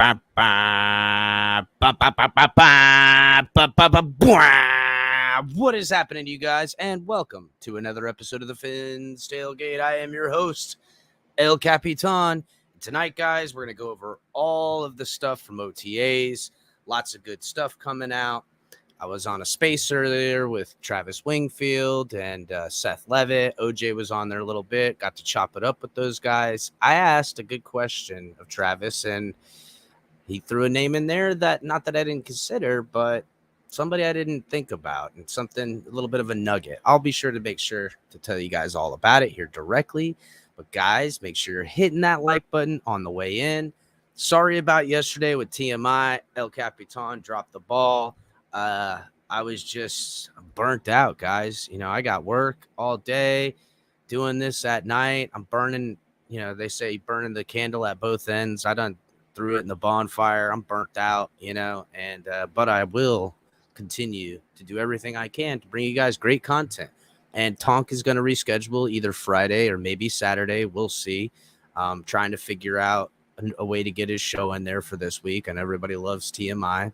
What is happening, you guys? And welcome to another episode of the Fins Tailgate. I am your host, El Capitan. Tonight, guys, we're going to go over all of the stuff from OTAs. Lots of good stuff coming out. I was on a space earlier with Travis Wingfield and Seth Levitt. OJ was on there a little bit. Got to chop it up with those guys. I asked a good question of Travis, and he threw a name in there that, not that I didn't consider, but somebody I didn't think about, and something, a little bit of a nugget. I'll be sure to tell you guys all about it here directly. But guys, make sure you're hitting that like button on the way in. Sorry about yesterday with TMI. El Capitan dropped the ball. I was just burnt out, guys. You know, I got work all day, doing this at night. I'm burning, they say burning the candle at both ends. I done threw it in the bonfire. I'm burnt out, and but I will continue to do everything I can to bring you guys great content. And Tonk is going to reschedule either Friday or maybe Saturday. We'll see. Trying to figure out a way to get his show in there for this week. And everybody loves TMI,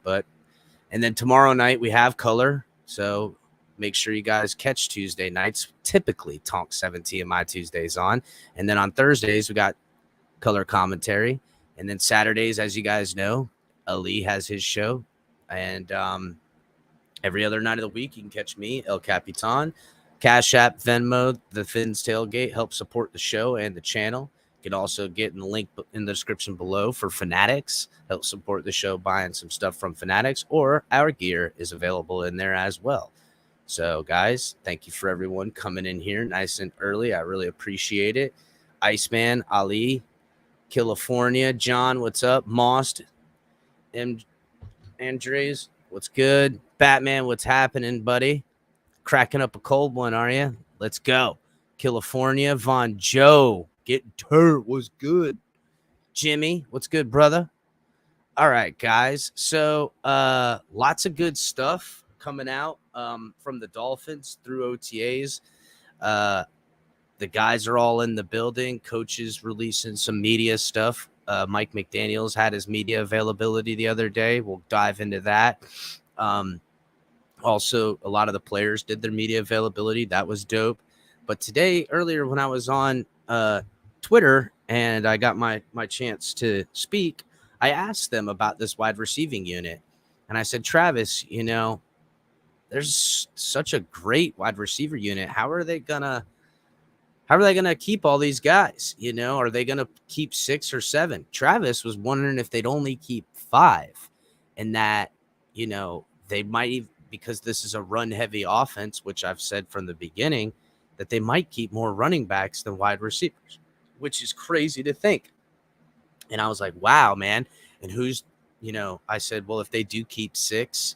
and then tomorrow night we have color. So make sure you guys catch Tuesday nights. Typically Tonk 7 TMI Tuesdays on. And then on Thursdays we got color commentary. And then Saturdays, as you guys know, Ali has his show. And every other night of the week, you can catch me, El Capitan. Cash App, Venmo, the Fins Tailgate help support the show and the channel. You can also get in the link in the description below for Fanatics. Help support the show buying some stuff from Fanatics, or our gear is available in there as well. So, guys, thank you for everyone coming in here nice and early. I really appreciate it. Iceman, Ali, California, John, what's up? Most, Andres, what's good? Batman, what's happening, buddy? Cracking up a cold one, are you? Let's go. California, Von Joe, getting turned, was good. Jimmy, what's good, brother? All right, guys. So lots of good stuff coming out from the Dolphins through OTAs. The guys are all in the building. Coaches releasing some media stuff. Mike McDaniels had his media availability the other day. We'll dive into that. Also, a lot of the players did their media availability. That was dope. But today, earlier when I was on Twitter and I got my chance to speak, I asked them about this wide receiving unit. And I said, Travis, there's such a great wide receiver unit. How are they gonna keep all these guys? Are they gonna keep 6 or 7? Travis was wondering if they'd only keep 5, and that they might even, because this is a run-heavy offense, which I've said from the beginning, that they might keep more running backs than wide receivers, which is crazy to think. And I was like, wow, man. And I said, well, if they do keep 6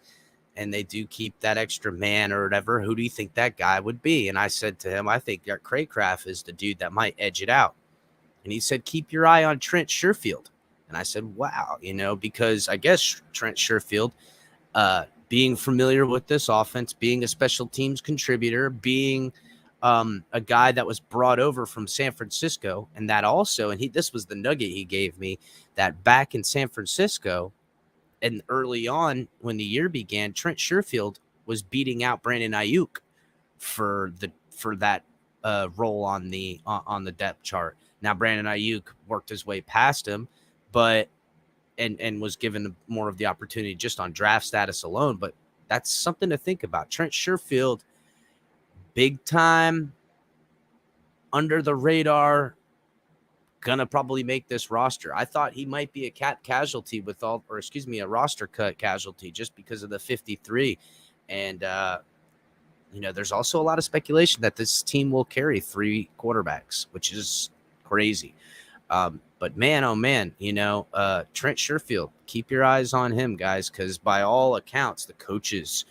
and they do keep that extra man or whatever, who do you think that guy would be? And I said to him, I think that Craycraft is the dude that might edge it out. And he said, keep your eye on Trent Sherfield. And I said, wow, because I guess Trent Sherfield, being familiar with this offense, being a special teams contributor, being a guy that was brought over from San Francisco, and that also, and this was the nugget he gave me, that back in San Francisco and early on when the year began, Trent Sherfield was beating out Brandon Ayuk for that role on the depth chart. Now Brandon Ayuk worked his way past him, but and was given more of the opportunity just on draft status alone. But that's something to think about. Trent Sherfield, big time, under the radar, gonna probably make this roster. I thought he might be a a roster cut casualty just because of the 53. And there's also a lot of speculation that this team will carry 3 quarterbacks, which is crazy. But man, oh man, Trent Sherfield, keep your eyes on him, guys, because by all accounts, the coaches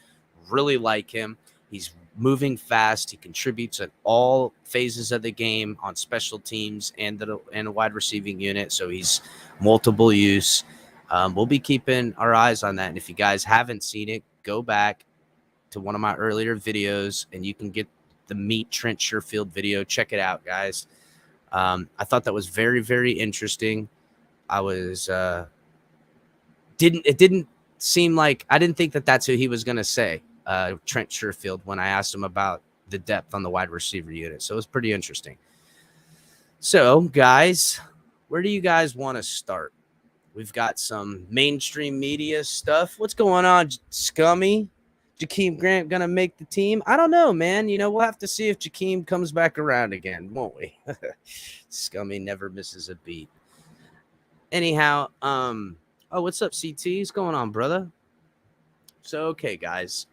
really like him. He's moving fast. He contributes at all phases of the game on special teams and a wide receiving unit. So he's multiple use. We'll be keeping our eyes on that. And if you guys haven't seen it, go back to one of my earlier videos and you can get the Meet Trent Sherfield video. Check it out, guys. I thought that was very, very interesting. I was didn't seem like, I didn't think that that's who he was going to say, Trent Sherfield, when I asked him about the depth on the wide receiver unit. So it was pretty interesting. So, guys, where do you guys want to start? We've got some mainstream media stuff. What's going on, Scummy? Jakeem Grant going to make the team? I don't know, man. You know, we'll have to see if Jakeem comes back around again, won't we? Scummy never misses a beat. Anyhow, oh, what's up, CT? What's going on, brother? So, okay, guys.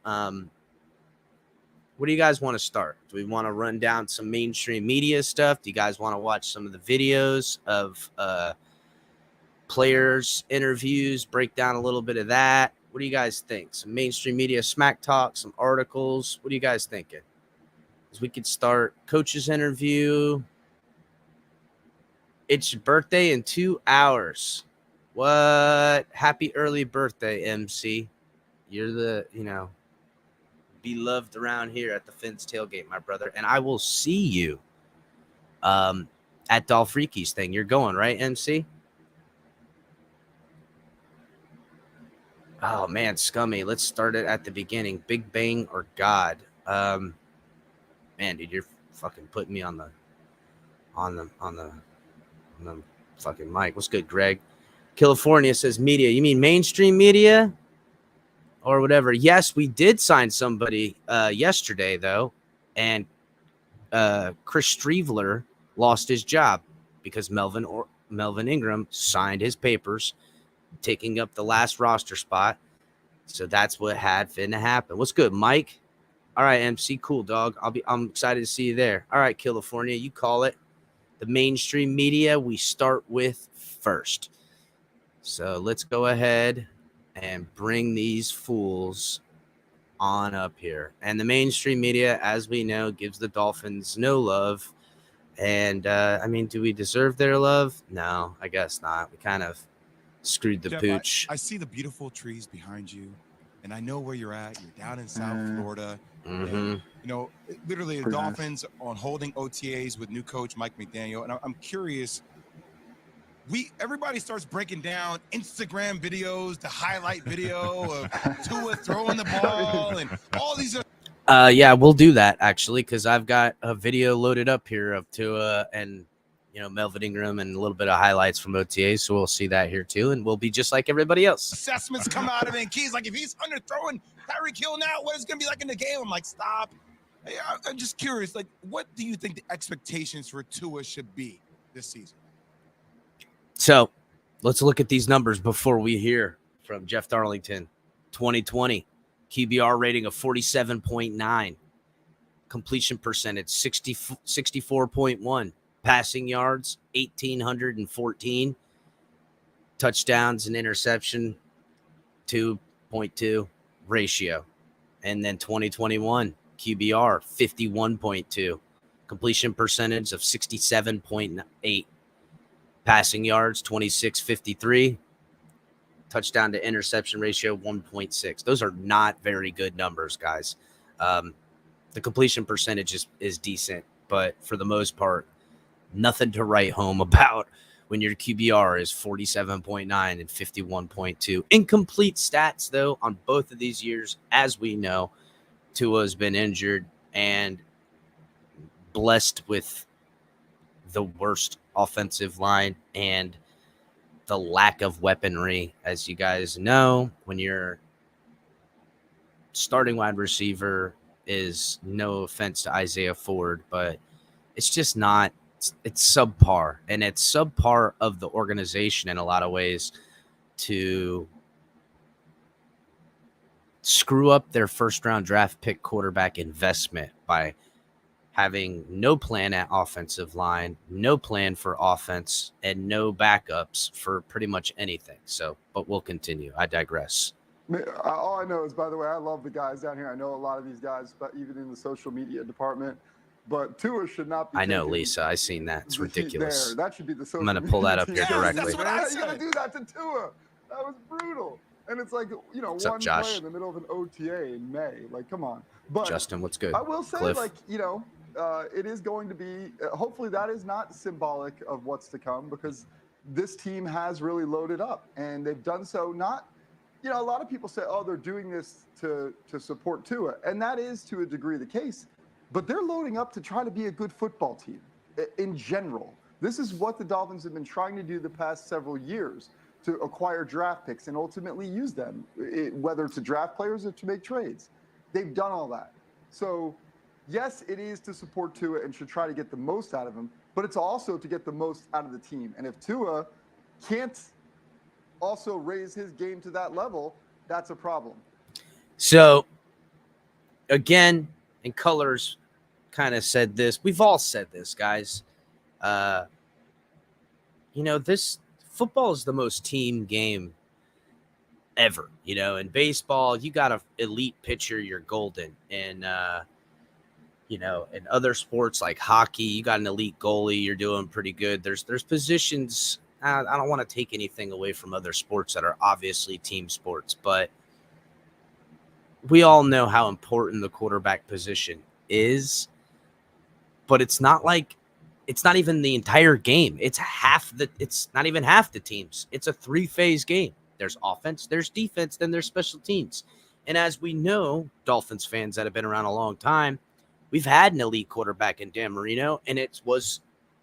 What do you guys want to start? Do we want to run down some mainstream media stuff? Do you guys want to watch some of the videos of players, interviews, break down a little bit of that? What do you guys think? Some mainstream media smack talk, some articles. What are you guys thinking? Because we could start coach's interview. It's your birthday in 2 hours. What? Happy early birthday, MC. You're the, beloved around here at the Fins tailgate, my brother. And I will see you at Dolph Freaky's thing. You're going, right, MC? Oh, man, Scummy. Let's start it at the beginning. Big Bang or God? Man, dude, you're fucking putting me on the fucking mic. What's good, Greg? California says media. You mean mainstream media or whatever? Yes, we did sign somebody yesterday, though, and Chris Streveler lost his job because Melvin Ingram signed his papers, taking up the last roster spot. So that's what had finna happen. What's good, Mike? All right, MC, cool, dog. I'm excited to see you there. All right, California, you call it. The mainstream media we start with first. So let's go ahead and bring these fools on up here. And the mainstream media, as we know, gives the Dolphins no love. And, I mean, do we deserve their love? No, I guess not. We kind of screwed the Jeff, pooch. I see the beautiful trees behind you, and I know where you're at. You're down in South Florida. Mm-hmm. And, literally the Dolphins on holding OTAs with new coach Mike McDaniel. And I'm curious, everybody starts breaking down Instagram videos, the highlight video of Tua throwing the ball and all these other. Yeah, we'll do that actually, because I've got a video loaded up here of Tua and Melvin Ingram and a little bit of highlights from OTAs, so we'll see that here too, and we'll be just like everybody else. Assessments come out of it, and Key's like, if he's underthrowing Tyreek Hill now, what is it going to be like in the game? I'm like, stop. I'm just curious, like, what do you think the expectations for Tua should be this season? So let's look at these numbers before we hear from Jeff Darlington. 2020, QBR rating of 47.9, completion percentage 64.1, passing yards 1,814, touchdowns and interception 2.2 ratio. And then 2021, QBR 51.2, completion percentage of 67.8, passing yards 26.53, touchdown to interception ratio 1.6. Those are not very good numbers, guys. The completion percentage is decent, but for the most part, nothing to write home about when your QBR is 47.9 and 51.2. Incomplete stats, though, on both of these years. As we know, Tua's been injured and blessed with the worst offensive line and the lack of weaponry. As you guys know, when your starting wide receiver is, no offense to Isaiah Ford, but it's just not, it's subpar, and it's subpar of the organization in a lot of ways to screw up their first round draft pick quarterback investment by having no plan at offensive line, no plan for offense, and no backups for pretty much anything. So, but we'll continue. I digress. All I know is, by the way, I love the guys down here. I know a lot of these guys, but even in the social media department. But Tua should not be. I know, Lisa. I seen that. It's ridiculous. That should be the social. I'm going to pull that up here directly. That's what I said. You're going to do that to Tua. That was brutal. And it's like, What's one up, Josh? play in the middle of an OTA in May. Like, come on. But Justin, what's good? I will say, Cliff? it is going to be, hopefully that is not symbolic of what's to come, because this team has really loaded up, and they've done so not you know, a lot of people say, oh, they're doing this to support Tua. And that is to a degree the case. But they're loading up to try to be a good football team in general. This is what the Dolphins have been trying to do the past several years, to acquire draft picks and ultimately use them, whether to draft players or to make trades. They've done all that. So, yes, it is to support Tua and should try to get the most out of him, but it's also to get the most out of the team. And if Tua can't also raise his game to that level, that's a problem. So, again, and Colors kind of said this. We've all said this, guys. You know, this football is the most team game ever. You know, in baseball, you got an elite pitcher, you're golden. And, you know, in other sports like hockey, you got an elite goalie, you're doing pretty good. There's positions. I don't want to take anything away from other sports that are obviously team sports, but we all know how important the quarterback position is. But it's not like, it's not even the entire game. It's not even half the teams. It's a 3-phase game. There's offense, there's defense, then there's special teams. And as we know, Dolphins fans that have been around a long time, we've had an elite quarterback in Dan Marino, and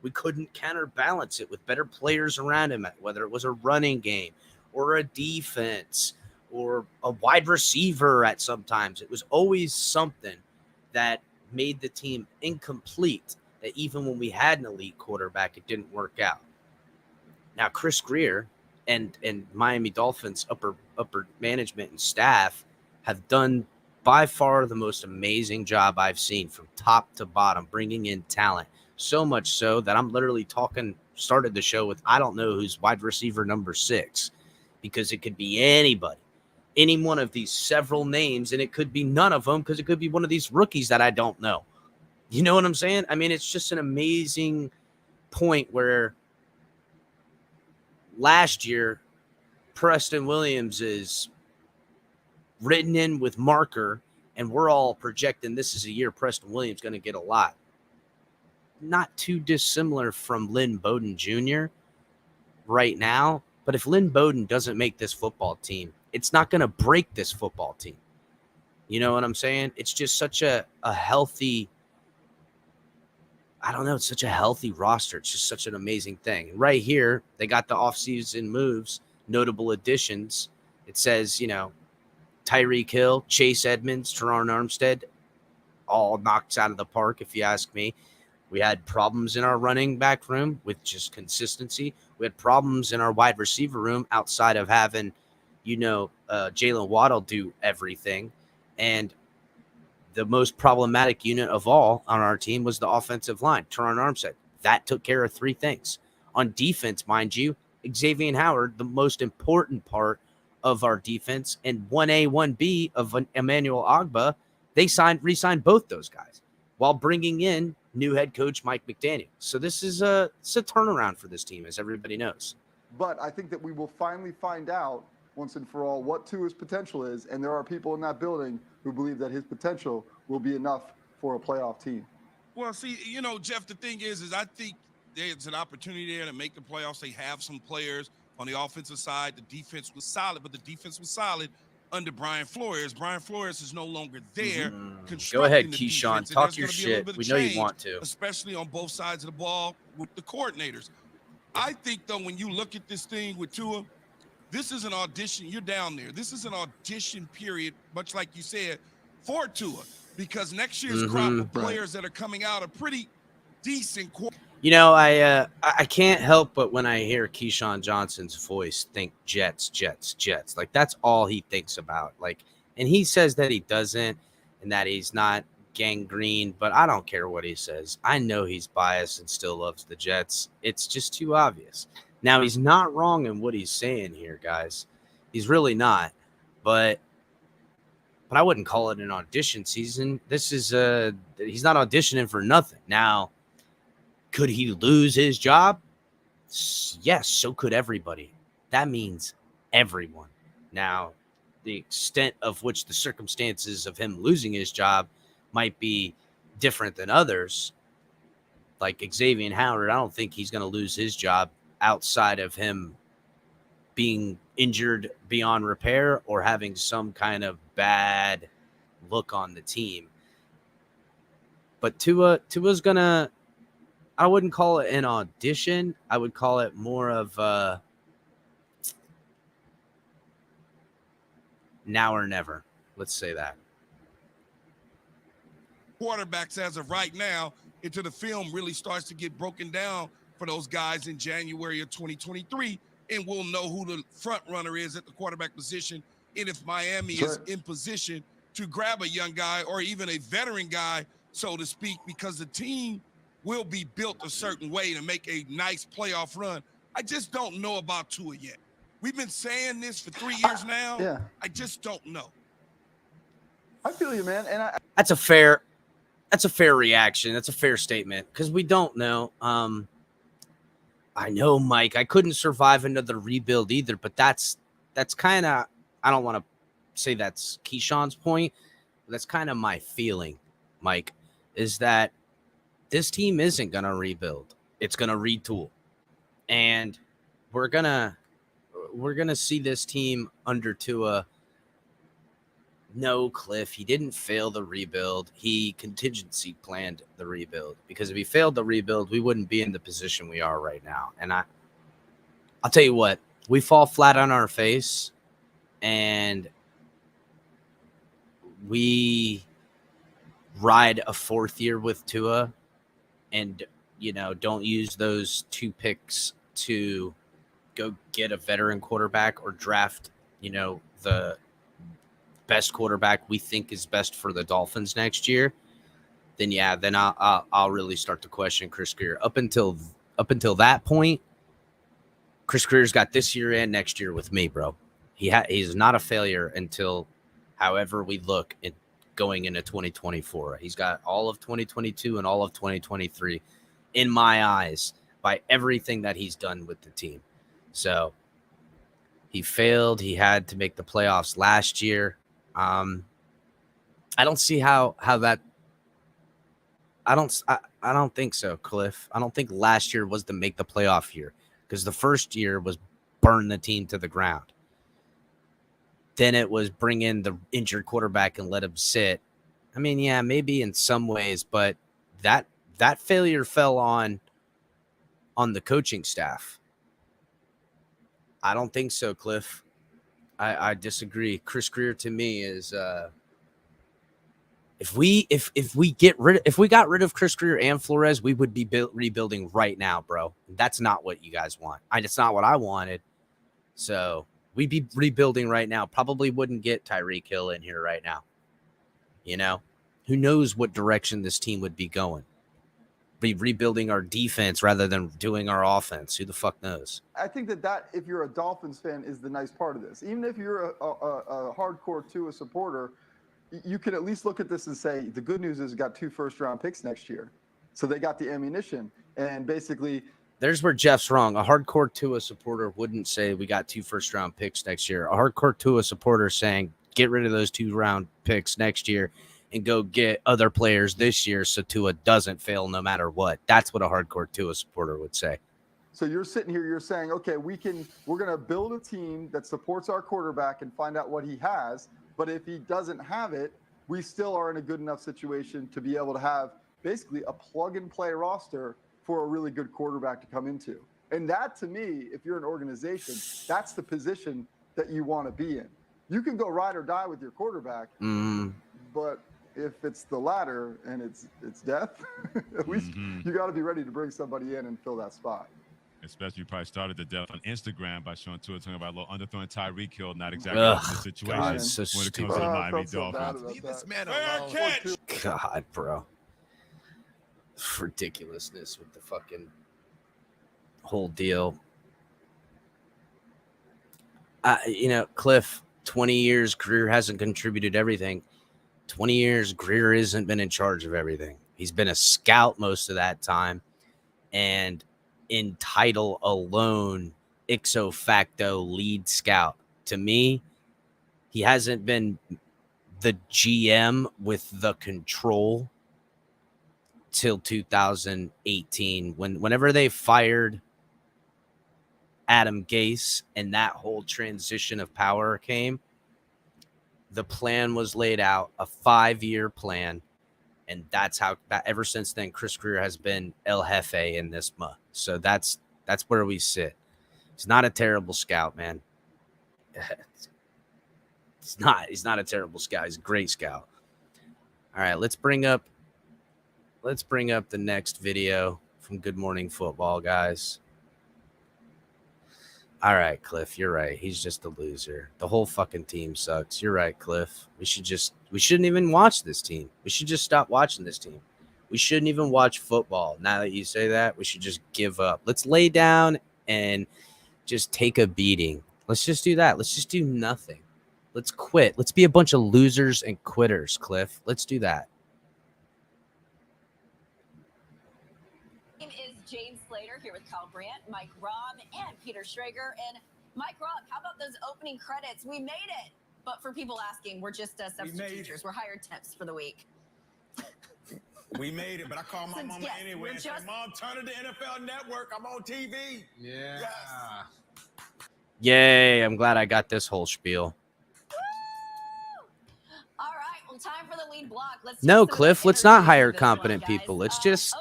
we couldn't counterbalance it with better players around him, whether it was a running game or a defense or a wide receiver at sometimes. It was always something that made the team incomplete, that even when we had an elite quarterback, it didn't work out. Now, Chris Greer and Miami Dolphins upper management and staff have done by far the most amazing job I've seen from top to bottom, bringing in talent. So much so that I'm literally started the show with, I don't know who's wide receiver number 6, because it could be anybody, any one of these several names, and it could be none of them, because it could be one of these rookies that I don't know. You know what I'm saying? I mean, it's just an amazing point where last year, Preston Williams is written in with marker, and we're all projecting this is a year Preston Williams going to get a lot. Not too dissimilar from Lynn Bowden Jr. right now, but if Lynn Bowden doesn't make this football team, it's not going to break this football team. You know what I'm saying? It's just such a healthy, I don't know, it's such a healthy roster. It's just such an amazing thing. Right here, they got the offseason moves, notable additions. It says, you know, Tyreek Hill, Chase Edmonds, Teron Armstead, all knocked out of the park, if you ask me. We had problems in our running back room with just consistency. We had problems in our wide receiver room outside of having, you know, Jalen Waddle do everything. And the most problematic unit of all on our team was the offensive line, Teron Armstead. That took care of 3 things. On defense, mind you, Xavier Howard, the most important part of our defense, and 1A, 1B of Emmanuel Ogbah, they re-signed both those guys while bringing in new head coach Mike McDaniel. So this is it's a turnaround for this team, as everybody knows. But I think that we will finally find out once and for all what Tua's potential is, and there are people in that building who believe that his potential will be enough for a playoff team. Well, see, you know, Jeff, the thing is I think there's an opportunity there to make the playoffs. They have some players on the offensive side. The defense was solid, but the defense was solid under Brian Flores. Brian Flores is no longer there. Go ahead, Keyshawn. Talk your shit. We know you want to. Especially on both sides of the ball with the coordinators. I think, though, when you look at this thing with Tua, this is an audition. You're down there. This is an audition period, much like you said, for Tua, because next year's crop of players that are coming out are pretty decent. You know, I can't help but when I hear Keyshawn Johnson's voice think Jets. Like, that's all he thinks about. Like, and he says that he doesn't and that he's not gangrene, but I don't care what he says. I know he's biased and still loves the Jets. It's just too obvious. Now, he's not wrong in what he's saying here, guys. He's really not. But I wouldn't call it an audition season. This is he's not auditioning for nothing. Now, could he lose his job? Yes, so could everybody. That means everyone. Now, the extent of which the circumstances of him losing his job might be different than others. Like Xavier Howard, I don't think he's going to lose his job outside of him being injured beyond repair or having some kind of bad look on the team. But Tua's gonna, I wouldn't call it an audition. I would call it more of now or never. Let's say that. Quarterbacks as of right now until the film really starts to get broken down for those guys in January of 2023, and we'll know who the front runner is at the quarterback position, and if Miami is in position to grab a young guy or even a veteran guy, so to speak, because the team will be built a certain way to make a nice playoff run. I just don't know about Tua yet. We've been saying this for 3 years now. Yeah. I just don't know. I feel you, man. And That's a fair reaction. That's a fair statement because we don't know. I know, Mike, I couldn't survive another rebuild either, but that's kind of, I don't want to say that's Keyshawn's point, but that's kind of my feeling, Mike, is that this team isn't going to rebuild. It's going to retool. And we're going to see this team under Tua. No, Cliff, he didn't fail the rebuild. He contingency planned the rebuild, because if he failed the rebuild, we wouldn't be in the position we are right now. And I'll tell you what, we fall flat on our face and we ride a fourth year with Tua and, don't use those 2 picks to go get a veteran quarterback or draft, the best quarterback we think is best for the Dolphins next year, then I'll really start to question Chris Grier. Up until that point, Chris Grier's got this year and next year with me, bro. He's not a failure until however we look at going into 2024. He's got all of 2022 and all of 2023 in my eyes by everything that he's done with the team. So he failed. He had to make the playoffs last year. I don't see how that. I don't think so, Cliff. I don't think last year was the make the playoff year, because the first year was burn the team to the ground. Then it was bring in the injured quarterback and let him sit. I mean, yeah, maybe in some ways, but that failure fell on the coaching staff. I don't think so, Cliff. I disagree. Chris Grier to me is if we got rid of Chris Grier and Flores, we would be rebuilding right now, bro. That's not what you guys want. It's not what I wanted. So we'd be rebuilding right now. Probably wouldn't get Tyreek Hill in here right now. Who knows what direction this team would be going? Be rebuilding our defense rather than doing our offense. Who the fuck knows? I think that if you're a Dolphins fan, is the nice part of this. Even if you're a hardcore Tua supporter, you can at least look at this and say, the good news is we got 2 first-round picks next year. So they got the ammunition. And basically, there's where Jeff's wrong. A hardcore Tua supporter wouldn't say we got 2 first-round picks next year. A hardcore Tua supporter saying get rid of those 2-round picks next year and go get other players this year so Tua doesn't fail no matter what. That's what a hardcore Tua supporter would say. So you're sitting here, you're saying, okay, we're going to build a team that supports our quarterback and find out what he has. But if he doesn't have it, we still are in a good enough situation to be able to have basically a plug-and-play roster for a really good quarterback to come into. And that, to me, if you're an organization, that's the position that you want to be in. You can go ride or die with your quarterback, but if it's the latter and it's death, at least you got to be ready to bring somebody in and fill that spot. Especially, you probably started the death on Instagram by showing Tua talking about a little underthrowing Tyreek Hill, not exactly the situation God, so when it comes stupid. to the Miami Dolphins. Leave this man alone. God, bro. Ridiculousness with the fucking whole deal. Cliff, 20 years, Grier hasn't contributed everything. 20 years, Grier hasn't been in charge of everything. He's been a scout most of that time. And in title alone, ipso facto lead scout. To me, he hasn't been the GM with the control till 2018. Whenever they fired Adam Gase and that whole transition of power came, the plan was laid out, a 5-year plan. And that's how that ever since then, Chris Greer has been El Jefe in this month. So that's where we sit. He's not a terrible scout, man. He's not a terrible scout. He's a great scout. All right, let's bring up the next video from Good Morning Football, guys. All right, Cliff, you're right. He's just a loser. The whole fucking team sucks. You're right, Cliff. We shouldn't even watch this team. We should just stop watching this team. We shouldn't even watch football. Now that you say that, we should just give up. Let's lay down and just take a beating. Let's just do that. Let's just do nothing. Let's quit. Let's be a bunch of losers and quitters, Cliff. Let's do that. James Slater here with Kyle Brandt, Mike Robb, and Peter Schrager. And Mike Robb, how about those opening credits? We made it. But for people asking, we're just substitute teachers. We're hired temps for the week. We made it, but I call my mama anyway and say, Mom, turn to the NFL Network. I'm on TV. Yeah. Yes. Yay. I'm glad I got this whole spiel. All right, well, time for the lead block. No, Cliff, let's not hire competent people. Let's just,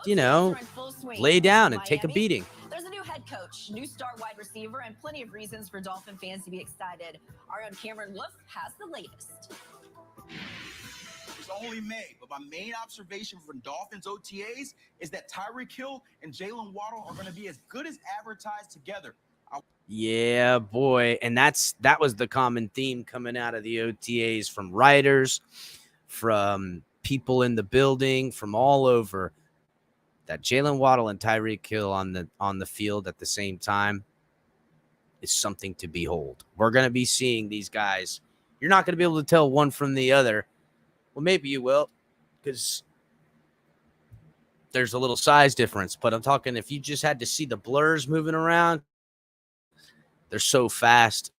lay down and take a beating. There's a new head coach, new star wide receiver, and plenty of reasons for Dolphin fans to be excited. Our own Cameron Wolf has the latest. It's only May, but my main observation from Dolphins OTAs is that Tyreek Hill and Jalen Waddle are going to be as good as advertised together. Yeah, boy. And that was the common theme coming out of the OTAs from writers, from people in the building, from all over, that Jalen Waddle and Tyreek Hill on the field at the same time is something to behold. We're going to be seeing these guys. You're not going to be able to tell one from the other. Well, maybe you will, because there's a little size difference. But I'm talking if you just had to see the blurs moving around, they're so fast.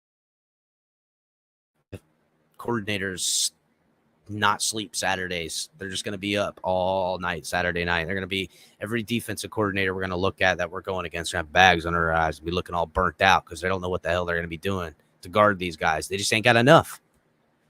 Coordinators not sleep Saturdays. They're just going to be up all night Saturday night. They're going to be every defensive coordinator we're going to look at that we're going against have bags under their eyes, be looking all burnt out because they don't know what the hell they're going to be doing to guard these guys. They just ain't got enough.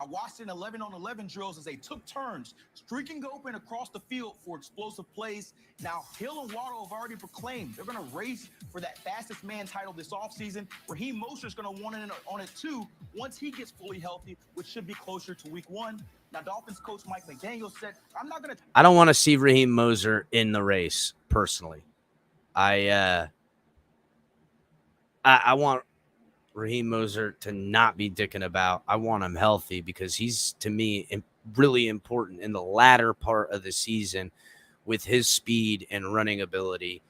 I watched an 11-on-11 drills as they took turns, streaking open across the field for explosive plays. Now, Hill and Waddle have already proclaimed they're going to race for that fastest man title this offseason. Raheem Mostert's going to want in on it too once he gets fully healthy, which should be closer to week 1. Now, Dolphins coach Mike McDaniel said, I don't want to see Raheem Mostert in the race, personally. I want Raheem Mostert to not be dicking about. I want him healthy because he's, to me, really important in the latter part of the season with his speed and running ability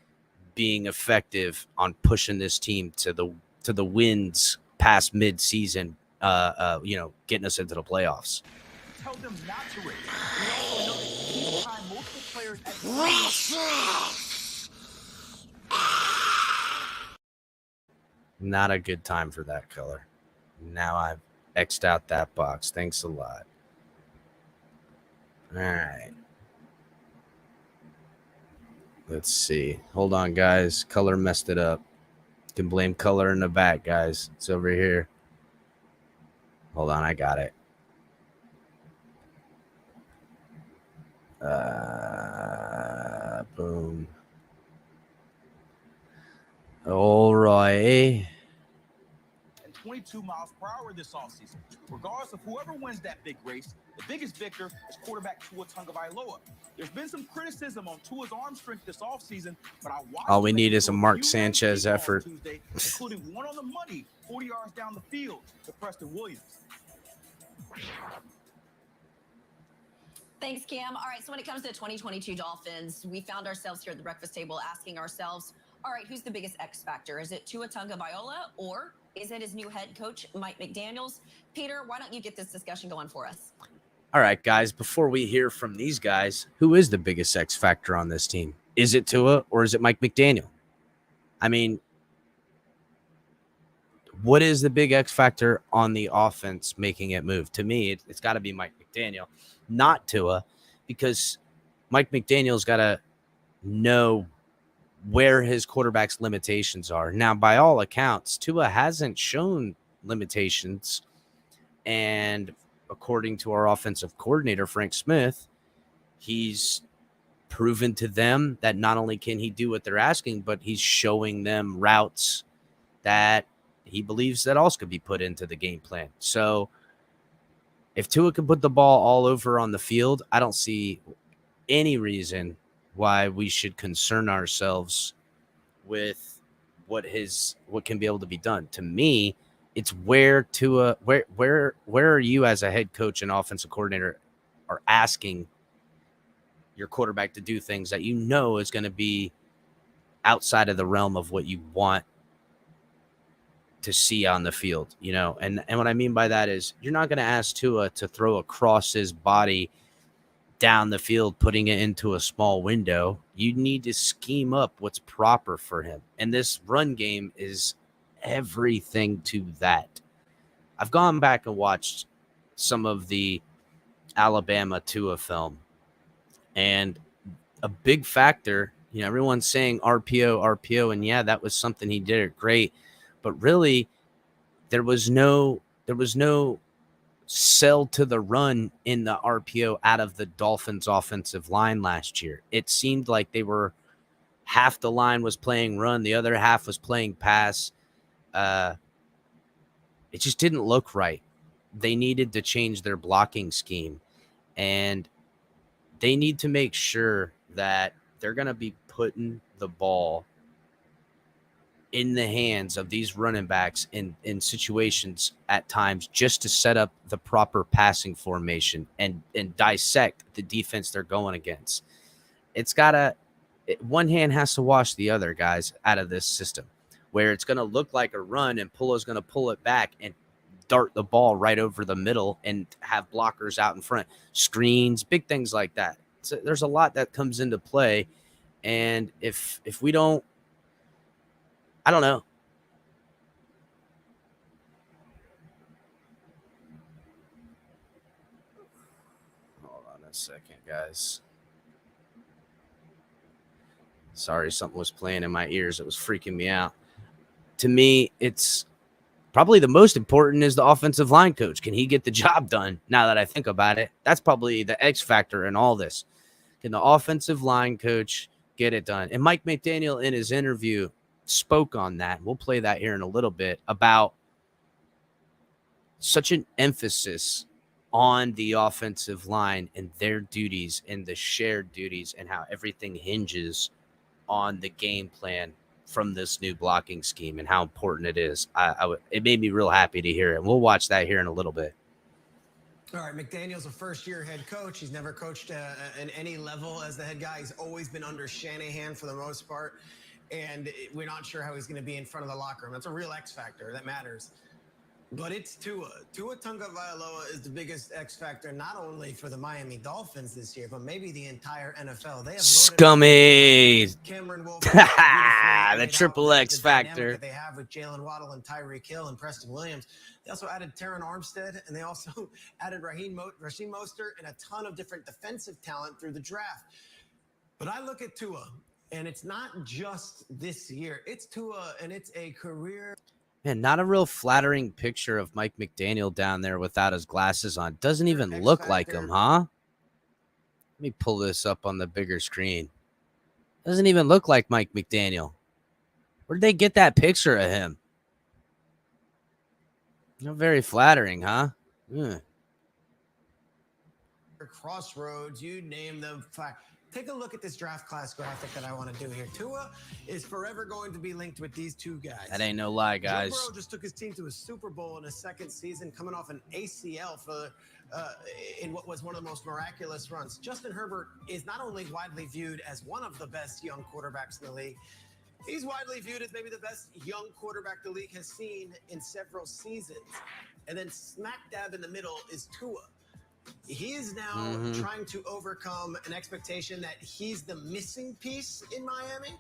being effective on pushing this team to the wins past mid-season, getting us into the playoffs. Tell them not to race. We also know that each time multiple players at Not a good time for that color. Now I've X'd out that box. Thanks a lot. All right. Let's see. Hold on, guys. Color messed it up. You can blame color in the back, guys. It's over here. Hold on. I got it. Boom. All right. And 22 miles per hour this offseason. Regardless of whoever wins that big race, the biggest victor is quarterback Tua Tagovailoa. There's been some criticism on Tua's arm strength this offseason, but I watched all we need is a Mark Sanchez effort. Tuesday, including one on the money, 40 yards down the field to Preston Williams. Thanks, Cam. All right, so when it comes to 2022 Dolphins, we found ourselves here at the breakfast table asking ourselves, all right, who's the biggest X factor? Is it Tua Tagovailoa or is it his new head coach, Mike McDaniels? Peter, why don't you get this discussion going for us? All right, guys, before we hear from these guys, who is the biggest X factor on this team? Is it Tua or is it Mike McDaniel? I mean, what is the big X factor on the offense making it move? To me, it's got to be Mike McDaniel, not Tua, because Mike McDaniel's got to know where his quarterback's limitations are. Now, by all accounts, Tua hasn't shown limitations. And according to our offensive coordinator, Frank Smith, he's proven to them that not only can he do what they're asking, but he's showing them routes that he believes that also could be put into the game plan. So if Tua can put the ball all over on the field, I don't see any reason why we should concern ourselves with what can be able to be done. To me, it's where Tua, where are you as a head coach and offensive coordinator are asking your quarterback to do things that you know is going to be outside of the realm of what you want to see on the field, you know? And what I mean by that is you're not going to ask Tua to throw across his body down the field, putting it into a small window. You need to scheme up what's proper for him. And this run game is everything to that. I've gone back and watched some of the Alabama Tua film, and a big factor, you know, everyone's saying RPO, and yeah, that was something he did it great, but really there was no sell to the run in the RPO out of the Dolphins offensive line last year. It seemed like they were half the line was playing run, the other half was playing pass. It just didn't look right. They needed to change their blocking scheme, and they need to make sure that they're going to be putting the ball in the hands of these running backs in situations at times just to set up the proper passing formation and dissect the defense they're going against. One hand has to wash the other, guys, out of this system, where it's going to look like a run and Pullo's going to pull it back and dart the ball right over the middle and have blockers out in front, screens, big things like that. So there's a lot that comes into play. And if we don't, I don't know. Hold on a second, guys. Sorry, something was playing in my ears. It was freaking me out. To me, it's probably the most important is the offensive line coach. Can he get the job done? Now that I think about it, that's probably the X factor in all this. Can the offensive line coach get it done? And Mike McDaniel in his interview spoke on that. We'll play that here in a little bit about such an emphasis on the offensive line and their duties and the shared duties and how everything hinges on the game plan from this new blocking scheme and how important it is. It made me real happy to hear it. We'll watch that here in a little bit. All right, McDaniel's a first-year head coach. He's never coached at any level as the head guy. He's always been under Shanahan for the most part, and we're not sure how he's going to be in front of the locker room. That's a real X factor. That matters. But it's Tua. Tua Tagovailoa is the biggest X factor, not only for the Miami Dolphins this year, but maybe the entire NFL. They have Scummy. Cameron Wolf. The triple X factor that they have with Jalen Waddle and Tyreek Hill and Preston Williams. They also added Terron Armstead, and they also added Raheem Mostert and a ton of different defensive talent through the draft. But I look at Tua, and it's not just this year. It's Tua, and it's a career. Man, not a real flattering picture of Mike McDaniel down there without his glasses on. Doesn't even look like him, huh? Let me pull this up on the bigger screen. Doesn't even look like Mike McDaniel. Where'd they get that picture of him? Not very flattering, huh? Crossroads, you name them. Take a look at this draft class graphic that I want to do here. Tua is forever going to be linked with these two guys. That ain't no lie, guys. Joe Burrow just took his team to a Super Bowl in his second season, coming off an ACL in what was one of the most miraculous runs. Justin Herbert is not only widely viewed as one of the best young quarterbacks in the league, he's widely viewed as maybe the best young quarterback the league has seen in several seasons. And then smack dab in the middle is Tua. He is now trying to overcome an expectation that he's the missing piece in Miami,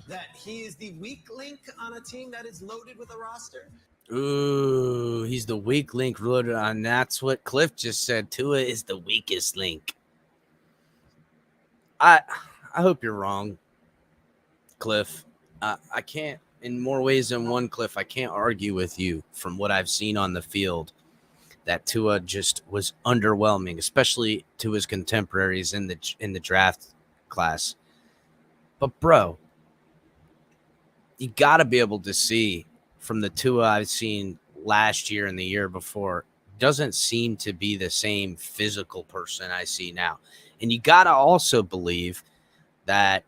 that he is the weak link on a team that is loaded with a roster. Ooh, he's the weak link loaded on. That's what Cliff just said. Tua is the weakest link. I hope you're wrong. Cliff. I can't, in more ways than one, Cliff, I can't argue with you from what I've seen on the field that Tua just was underwhelming, especially to his contemporaries in the draft class. But bro, you got to be able to see from the Tua I've seen last year and the year before, doesn't seem to be the same physical person I see now. And you got to also believe that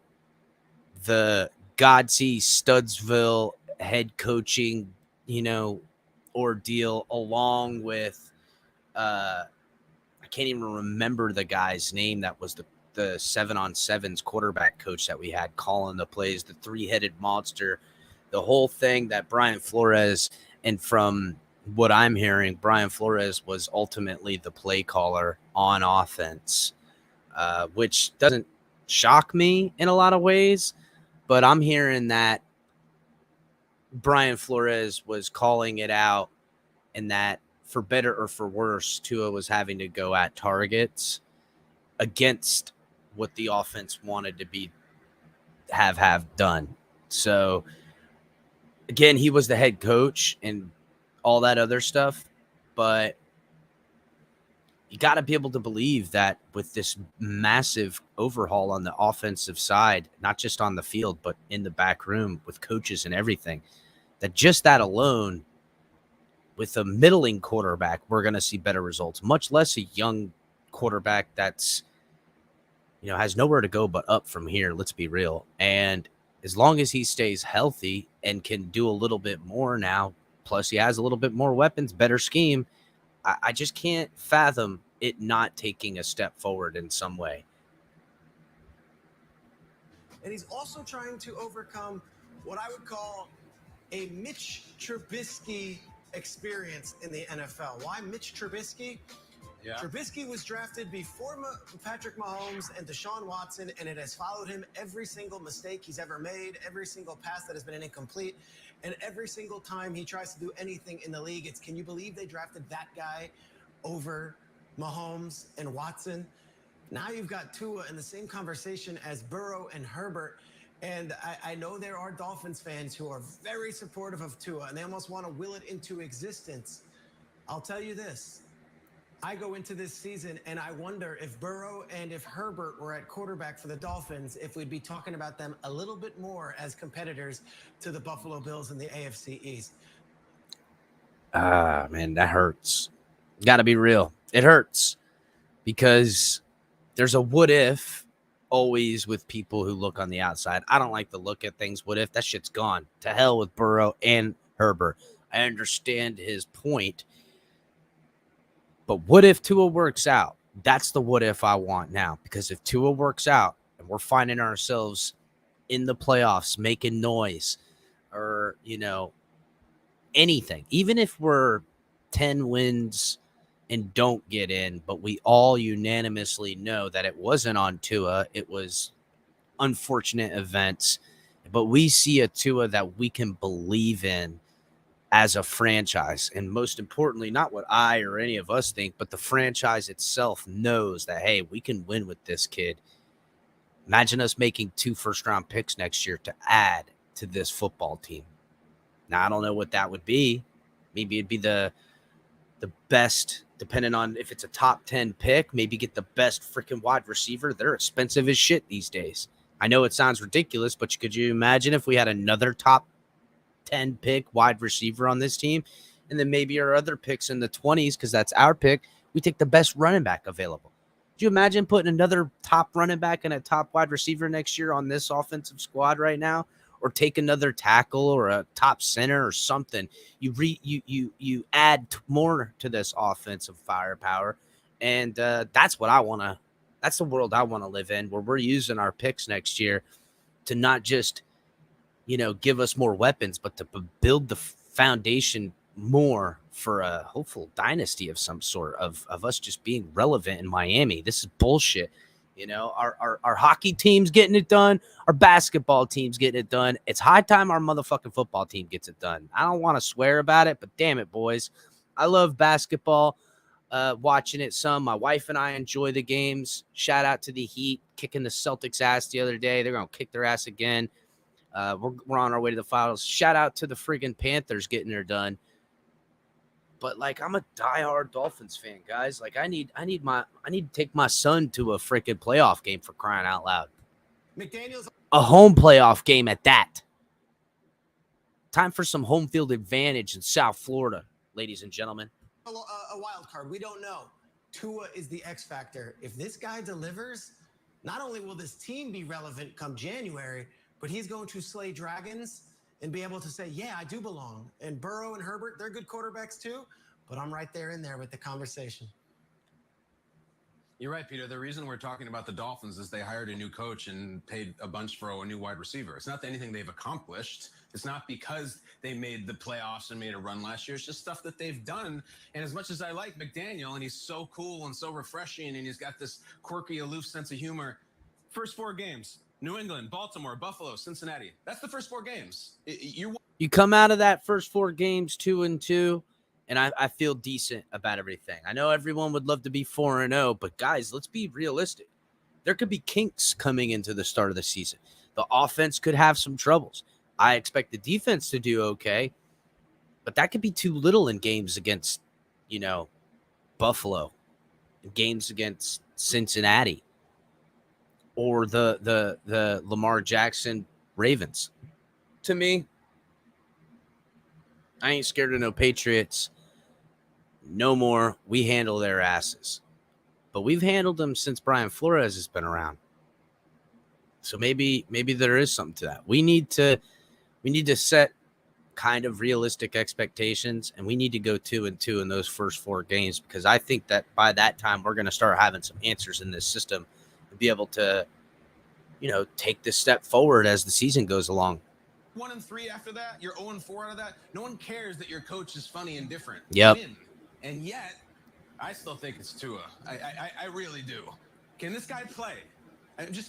the Godsey Studsville head coaching, ordeal, along with I can't even remember the guy's name that was the 7-on-7s quarterback coach that we had calling the plays, the 3-headed monster, the whole thing that Brian Flores, and from what I'm hearing, Brian Flores was ultimately the play caller on offense, which doesn't shock me in a lot of ways, but I'm hearing that Brian Flores was calling it out, and that for better or for worse, Tua was having to go at targets against what the offense wanted to have done. So again, he was the head coach and all that other stuff, but you got to be able to believe that with this massive overhaul on the offensive side, not just on the field, but in the back room with coaches and everything, that just that alone, with a middling quarterback, we're going to see better results, much less a young quarterback that's, has nowhere to go but up from here. Let's be real. And as long as he stays healthy and can do a little bit more now, plus he has a little bit more weapons, better scheme, I just can't fathom it not taking a step forward in some way. And he's also trying to overcome what I would call a Mitch Trubisky experience in the NFL. Why Mitch Trubisky? Yeah. Trubisky was drafted before Patrick Mahomes and Deshaun Watson, and it has followed him every single mistake he's ever made, every single pass that has been incomplete, and every single time he tries to do anything in the league. It's, can you believe they drafted that guy over Mahomes and Watson? Now you've got Tua in the same conversation as Burrow and Herbert. And I know there are Dolphins fans who are very supportive of Tua, and they almost want to will it into existence. I'll tell you this. I go into this season, and I wonder if Burrow and if Herbert were at quarterback for the Dolphins, if we'd be talking about them a little bit more as competitors to the Buffalo Bills in the AFC East. Man, that hurts. Got to be real. It hurts because there's a what if always with people who look on the outside. I don't like to look at things. What if? That shit's gone. To hell with Burrow and Herbert. I understand his point. But what if Tua works out? That's the what if I want now. Because if Tua works out and we're finding ourselves in the playoffs making noise or, anything, even if we're 10 wins and don't get in, but we all unanimously know that it wasn't on Tua. It was unfortunate events. But we see a Tua that we can believe in as a franchise. And most importantly, not what I or any of us think, but the franchise itself knows that, hey, we can win with this kid. Imagine us making 2 first-round picks next year to add to this football team. Now, I don't know what that would be. Maybe it'd be the best, depending on if it's a top 10 pick, maybe get the best freaking wide receiver. They're expensive as shit these days. I know it sounds ridiculous, but could you imagine if we had another top 10 pick wide receiver on this team, and then maybe our other picks in the 20s, because that's our pick, we take the best running back available? Do you imagine putting another top running back and a top wide receiver next year on this offensive squad right now? Or take another tackle or a top center or something. You add more to this offensive firepower, and that's what I want to. That's the world I want to live in, where we're using our picks next year to not just, give us more weapons, but to build the foundation more for a hopeful dynasty of some sort of us just being relevant in Miami. This is bullshit. Our hockey team's getting it done. Our basketball team's getting it done. It's high time our motherfucking football team gets it done. I don't want to swear about it, but damn it, boys. I love basketball, watching it some. My wife and I enjoy the games. Shout out to the Heat kicking the Celtics ass the other day. They're going to kick their ass again. We're on our way to the finals. Shout out to the friggin' Panthers getting there done. But like, I'm a diehard Dolphins fan, guys. Like, I need to take my son to a freaking playoff game, for crying out loud. McDaniels. A home playoff game at that. Time for some home field advantage in South Florida, ladies and gentlemen. A wild card. We don't know. Tua is the X factor. If this guy delivers, not only will this team be relevant come January, but he's going to slay dragons and be able to say, yeah, I do belong. And Burrow and Herbert, they're good quarterbacks too, but I'm right there in there with the conversation. You're right, Peter. The reason we're talking about the Dolphins is they hired a new coach and paid a bunch for a new wide receiver. It's not anything they've accomplished. It's not because they made the playoffs and made a run last year. It's just stuff that they've done. And as much as I like McDaniel, and he's so cool and so refreshing, and he's got this quirky, aloof sense of humor, first 4 games, New England, Baltimore, Buffalo, Cincinnati. That's the first 4 games. You come out of that first 4 games 2-2. And I feel decent about everything. I know everyone would love to be 4-0, but guys, let's be realistic. There could be kinks coming into the start of the season. The offense could have some troubles. I expect the defense to do okay, but that could be too little in games against, Buffalo, games against Cincinnati, or the Lamar Jackson Ravens. To me, I ain't scared of no Patriots. No more. We handle their asses. But we've handled them since Brian Flores has been around. So maybe there is something to that. We need to set kind of realistic expectations, and we need to go 2-2 in those first 4 games, because I think that by that time we're going to start having some answers in this system and be able to, take this step forward as the season goes along. 1-3 after that, you're 0-4 out of that. No one cares that your coach is funny and different. Yep. And yet, I still think it's Tua. I really do. Can this guy play?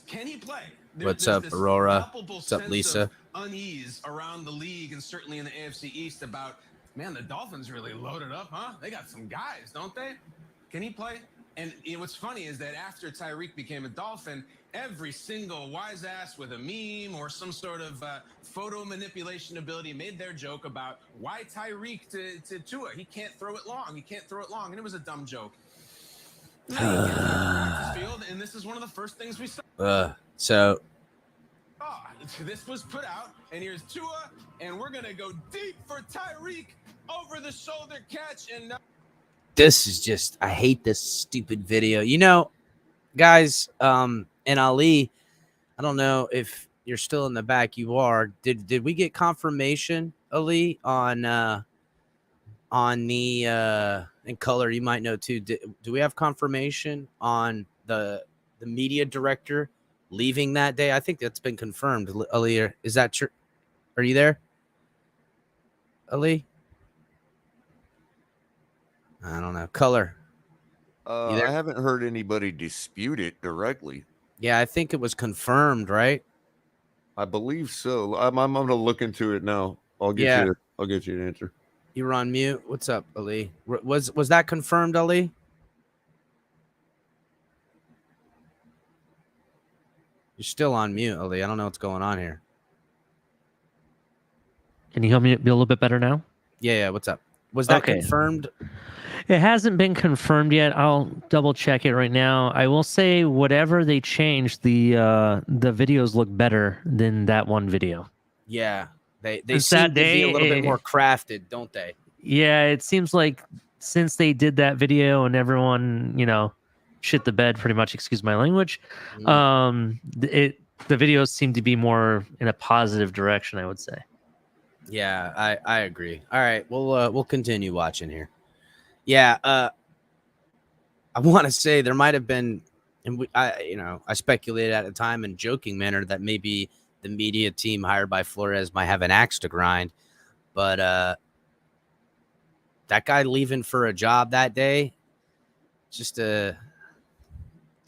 Can he play? What's up, Aurora? What's up, Lisa? Unease around the league and certainly in the AFC East about, man, the Dolphins really loaded up, huh? They got some guys, don't they? Can he play? And what's funny is that after Tyreek became a Dolphin, every single wise ass with a meme or some sort of photo manipulation ability made their joke about why Tyreek to Tua. He can't throw it long. He can't throw it long. And it was a dumb joke. Field, and this is one of the first things we saw. So this was put out, and here's Tua, and we're going to go deep for Tyreek over the shoulder catch. And this is just, I hate this stupid video. Guys, and Ali, I don't know if you're still in the back. You are. Did we get confirmation, Ali, on the in color? You might know too. Do we have confirmation on the media director leaving that day? I think that's been confirmed. Ali, is that true? Are you there, Ali? I don't know. Color. I haven't heard anybody dispute it directly. Yeah, I think it was confirmed, right? I believe so. I'm going to look into it now. I'll get you an answer. You were on mute. What's up, Ali? Was that confirmed, Ali? You're still on mute, Ali. I don't know what's going on here. Can you hear me a little bit better now? Yeah. What's up? Was that confirmed? It hasn't been confirmed yet. I'll double check it right now. I will say whatever they changed, the videos look better than that one video. Yeah, they seem to be a little bit more crafted, don't they? Yeah, it seems like since they did that video and everyone, shit the bed pretty much, excuse my language, the videos seem to be more in a positive direction, I would say. Yeah, I agree. All right, we'll continue watching here. Yeah, I want to say there might have been, and I speculated at the time in joking manner that maybe the media team hired by Flores might have an axe to grind, but that guy leaving for a job that day, just a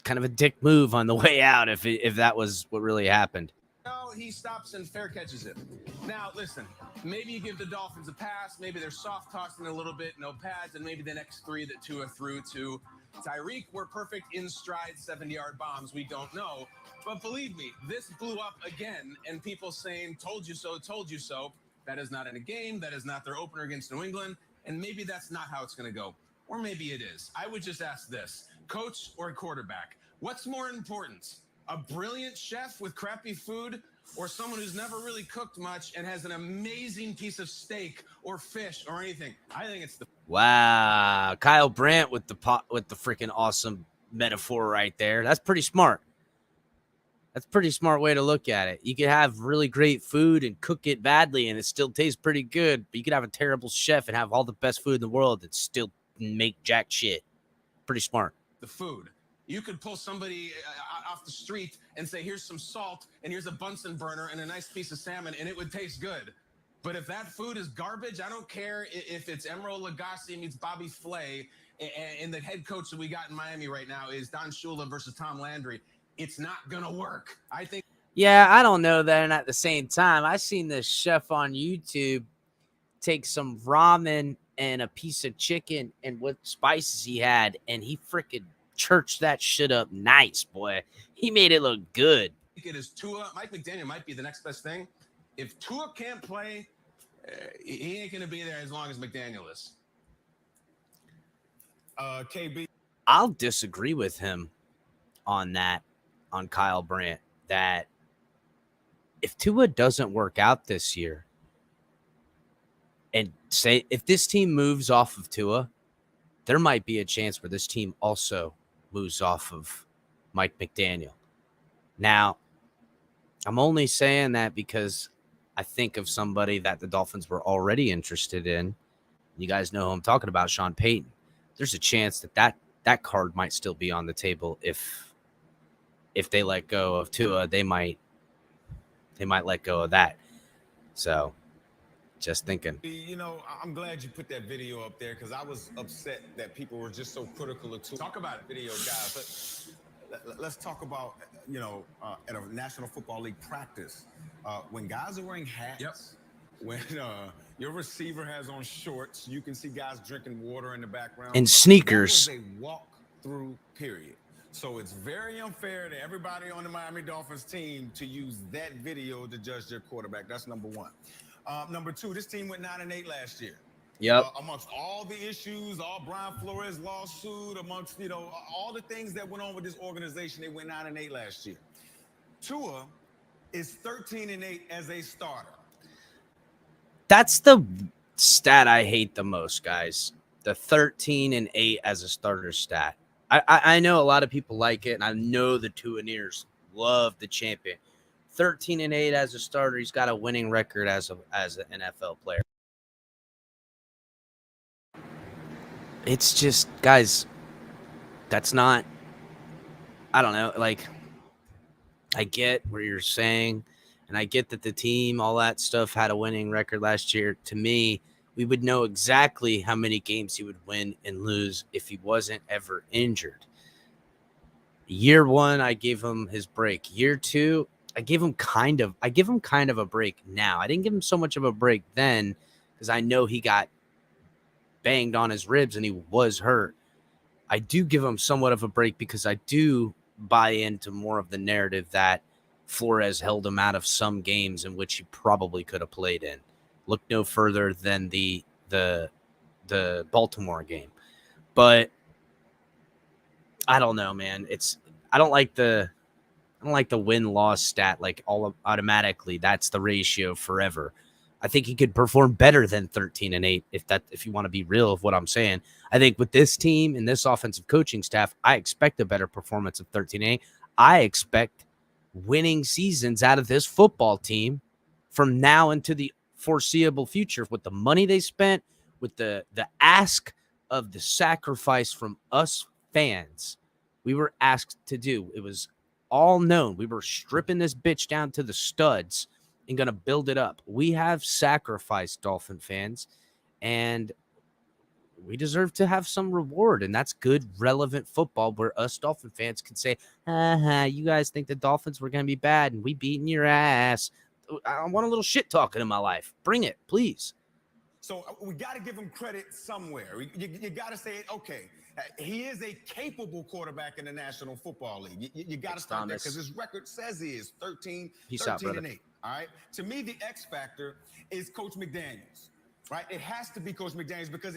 kind of a dick move on the way out. If that was what really happened. No, he stops and fair catches it. Now, listen, maybe you give the Dolphins a pass. Maybe they're soft tossing a little bit, no pads, and maybe the next 3 that Tua threw to Tyreek were perfect in stride 70-yard bombs. We don't know. But believe me, this blew up again, and people saying, told you so, told you so. That is not in a game. That is not their opener against New England. And maybe that's not how it's going to go. Or maybe it is. I would just ask this, coach or quarterback, what's more important? A brilliant chef with crappy food, or someone who's never really cooked much and has an amazing piece of steak or fish or anything? I think it's the Wow, Kyle Brandt with the freaking awesome metaphor right there. That's pretty smart. That's a pretty smart way to look at it. You could have really great food and cook it badly and it still tastes pretty good, but you could have a terrible chef and have all the best food in the world and still make jack shit. Pretty smart. the food. You could pull somebody off the street and say, here's some salt and here's a Bunsen burner and a nice piece of salmon, and it would taste good. But if that food is garbage, I don't care if it's Emeril Lagasse meets Bobby Flay and the head coach that we got in Miami right now is Don Shula versus Tom Landry. It's not going to work. I think. Yeah, I don't know that. And at the same time, I seen this chef on YouTube take some ramen and a piece of chicken and what spices he had, and he freaking churched that shit up nice, boy. He made it look good. It is Tua. Mike McDaniel might be the next best thing. If Tua can't play, he ain't going to be there as long as McDaniel is. KB. I'll disagree with him on that, on Kyle Brandt, that if Tua doesn't work out this year, and say if this team moves off of Tua, there might be a chance where this team also moves off of Mike McDaniel. Now, I'm only saying that because I think of somebody that the Dolphins were already interested in. You guys know who I'm talking about, Sean Payton. There's a chance that card might still be on the table if they let go of Tua. They might let go of that. So, just thinking. You know, I'm glad you put that video up there because I was upset that people were just so critical of Tua. Talk about it, video, guys. Let's talk about, you know, at a National Football League practice, when guys are wearing hats, yep. When your receiver has on shorts, you can see guys drinking water in the background. And sneakers. That was a walk-through period. So it's very unfair to everybody on the Miami Dolphins team to use that video to judge their quarterback. That's number one. Number two, this team went 9-8 last year. Yep. Amongst all the issues, all Brian Flores lawsuit, amongst, you know, all the things that went on with this organization, they went 9-8 last year. Tua is 13-8 as a starter. That's the stat I hate the most, guys. The 13-8 as a starter stat. I know a lot of people like it, and I know the Tuaneers love the champion. 13-8 as a starter. He's got a winning record as an NFL player. It's just, guys, that's not, I don't know, like, I get what you're saying, and I get that the team, all that stuff, had a winning record last year. To me, we would know exactly how many games he would win and lose if he wasn't ever injured. Year one, I gave him his break. Year two, I give him kind of a break now. I didn't give him so much of a break then because I know he got banged on his ribs and he was hurt. I do give him somewhat of a break because I do buy into more of the narrative that Flores held him out of some games in which he probably could have played in. Look no further than the Baltimore game. But I don't know, man. I don't like the win-loss stat, like all automatically. That's the ratio forever. I think he could perform better than 13-8 if you want to be real of what I'm saying. I think with this team and this offensive coaching staff, I expect a better performance of 13-8. I expect winning seasons out of this football team from now into the foreseeable future with the money they spent, with the ask of the sacrifice from us fans. We were asked to do. It was all known. We were stripping this bitch down to the studs and going to build it up. We have sacrificed, Dolphin fans, and we deserve to have some reward. And that's good, relevant football where us Dolphin fans can say, you guys think the Dolphins were going to be bad and we beating your ass. I want a little shit talking in my life. Bring it, please. So we got to give him credit somewhere. You got to say, okay, he is a capable quarterback in the National Football League. You got to start there because his record says he is 13 and 8. All right. To me, the X factor is Coach McDaniels, right? It has to be Coach McDaniels because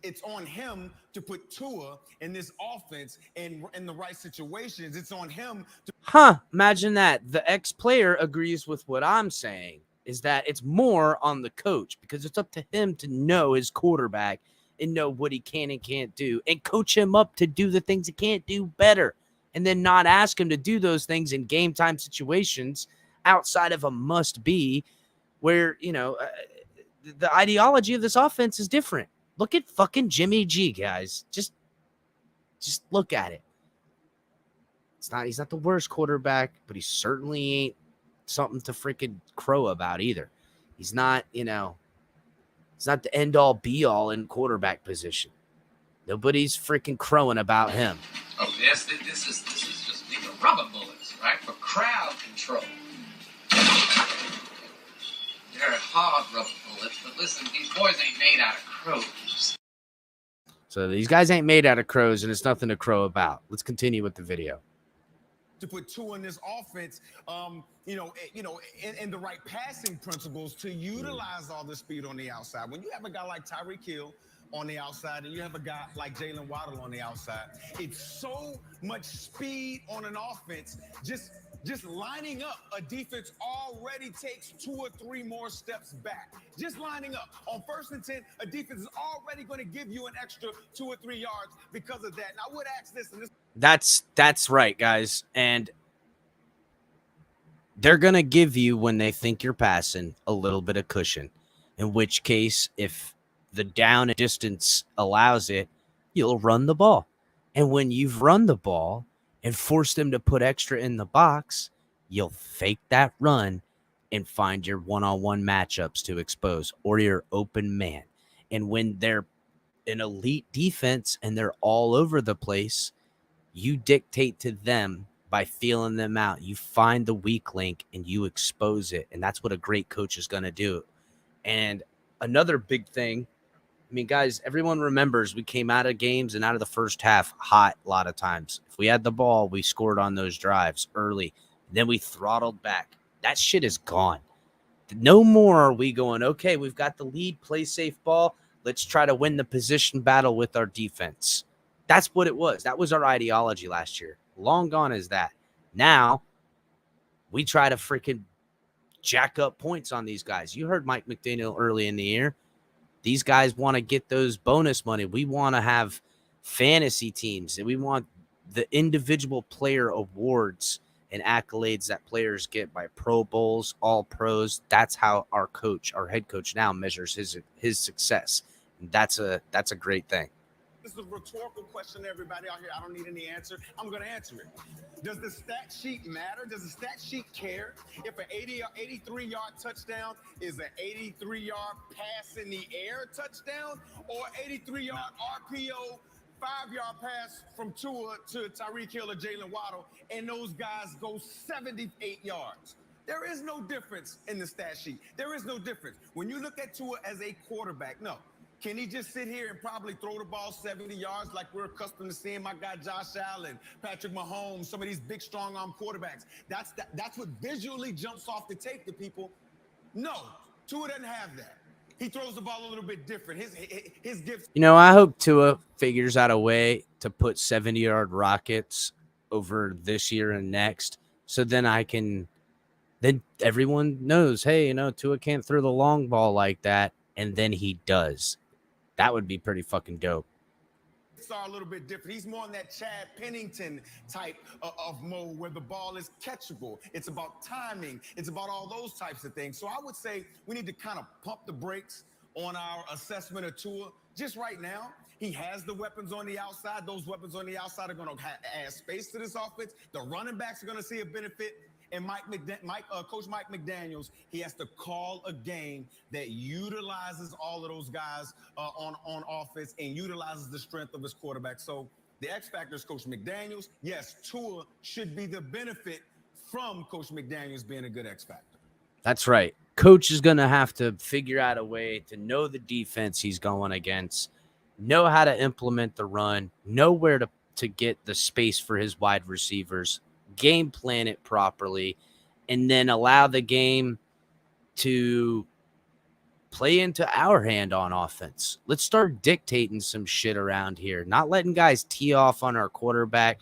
it's on him to put Tua in this offense in the right situations. It's on him to. Imagine that. The ex-player agrees with what I'm saying, is that it's more on the coach because it's up to him to know his quarterback and know what he can and can't do and coach him up to do the things he can't do better and then not ask him to do those things in game time situations outside of a must be where, the ideology of this offense is different. Look at fucking Jimmy G, guys. Just look at it. He's not the worst quarterback, but he certainly ain't something to freaking crow about either. He's not, he's not the end all be all in quarterback position. Nobody's freaking crowing about him. Oh, this is just these are rubber bullets, right? For crowd control. They're hard rubber bullets, but listen, these boys ain't made out of crows. So these guys ain't made out of crows, and it's nothing to crow about. Let's continue with the video. To put Tua in this offense, in the right passing principles to utilize all the speed on the outside. When you have a guy like Tyreek Hill on the outside and you have a guy like Jalen Waddle on the outside, it's so much speed on an offense. Just lining up, a defense already takes 2 or 3 more steps back. Just lining up. On 1st and 10, a defense is already going to give you an extra 2 or 3 yards because of that. And I would ask this, and this. That's right, guys. And they're going to give you, when they think you're passing, a little bit of cushion. In which case, if the down and distance allows it, you'll run the ball. And when you've run the ball and forced them to put extra in the box, you'll fake that run and find your one-on-one matchups to expose or your open man. And when they're an elite defense and they're all over the place, you dictate to them by feeling them out. You find the weak link and you expose it. And that's what a great coach is going to do. And another big thing, guys, everyone remembers we came out of games and out of the first half hot a lot of times. If we had the ball, we scored on those drives early. Then we throttled back. That shit is gone. No more are we going, okay, we've got the lead, play safe ball. Let's try to win the position battle with our defense. That's what it was. That was our ideology last year. Long gone is that. Now, we try to freaking jack up points on these guys. You heard Mike McDaniel early in the year. These guys want to get those bonus money. We want to have fantasy teams, and we want the individual player awards and accolades that players get by Pro Bowls, All Pros. That's how our head coach now measures his success. And that's a great thing. This is a rhetorical question to everybody out here. I don't need any answer. I'm going to answer it. Does the stat sheet matter? Does the stat sheet care if an 83-yard touchdown is an 83-yard pass in the air touchdown or 83-yard RPO, 5-yard pass from Tua to Tyreek Hill or Jalen Waddle, and those guys go 78 yards? There is no difference in the stat sheet. There is no difference. When you look at Tua as a quarterback, no. Can he just sit here and probably throw the ball 70 yards like we're accustomed to seeing my guy Josh Allen, Patrick Mahomes, some of these big, strong-arm quarterbacks? That's what visually jumps off the tape to people. No, Tua doesn't have that. He throws the ball a little bit different. His gifts. I hope Tua figures out a way to put 70-yard rockets over this year and next, so then everyone knows, hey, Tua can't throw the long ball like that, and then he does. That would be pretty fucking dope. Are a little bit different. He's more on that Chad Pennington type of mode where the ball is catchable. It's about timing. It's about all those types of things. So I would say we need to kind of pump the brakes on our assessment of Tua. Just right now, he has the weapons on the outside. Those weapons on the outside are going to add space to this offense. The running backs are going to see a benefit. And Coach Mike McDaniels, he has to call a game that utilizes all of those guys on offense and utilizes the strength of his quarterback. So the X factor is Coach McDaniels. Yes, Tua should be the benefit from Coach McDaniels being a good X factor. That's right. Coach is going to have to figure out a way to know the defense he's going against, know how to implement the run, know where to get the space for his wide receivers, game plan it properly, and then allow the game to play into our hand on offense. Let's start dictating some shit around here, not letting guys tee off on our quarterback.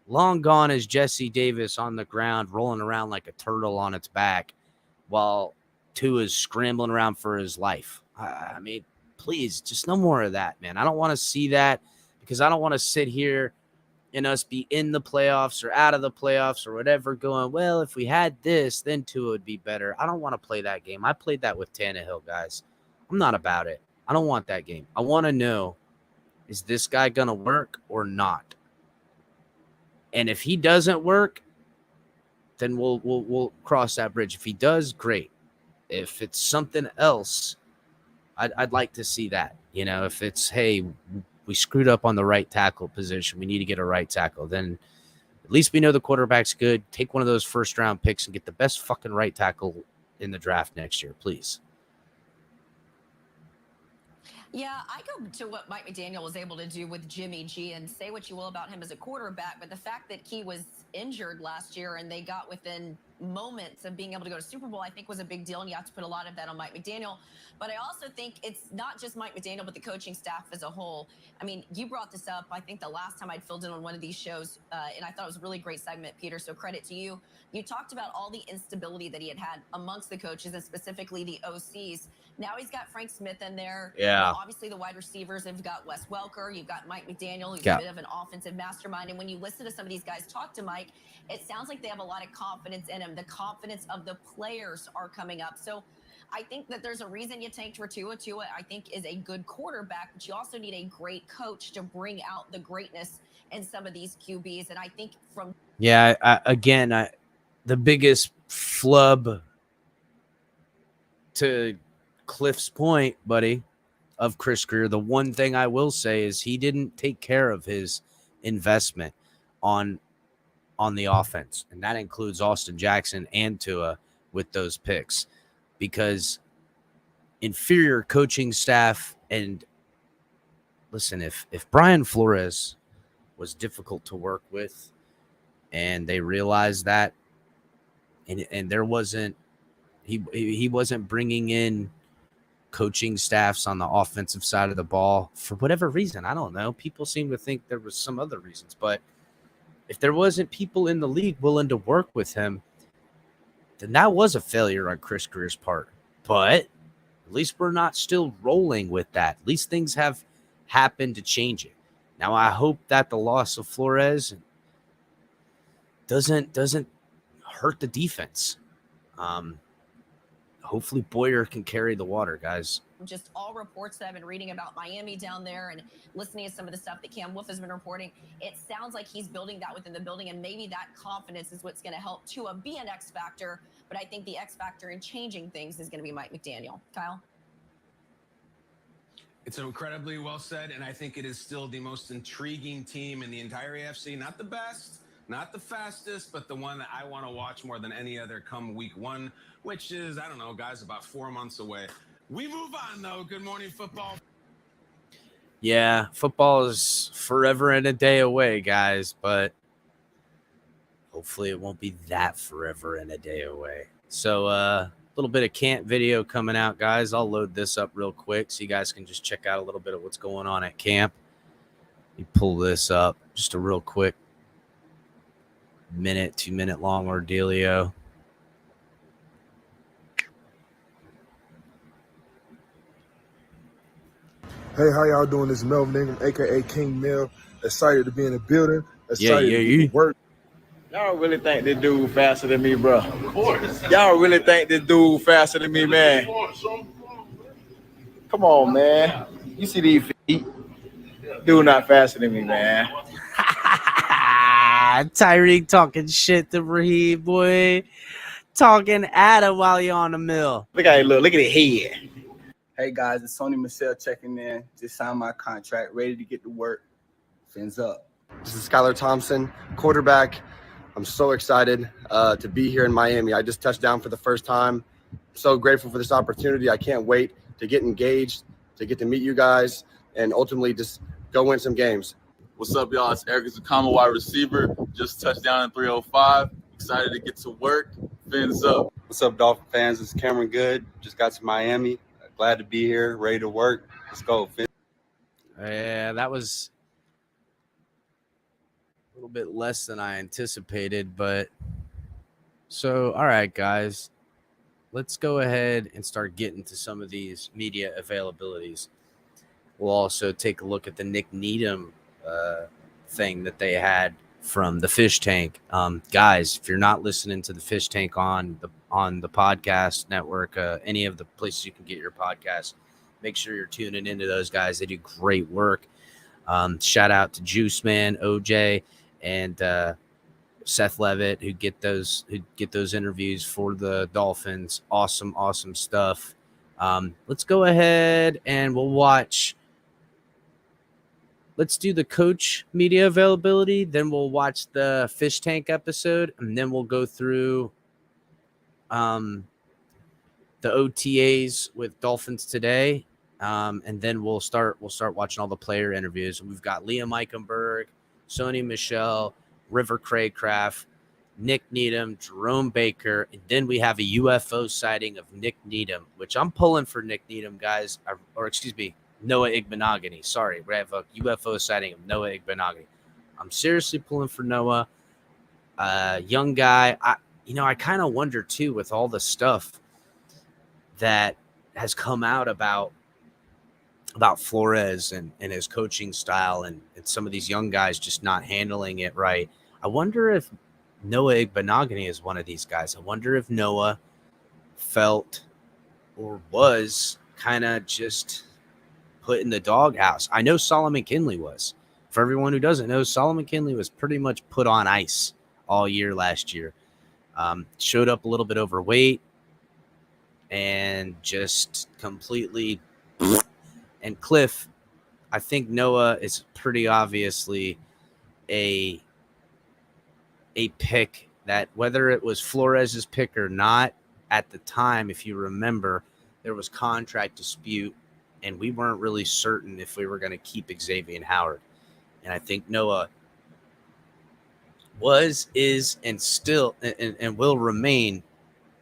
Long gone is Jesse Davis on the ground rolling around like a turtle on its back while Tua is scrambling around for his life. I mean, please, just no more of that, man. I don't want to see that because I don't want to sit here and us be in the playoffs or out of the playoffs or whatever going, well, if we had this, then Tua would be better. I don't want to play that game. I played that with Tannehill, guys. I'm not about it. I don't want that game. I want to know, is this guy going to work or not? And if he doesn't work, then we'll cross that bridge. If he does, great. If it's something else, I'd like to see that. You know, if it's, hey, we screwed up on the right tackle position, we need to get a right tackle, then at least we know the quarterback's good. Take one of those first-round picks and get the best fucking right tackle in the draft next year, please. Yeah, I go to what Mike McDaniel was able to do with Jimmy G, and say what you will about him as a quarterback, but the fact that he was injured last year and they got within moments of being able to go to Super Bowl, I think was a big deal, and you have to put a lot of that on Mike McDaniel. But I also think it's not just Mike McDaniel, but the coaching staff as a whole. I mean, you brought this up, I think the last time I'd filled in on one of these shows, and I thought it was a really great segment, Peter, so credit to you. You talked about all the instability that he had amongst the coaches and specifically the OCs. Now he's got Frank Smith in there. Yeah. Obviously, the wide receivers have got Wes Welker. You've got Mike McDaniel, who's a bit of an offensive mastermind. And when you listen to some of these guys talk to Mike, it sounds like they have a lot of confidence in him. The confidence of the players are coming up. So I think that there's a reason you tanked for Tua. Tua, I think, is a good quarterback, but you also need a great coach to bring out the greatness in some of these QBs. And I think from... Yeah, the biggest flub to Cliff's point, buddy, of Chris Grier, the one thing I will say is he didn't take care of his investment on the offense, and that includes Austin Jackson and Tua with those picks, because inferior coaching staff, and listen, if Brian Flores was difficult to work with and they realized that, and there wasn't, he wasn't bringing in coaching staffs on the offensive side of the ball for whatever reason. I don't know. People seem to think there was some other reasons, but if there wasn't people in the league willing to work with him, then that was a failure on Chris Grier's part. But at least we're not still rolling with that. At least things have happened to change it. Now, I hope that the loss of Flores doesn't hurt the defense. Hopefully Boyer can carry the water, guys. Just all reports that I've been reading about Miami down there and listening to some of the stuff that Cam Wolf has been reporting, it sounds like he's building that within the building, and maybe that confidence is what's going to help Tua be an X factor. But I think the X factor in changing things is going to be Mike McDaniel. Kyle? It's incredibly well said, and I think it is still the most intriguing team in the entire AFC. Not the best, not the fastest, but the one that I want to watch more than any other come week one, which is, I don't know, guys, about 4 months away. We move on, though. Good morning, football. Yeah, football is forever and a day away, guys, but hopefully it won't be that forever and a day away. So a little bit of camp video coming out, guys. I'll load this up real quick so you guys can just check out a little bit of what's going on at camp. You pull this up, just a real quick minute, 2 minute long ordealio. Hey, how y'all doing? This is Melvin Ingram, a.k.a. King Mel. Excited to be in the building. Excited to work. Y'all really think this dude faster than me, bro? Of course. Y'all really think this dude faster than me, man? Come on, man. You see these feet? Dude not faster than me, man. Tyreek talking shit to Raheem, boy. Talking at him while you're on the mill. Look at the head. Hey guys, it's Sony Michelle checking in. Just signed my contract, ready to get to work. Fins up. This is Skylar Thompson, quarterback. I'm so excited to be here in Miami. I just touched down for the first time. So grateful for this opportunity. I can't wait to get engaged, to get to meet you guys, and ultimately just go win some games. What's up, y'all? It's Eric Zakama, wide receiver. Just touched down in 305. Excited to get to work. Fins up. What's up, Dolphin fans? It's Cameron Good. Just got to Miami. Glad to be here, ready to work. Let's go. Yeah, that was a little bit less than I anticipated, but so, all right, guys, let's go ahead and start getting to some of these media availabilities. We'll also take a look at the Nick Needham thing that they had from the Fish Tank. Guys, if you're not listening to the Fish Tank on the podcast network, any of the places you can get your podcast, make sure you're tuning into those guys. They do great work. Shout out to Juice Man, OJ, and Seth Levitt, who get those interviews for the Dolphins. Awesome stuff. Let's go ahead and we'll watch. Let's do the coach media availability. Then we'll watch the Fish Tank episode, and then we'll go through the OTAs with Dolphins today. And then we'll start watching all the player interviews. We've got Liam Eichenberg, Sony Michelle, River Craycraft, Nick Needham, Jerome Baker, and then we have a UFO sighting of Nick Needham, which I'm pulling for Nick Needham, guys. Or excuse me, Noah Igbenogany. Sorry, we have a UFO sighting of Noah Igbenogany. I'm seriously pulling for Noah. Young guy. I kind of wonder too, with all the stuff that has come out about Flores and his coaching style and some of these young guys just not handling it right. I wonder if Noah Igbenogany is one of these guys. I wonder if Noah felt or was kind of just put in the doghouse. I know Solomon Kinley was. For everyone who doesn't know, Solomon Kinley was pretty much put on ice all year last year. Showed up a little bit overweight and just completely. And Cliff, I think Noah is pretty obviously a pick that, whether it was Flores's pick or not, at the time, if you remember, there was contract dispute, and we weren't really certain if we were going to keep Xavier Howard. And I think Noah was, is, and still and will remain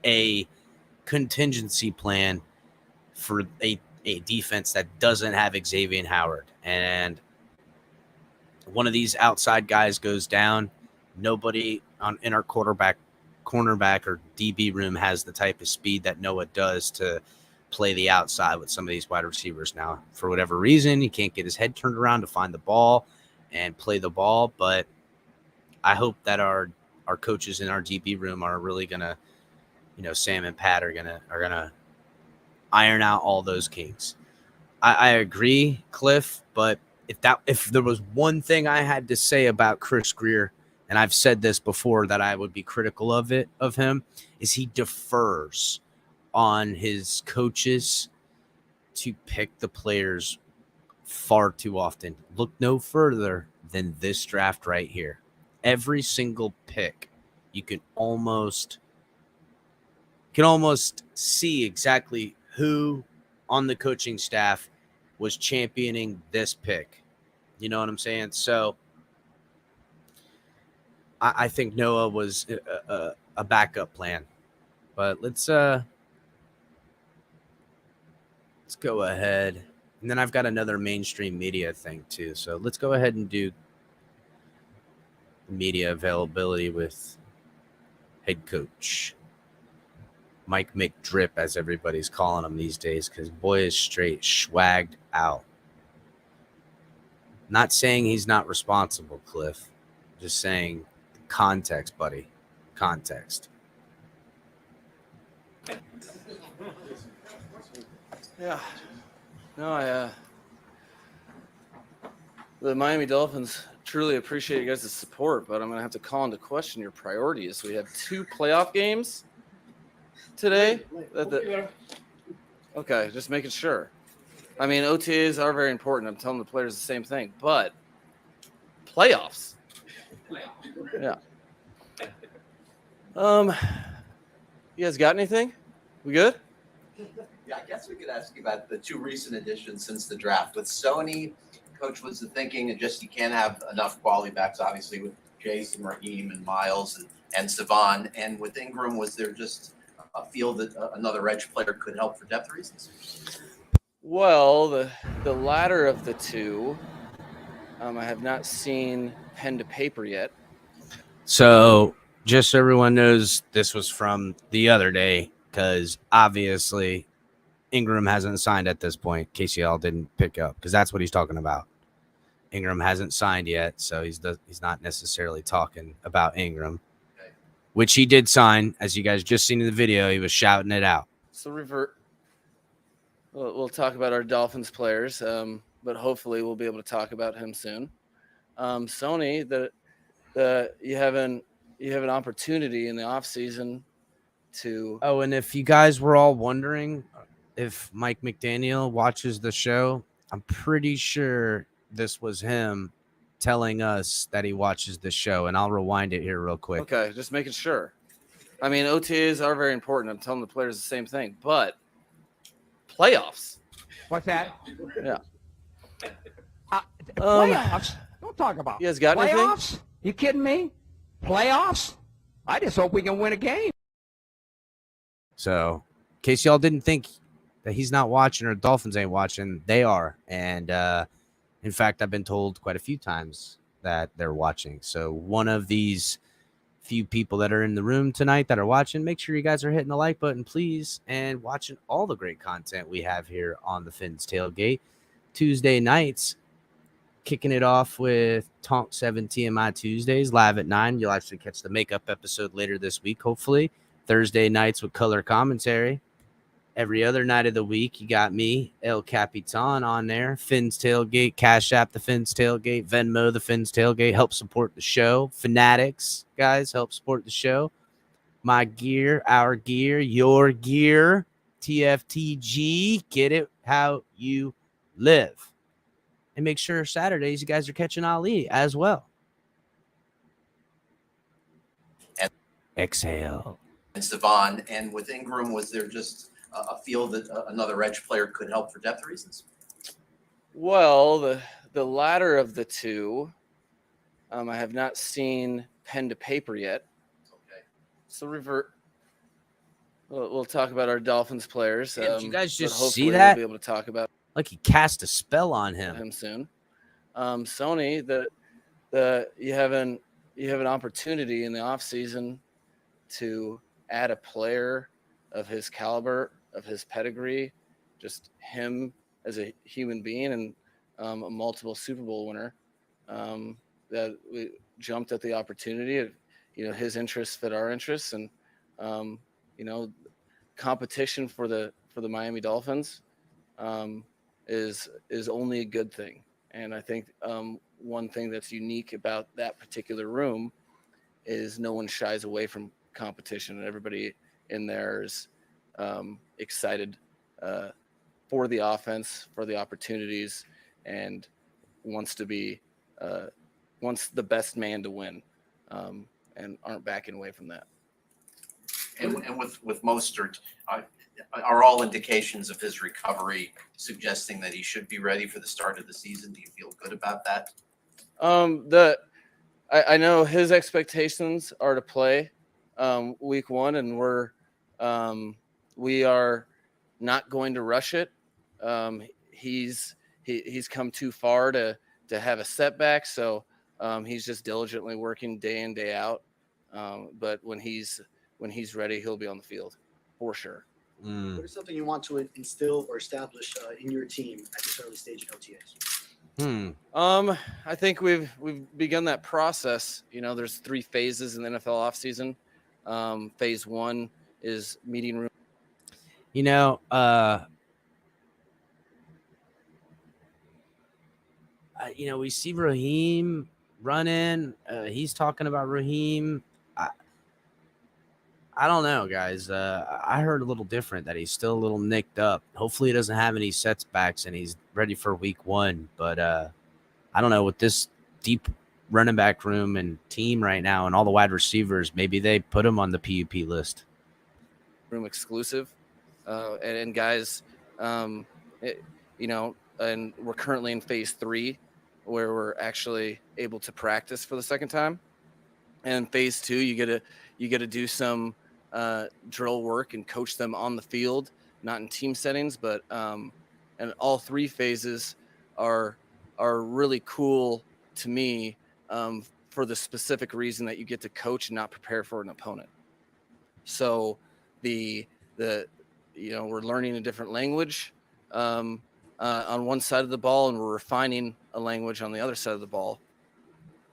a contingency plan for a defense that doesn't have Xavier Howard. And one of these outside guys goes down, nobody in our cornerback or DB room has the type of speed that Noah does to play the outside with some of these wide receivers. Now, for whatever reason, he can't get his head turned around to find the ball and play the ball, but I hope that our coaches in our DB room are really gonna, Sam and Pat are gonna iron out all those kinks. I agree, Cliff, but if there was one thing I had to say about Chris Grier, and I've said this before that I would be critical of him, is he defers on his coaches to pick the players far too often. Look no further than this draft right here. Every single pick, you can almost see exactly who on the coaching staff was championing this pick. You know what I'm saying? So I think Noah was a backup plan. But let's go ahead. And then I've got another mainstream media thing too. So let's go ahead and do media availability with head coach Mike McDrip, as everybody's calling him these days, because boy is straight swagged out. Not saying he's not responsible, Cliff. Just saying context, buddy. Context. Yeah. No, the Miami Dolphins truly appreciate you guys' support, but I'm going to have to call into question your priorities. We have 2 playoff games today. Okay, just making sure. I mean, OTAs are very important. I'm telling the players the same thing, but playoffs. Yeah. You guys got anything? We good? Yeah, I guess we could ask you about the 2 recent additions since the draft. With Sony, Coach, was the thinking and just you can't have enough quality backs, obviously, with Jason, Raheem, and Miles and Savon. And with Ingram, was there just a feel that another edge player could help for depth reasons? Well, the latter of the 2, I have not seen pen to paper yet. So just so everyone knows, this was from the other day because obviously Ingram hasn't signed at this point. KCL didn't pick up because that's what he's talking about. Ingram hasn't signed yet, so he's not necessarily talking about Ingram, which he did sign. As you guys just seen in the video, he was shouting it out. So we'll talk about our Dolphins players, but hopefully we'll be able to talk about him soon. Sony, you have an opportunity in the offseason to. Oh, and if you guys were all wondering if Mike McDaniel watches the show, I'm pretty sure this was him telling us that he watches the show, and I'll rewind it here real quick. Okay, just making sure. I mean, OTAs are very important. I'm telling the players the same thing, but playoffs. What's that? Yeah. Playoffs? Don't talk about you guys got playoffs? Anything? You kidding me? Playoffs? I just hope we can win a game. So, in case y'all didn't think that he's not watching or Dolphins ain't watching, they are. And in fact, I've been told quite a few times that they're watching. So one of these few people that are in the room tonight that are watching, make sure you guys are hitting the like button, please, and watching all the great content we have here on the Fins Tailgate. Tuesday nights, kicking it off with Tonk 7 TMI Tuesdays, live at 9. You'll actually catch the makeup episode later this week, hopefully. Thursday nights with color commentary. Every other night of the week, you got me, El Capitan, on there. Fins Tailgate, Cash App, the Fins Tailgate, Venmo, the Fins Tailgate. Help support the show. Fanatics, guys, help support the show. My gear, our gear, your gear. TFTG, get it how you live. And make sure Saturdays you guys are catching Ali as well. And exhale. And Savon, and with Ingram, was there just a feel that another edge player could help for depth reasons? Well, the latter of the 2, I have not seen pen to paper yet. Okay. So we'll talk about our Dolphins players. Did you guys just hopefully see that? We'll be able to talk about like he cast a spell on him soon. Sony, you have an opportunity in the offseason to add a player of his caliber, of his pedigree, just him as a human being and a multiple Super Bowl winner. That we jumped at the opportunity. His interests fit our interests, and competition for the Miami Dolphins is only a good thing. And I think one thing that's unique about that particular room is no one shies away from competition, and everybody in there is excited for the offense, for the opportunities, and wants the best man to win, and aren't backing away from that. And with Mostert, are all indications of his recovery suggesting that he should be ready for the start of the season? Do you feel good about that? I know his expectations are to play week 1, and we are not going to rush it. He's come too far to have a setback, so he's just diligently working day in, day out. But when he's ready, he'll be on the field for sure. What is something you want to instill or establish in your team at this early stage in OTAs? I think we've begun that process. There's 3 phases in the NFL offseason. Phase 1 is meeting room. We see Raheem running. He's talking about Raheem. I don't know, guys. I heard a little different, that he's still a little nicked up. Hopefully, he doesn't have any setbacks and he's ready for week 1. But I don't know, with this deep running back room and team right now and all the wide receivers, maybe they put him on the PUP list. Room exclusive. And guys, and we're currently in phase 3, where we're actually able to practice for the second time. And phase 2, you get to do some drill work and coach them on the field, not in team settings, but and all 3 phases are really cool to me, for the specific reason that you get to coach and not prepare for an opponent. So we're learning a different language on one side of the ball, and we're refining a language on the other side of the ball.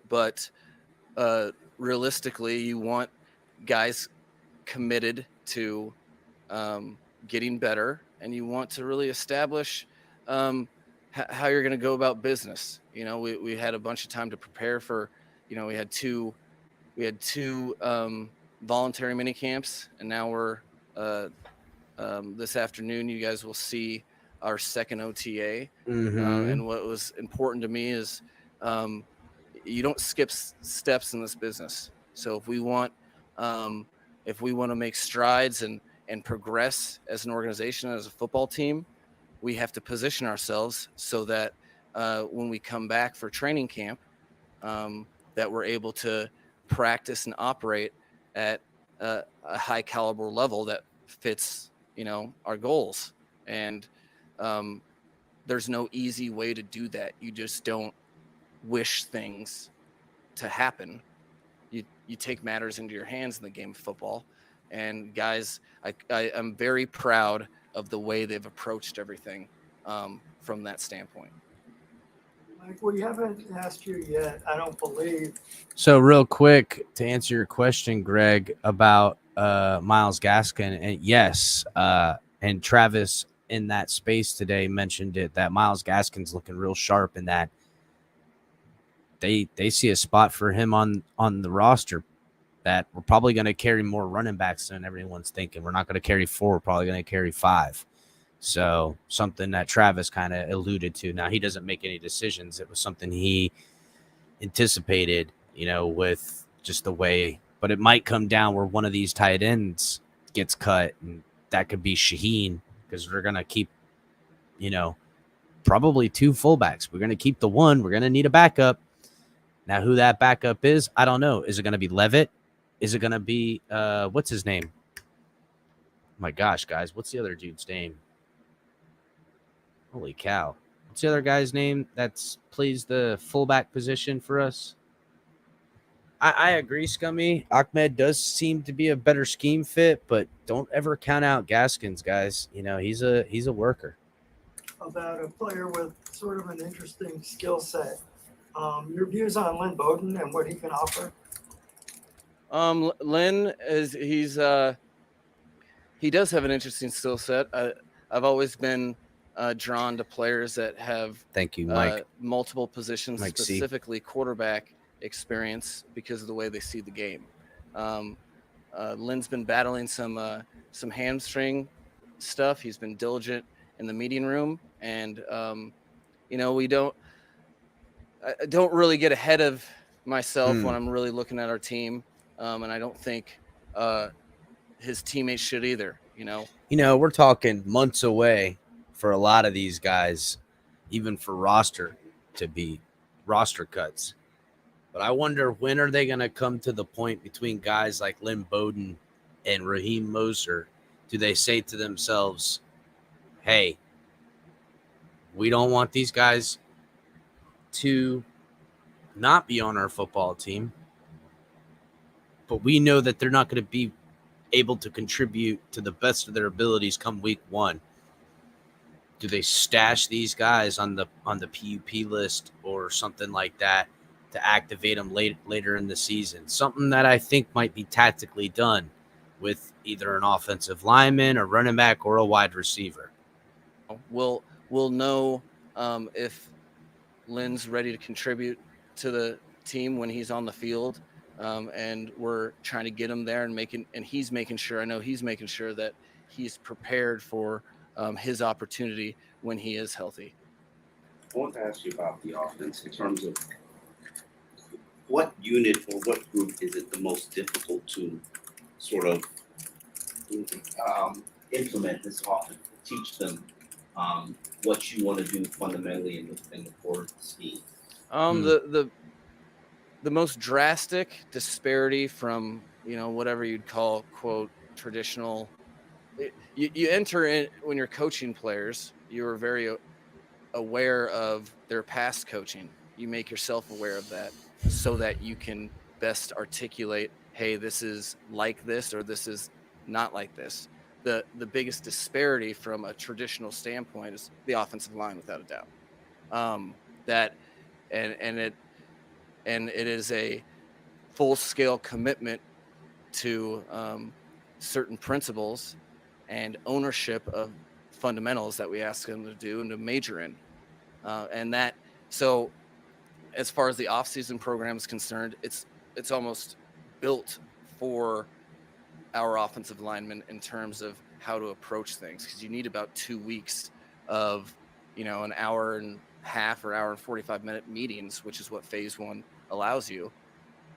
But realistically, you want guys committed to getting better, and you want to really establish how you're going to go about business. We had a bunch of time to prepare for. We had two voluntary mini camps, and now we're this afternoon. You guys will see our second OTA. And what was important to me is you don't skip steps in this business. So if we want to make strides and progress as an organization, as a football team, we have to position ourselves so that when we come back for training camp, that we're able to practice and operate at a high caliber level that fits, our goals. And there's no easy way to do that. You just don't wish things to happen. You take matters into your hands in the game of football. And guys, I'm very proud of the way they've approached everything from that standpoint. Mike, we haven't asked you yet, I don't believe. So real quick, to answer your question, Greg, about Myles Gaskin, and yes, and Travis in that space today mentioned it, that Myles Gaskin's looking real sharp, and that they see a spot for him on the roster, that we're probably going to carry more running backs than everyone's thinking. We're not going to carry 4, we're probably going to carry 5. So something that Travis kind of alluded to. Now, he doesn't make any decisions. It was something he anticipated, with just the way. But it might come down where one of these tight ends gets cut, and that could be Shaheen, because we're going to keep, probably 2 fullbacks. We're going to keep the one. We're going to need a backup. Now, who that backup is, I don't know. Is it going to be Levitt? Is it going to be, what's his name? Oh my gosh, guys. What's the other dude's name? Holy cow. What's the other guy's name that plays the fullback position for us? I agree, Scummy. Ahmed does seem to be a better scheme fit, but don't ever count out Gaskins, guys. He's a worker. About a player with sort of an interesting skill set. Your views on Lynn Bowden and what he can offer? Lynn he does have an interesting skill set. I've always been drawn to players that have thank you, Mike, multiple positions, Mike specifically quarterback experience, because of the way they see the game. Lynn's been battling some hamstring stuff. He's been diligent in the meeting room, and I don't really get ahead of myself when I'm really looking at our team, and I don't think his teammates should either. We're talking months away for a lot of these guys, even for roster to be roster cuts. But I wonder, when are they going to come to the point between guys like Lynn Bowden and Raheem Moser? Do they say to themselves, hey, we don't want these guys to not be on our football team, but we know that they're not going to be able to contribute to the best of their abilities come week 1. Do they stash these guys on the PUP list or something like that to activate them later in the season? Something that I think might be tactically done with either an offensive lineman, a running back, or a wide receiver. We'll know if Lynn's ready to contribute to team when he's on the field, and we're trying to get him there and he's making sure. I know he's making sure that he's prepared for his opportunity when he is healthy. I want to ask you about the offense in terms of what unit or what group is it the most difficult to sort of implement this offense, teach them what you want to do fundamentally in the core scheme? The most drastic disparity from, whatever you'd call, quote, traditional. You enter in when you're coaching players, you're very aware of their past coaching. You make yourself aware of that so that you can best articulate, hey, this is like this or this is not like this. The biggest disparity from a traditional standpoint is the offensive line, without a doubt. It is a full-scale commitment to certain principles and ownership of fundamentals that we ask them to do and to major in. So as far as the off-season program is concerned, it's almost built for our offensive linemen in terms of how to approach things, because you need about 2 weeks of, an hour and a half or hour and 45-minute meetings, which is what phase one allows you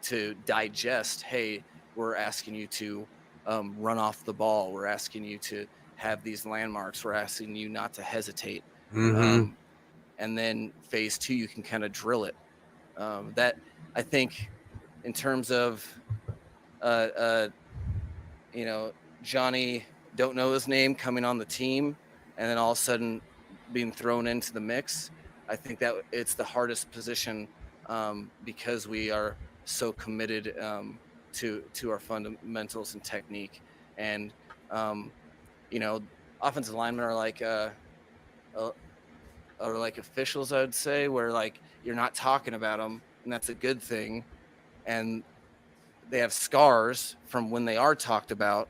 to digest. Hey, we're asking you to run off the ball. We're asking you to have these landmarks. We're asking you not to hesitate. Mm-hmm. And then phase two, you can kind of drill it. That, I think, in terms of, Johnny, don't know his name, coming on the team and then all of a sudden being thrown into the mix, I think that it's the hardest position because we are so committed to our fundamentals and technique. And, offensive linemen are like officials, I would say, where like you're not talking about them, and that's a good thing. And they have scars from when they are talked about.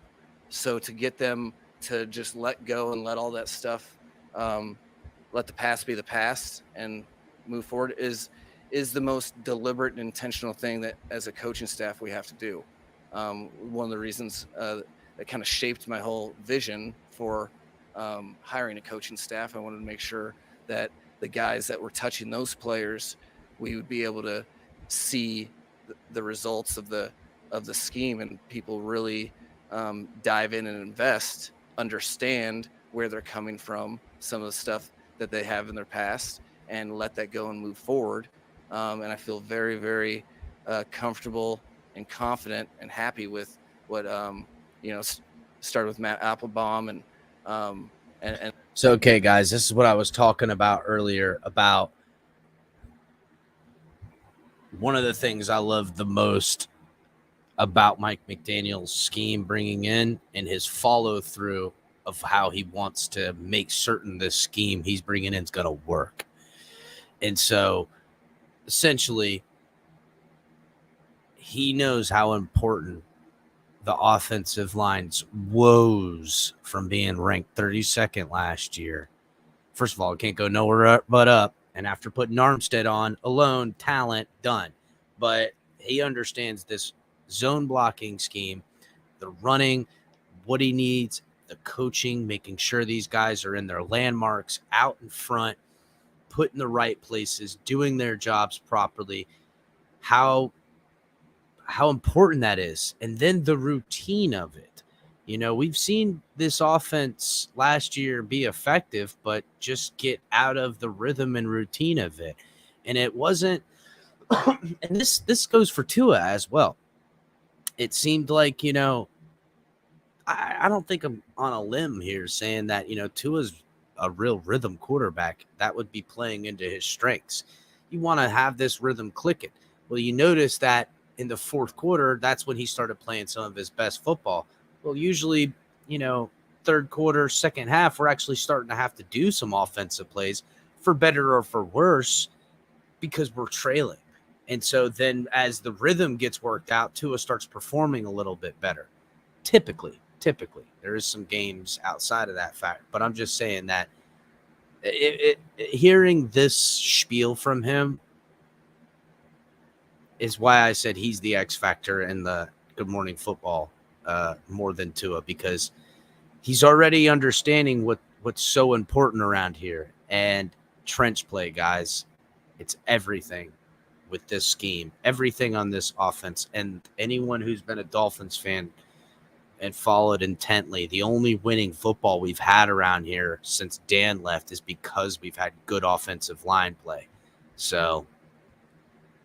So to get them to just let go and let all that stuff, let the past be the past and move forward is the most deliberate and intentional thing that as a coaching staff we have to do. One of the reasons that kind of shaped my whole vision for hiring a coaching staff, I wanted to make sure that the guys that were touching those players, we would be able to see the results of the scheme, and people really dive in and invest, understand where they're coming from, some of the stuff that they have in their past, and let that go and move forward. And I feel very, very comfortable and confident and happy with what started with Matt Applebaum and So, okay, guys, this is what I was talking about earlier about one of the things I love the most about Mike McDaniel's scheme bringing in and his follow through of how he wants to make certain this scheme he's bringing in is going to work. And so essentially he knows how important the offensive line's woes from being ranked 32nd last year. First of all, it can't go nowhere but up. And after putting Armstead on alone, talent, done. But he understands this zone blocking scheme, the running, what he needs, the coaching, making sure these guys are in their landmarks, out in front, put in the right places, doing their jobs properly, how important that is. And then the routine of it. We've seen this offense last year be effective, but just get out of the rhythm and routine of it. And it wasn't, and this goes for Tua as well. It seemed like, I don't think I'm on a limb here saying that, Tua's a real rhythm quarterback. That would be playing into his strengths. You want to have this rhythm clicking. Well, you notice that in the fourth quarter, that's when he started playing some of his best football. Well, usually, third quarter, second half, we're actually starting to have to do some offensive plays for better or for worse because we're trailing. And so then as the rhythm gets worked out, Tua starts performing a little bit better. Typically. There is some games outside of that fact. But I'm just saying that hearing this spiel from him, is why I said he's the X factor in the Good Morning Football more than Tua, because he's already understanding what's so important around here. And trench play, guys, it's everything with this scheme, everything on this offense. And anyone who's been a Dolphins fan and followed intently, the only winning football we've had around here since Dan left is because we've had good offensive line play. So,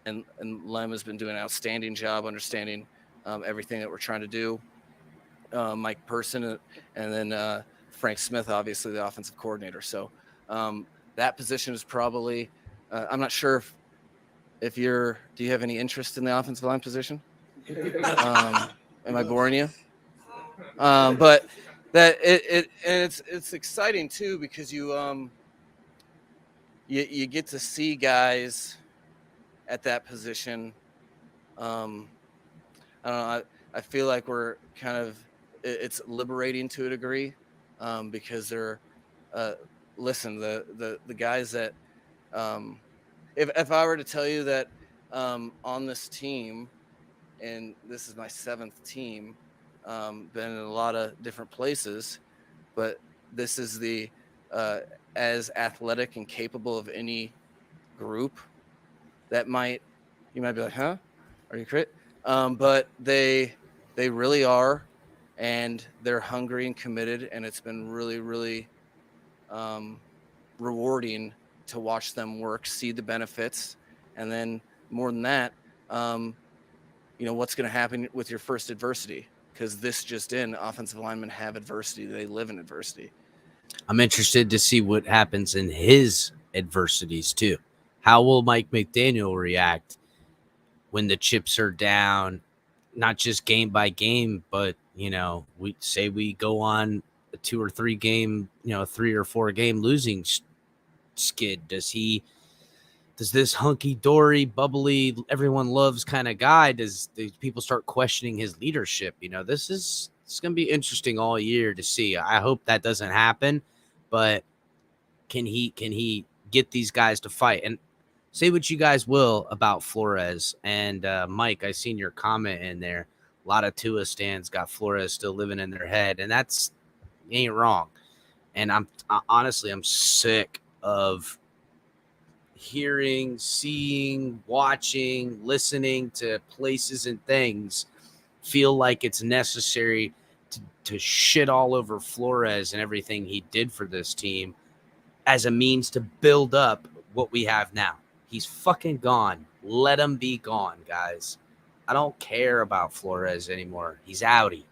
and Lem has been doing an outstanding job understanding everything that we're trying to do. Mike Person, and then Frank Smith, obviously the offensive coordinator. So that position is probably, I'm not sure if do you have any interest in the offensive line position? Am I boring you? But that it's exciting too, because you get to see guys at that position. I don't know. I feel like we're kind of, it's liberating to a degree, because they're, listen, the guys that, if I were to tell you that on this team, and this is my 7th team, been in a lot of different places, but this is the as athletic and capable of any group that you might be like, huh? Are you crit? But they really are, and they're hungry and committed, and it's been really, really rewarding to watch them work, see the benefits, and then more than that, what's going to happen with your first adversity, because this just in, offensive linemen have adversity. They live in adversity. I'm interested to see what happens in his adversities too. How will Mike McDaniel react when the chips are down, not just game by game, but, we go on a 2 or 3 game, 3 or 4 game losing skid? Does this hunky-dory, bubbly, everyone loves kind of guy, does people start questioning his leadership? It's going to be interesting all year to see. I hope that doesn't happen, but can he get these guys to fight? And say what you guys will about Flores and Mike. I seen your comment in there. A lot of Tua stands got Flores still living in their head, and that's ain't wrong. And I'm sick of hearing, seeing, watching, listening to places and things feel like it's necessary to shit all over Flores and everything he did for this team as a means to build up what we have now. He's fucking gone. Let him be gone, guys. I don't care about Flores anymore. He's outie.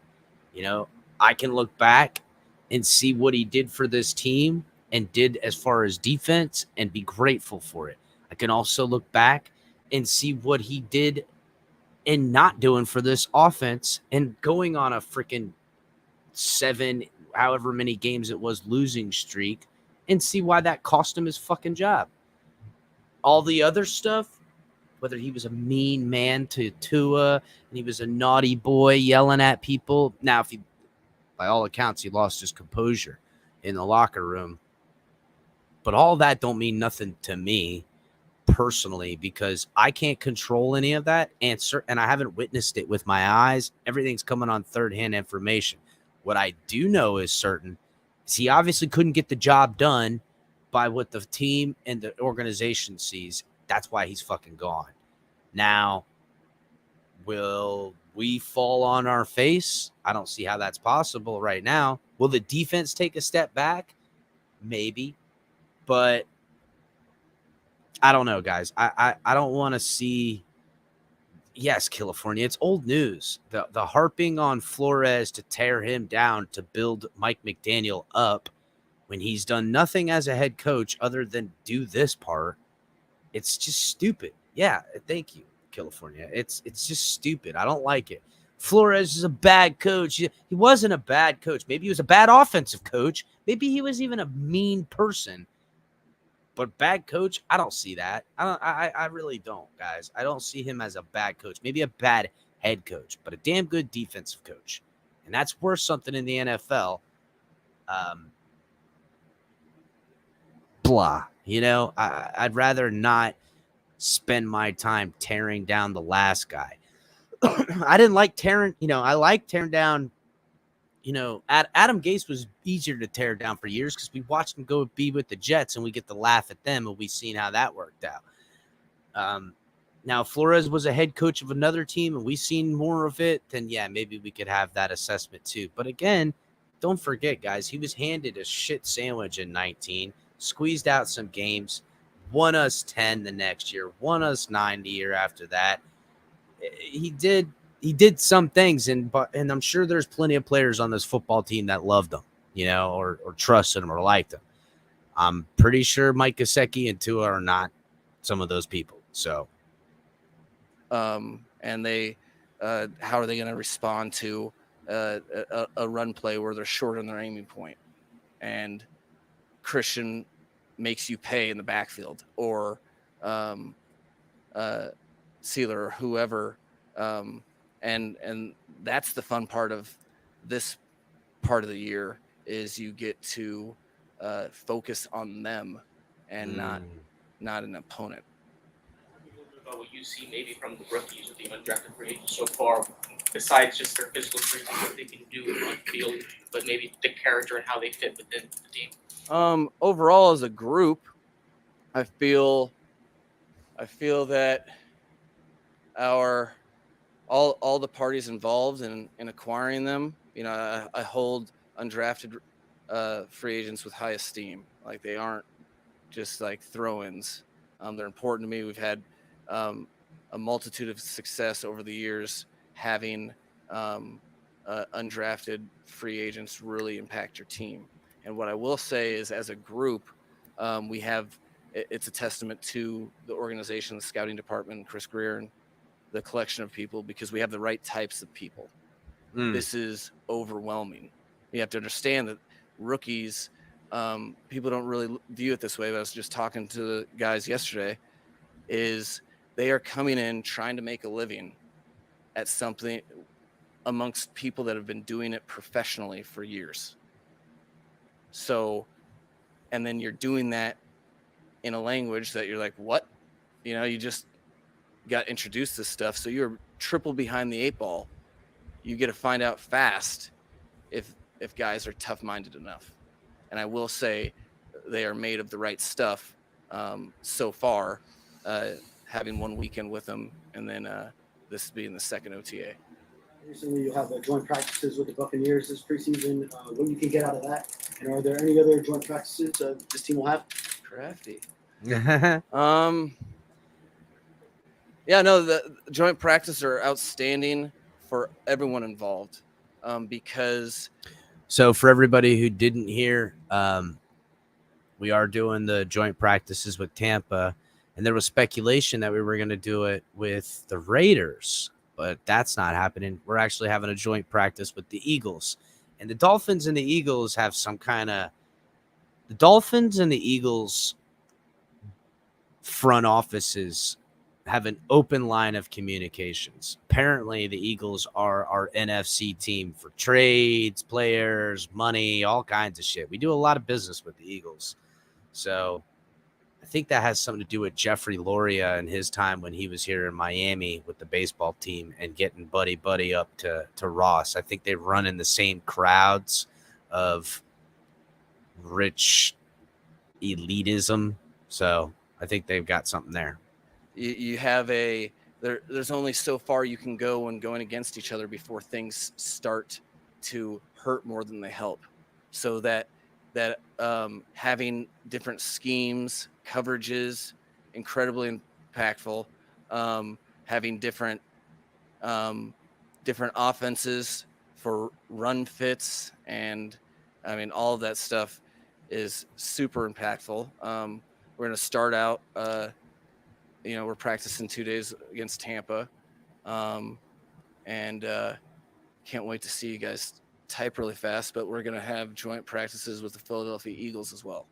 I can look back and see what he did for this team and did as far as defense and be grateful for it. I can also look back and see what he did and not doing for this offense and going on a freaking 7, however many games it was, losing streak, and see why that cost him his fucking job. All the other stuff, whether he was a mean man to Tua and he was a naughty boy yelling at people. Now, by all accounts, he lost his composure in the locker room. But all that don't mean nothing to me personally, because I can't control any of that answer, and I haven't witnessed it with my eyes. Everything's coming on third-hand information. What I do know is certain is he obviously couldn't get the job done by what the team and the organization sees. That's why he's fucking gone. Now, will we fall on our face? I don't see how that's possible right now. Will the defense take a step back? Maybe. But I don't know, guys. I don't want to see. Yes, California, it's old news. The harping on Flores to tear him down to build Mike McDaniel up when he's done nothing as a head coach other than do this part. It's just stupid. Yeah, thank you, California. It's just stupid. I don't like it. Flores is a bad coach. He wasn't a bad coach. Maybe he was a bad offensive coach. Maybe he was even a mean person. But bad coach, I don't see that. I really don't, guys. I don't see him as a bad coach. Maybe a bad head coach, but a damn good defensive coach. And that's worth something in the NFL. Blah. I'd rather not spend my time tearing down the last guy. I didn't like tearing, I like tearing down, Adam Gase was easier to tear down for years because we watched him go be with the Jets and we get to laugh at them, and we've seen how that worked out. Now, Flores was a head coach of another team and we've seen more of it, then yeah, maybe we could have that assessment too. But again, don't forget, guys, he was handed a shit sandwich in 19, squeezed out some games, won us 10 the next year, won us 9 the year after that. He did some things, and I'm sure there's plenty of players on this football team that loved him, or trusted him or liked him. I'm pretty sure Mike Gesicki and Tua are not some of those people. So, and they, how are they going to respond to a run play where they're short on their aiming point, and Christian makes you pay in the backfield, or Sealer or whoever, and that's the fun part of this part of the year, is you get to focus on them and not an opponent. About what you see maybe from the rookies or the undrafted free agents so far, besides just their physical strength and what they can do on the field, but maybe the character and how they fit within the team? Overall, as a group, I feel that all the parties involved in acquiring them, I hold undrafted free agents with high esteem. Like, they aren't just like throw-ins. They're important to me. We've had a multitude of success over the years having undrafted free agents really impact your team. And what I will say is, as a group, it's a testament to the organization, the scouting department, Chris Greer, and the collection of people, because we have the right types of people. This is overwhelming. You have to understand that rookies, people don't really view it this way, but I was just talking to the guys yesterday, is they are coming in trying to make a living at something amongst people that have been doing it professionally for years. So, and then you're doing that in a language that you're like, what? You just got introduced to stuff. So you're triple behind the 8 ball. You get to find out fast if guys are tough-minded enough. And I will say they are made of the right stuff so far, having one weekend with them, and then this being the second OTA. Recently, you have joint practices with the Buccaneers this preseason. What you can get out of that? And are there any other joint practices this team will have? Crafty. Yeah, no, the joint practices are outstanding for everyone involved, because. So for everybody who didn't hear, we are doing the joint practices with Tampa, and there was speculation that we were going to do it with the Raiders, but that's not happening. We're actually having a joint practice with the Eagles, and the Dolphins and the Eagles have some kind of. The Dolphins and the Eagles front offices have an open line of communications. Apparently, the Eagles are our NFC team for trades, players, money, all kinds of shit. We do a lot of business with the Eagles. So I think that has something to do with Jeffrey Loria and his time when he was here in Miami with the baseball team and getting buddy up to Ross. I think they run in the same crowds of rich elitism. So I think they've got something there. You have there's only so far you can go when going against each other before things start to hurt more than they help. So that having different schemes, coverages, incredibly impactful. Having different offenses for run fits, and all of that stuff is super impactful. We're going to start out. We're practicing 2 days against Tampa, and can't wait to see you guys type really fast. But we're going to have joint practices with the Philadelphia Eagles as well.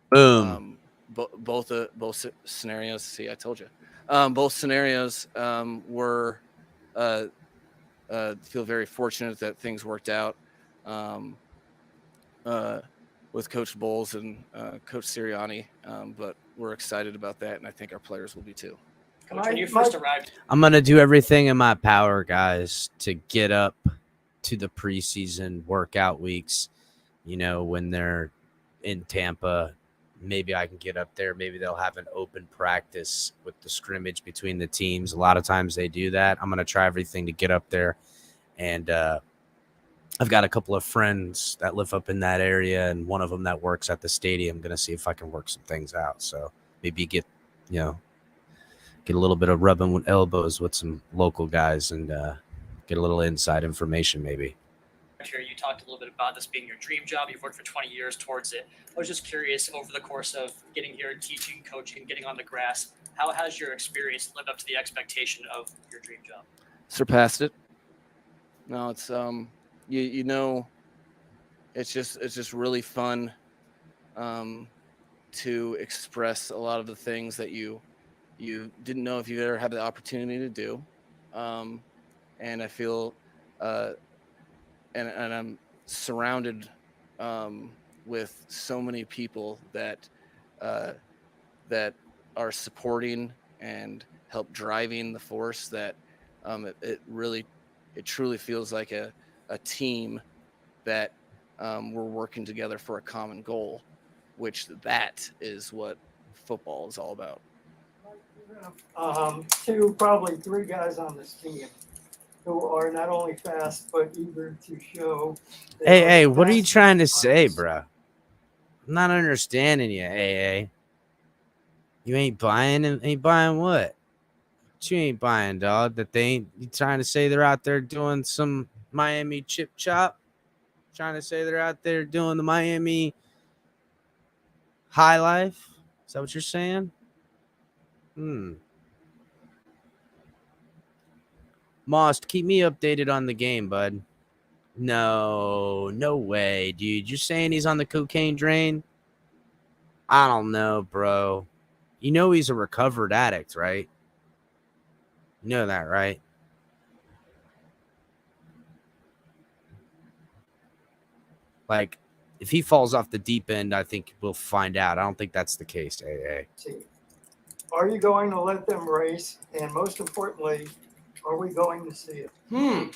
Boom. Both scenarios. See, I told you. Both scenarios were feel very fortunate that things worked out. with Coach Bowles and Coach Sirianni, but we're excited about that, and I think our players will be too. Coach, when you first arrived, I'm gonna do everything in my power, guys, to get up to the preseason workout weeks. You know, when they're in Tampa, maybe I can get up there. Maybe they'll have an open practice with the scrimmage between the teams. A lot of times they do that. I'm gonna try everything to get up there, and I've got a couple of friends that live up in that area, and one of them that works at the stadium. I'm gonna see if I can work some things out. So maybe get a little bit of rubbing with elbows with some local guys and get a little inside information maybe. here, you talked a little bit about this being your dream job. You've worked for 20 years towards it. I was just curious, over the course of getting here and teaching, coaching, getting on the grass, how has your experience lived up to the expectation of your dream job? Surpassed it. No, it's it's just really fun to express a lot of the things that you didn't know if you ever had the opportunity to do, and I feel and I'm surrounded with so many people that are supporting and help driving the force that it truly feels like a team that we're working together for a common goal, which that is what football is all about. Probably three guys on this team who are not only fast but eager to show. Hey, what are you trying to say, bro? I'm not understanding you, AA. You ain't buying and ain't buying what? What you ain't buying, dog? That they ain't, you trying to say they're out there doing some Miami chip chop? Trying to say they're out there doing the Miami high life? Is that what you're saying? Moss, keep me updated on the game, bud. No way, dude. You're saying he's on the cocaine drain? I don't know, bro. You know he's a recovered addict, right? You know that, right? Like, if he falls off the deep end, I think we'll find out. I don't think that's the case, AA. Are you going to let them race? And most importantly, are we going to see it?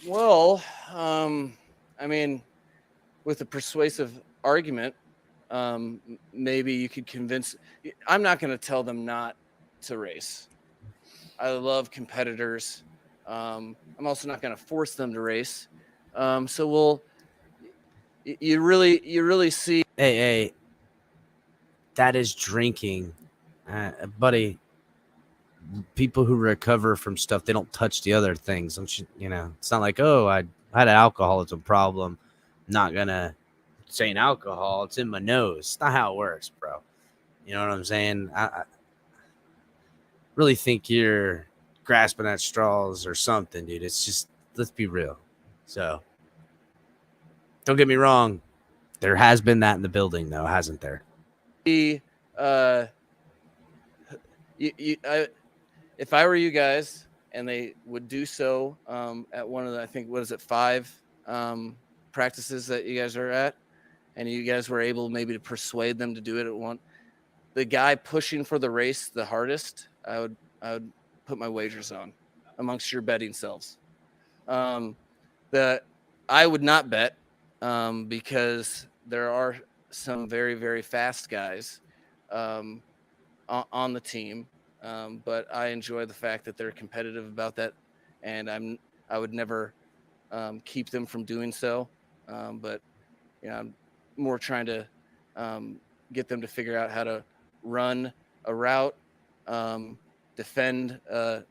Well, I mean, with a persuasive argument, maybe you could convince. I'm not going to tell them not to race. I love competitors. I'm also not going to force them to race. So you really see. Hey, that is drinking, buddy. People who recover from stuff, they don't touch the other things. It's not like, oh, I had an alcoholism problem. I'm not gonna say an alcohol. It's in my nose. It's not how it works, bro. You know what I'm saying? I really think you're grasping at straws or something, dude. It's just, let's be real. So don't get me wrong. There has been that in the building, though, hasn't there? If I were you guys and they would do so at one of the, I think, 5 practices that you guys are at, and you guys were able maybe to persuade them to do it at one, the guy pushing for the race the hardest, I would put my wagers on amongst your betting selves. That I would not bet because there are some very, very fast guys on the team. But I enjoy the fact that they're competitive about that, and I would never keep them from doing so. But I'm more trying to get them to figure out how to run a route, defend a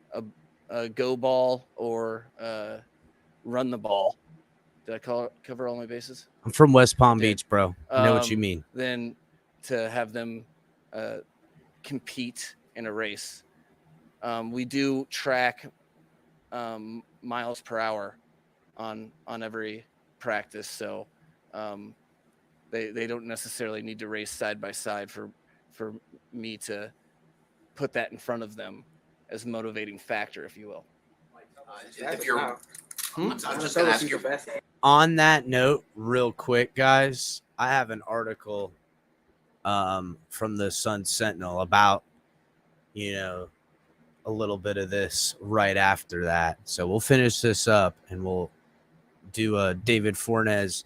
go ball, or run the ball. Did I cover all my bases? I'm from West Palm Beach, bro. I know what you mean. Then to have them compete in a race. We do track miles per hour on every practice, so they don't necessarily need to race side by side for me to put that in front of them as a motivating factor, if you will. If you're I'm just gonna ask you. On that note, real quick, guys, I have an article from the Sun Sentinel about, a little bit of this right after that. So we'll finish this up and we'll do a David Fornes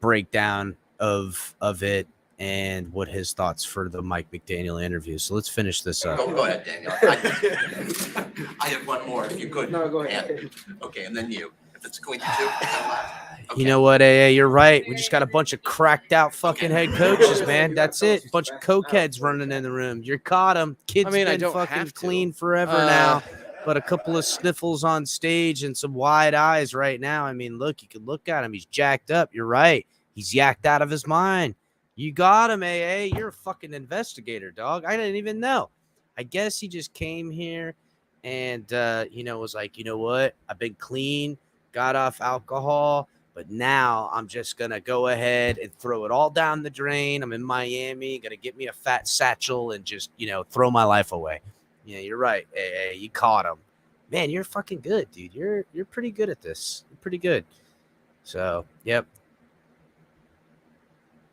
breakdown of it and what his thoughts for the Mike McDaniel interview. So let's finish this up. Go ahead, Daniel. I have one more if you could. No, go ahead. And, okay, and then you. If it's going to two, okay. You know what, AA, you're right. We just got a bunch of cracked out fucking head coaches, man. That's it. Bunch of cokeheads running in the room. You caught him. Kid's been fucking clean forever now. But a couple of sniffles on stage and some wide eyes right now. I mean, look, you can look at him. He's jacked up. You're right. He's yacked out of his mind. You got him, AA. You're a fucking investigator, dog. I didn't even know. I guess he just came here and, was like, you know what? I've been clean, got off alcohol, but now I'm just going to go ahead and throw it all down the drain. I'm in Miami, going to get me a fat satchel and just, throw my life away. Yeah, you're right. AA, you caught him. Man, you're fucking good, dude. You're pretty good at this. You're pretty good. So, yep.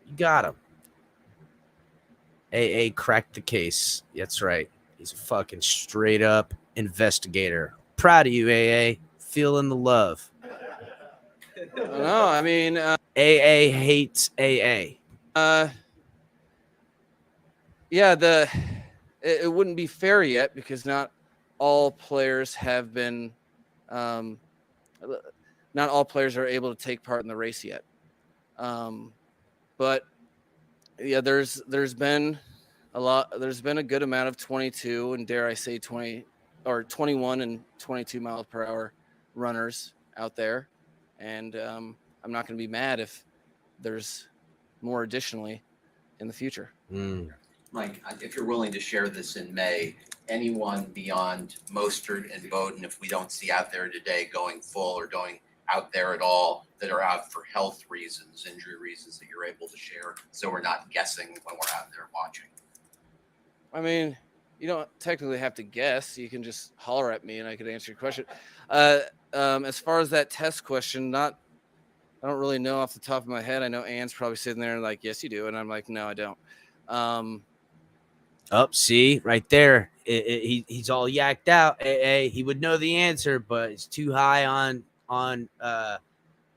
You got him. AA cracked the case. That's right. He's a fucking straight up investigator. Proud of you, AA. Feeling the love. No, I mean, AA hates AA. Yeah, it wouldn't be fair yet because not all players have been, not all players are able to take part in the race yet. But yeah, there's been a good amount of 22 and dare I say 21 and 22 miles per hour runners out there. And I'm not going to be mad if there's more additionally in the future. Mike, if you're willing to share this in May, anyone beyond Mostert and Bowden, if we don't see out there today going full or going out there at all, that are out for health reasons, injury reasons that you're able to share, so we're not guessing when we're out there watching? I mean, you don't technically have to guess. You can just holler at me and I could answer your question. As far as that test question, I don't really know off the top of my head. I know Ann's probably sitting there like, yes, you do. And I'm like, no, I don't. See, right there. He's all yacked out. He would know the answer, but it's too high on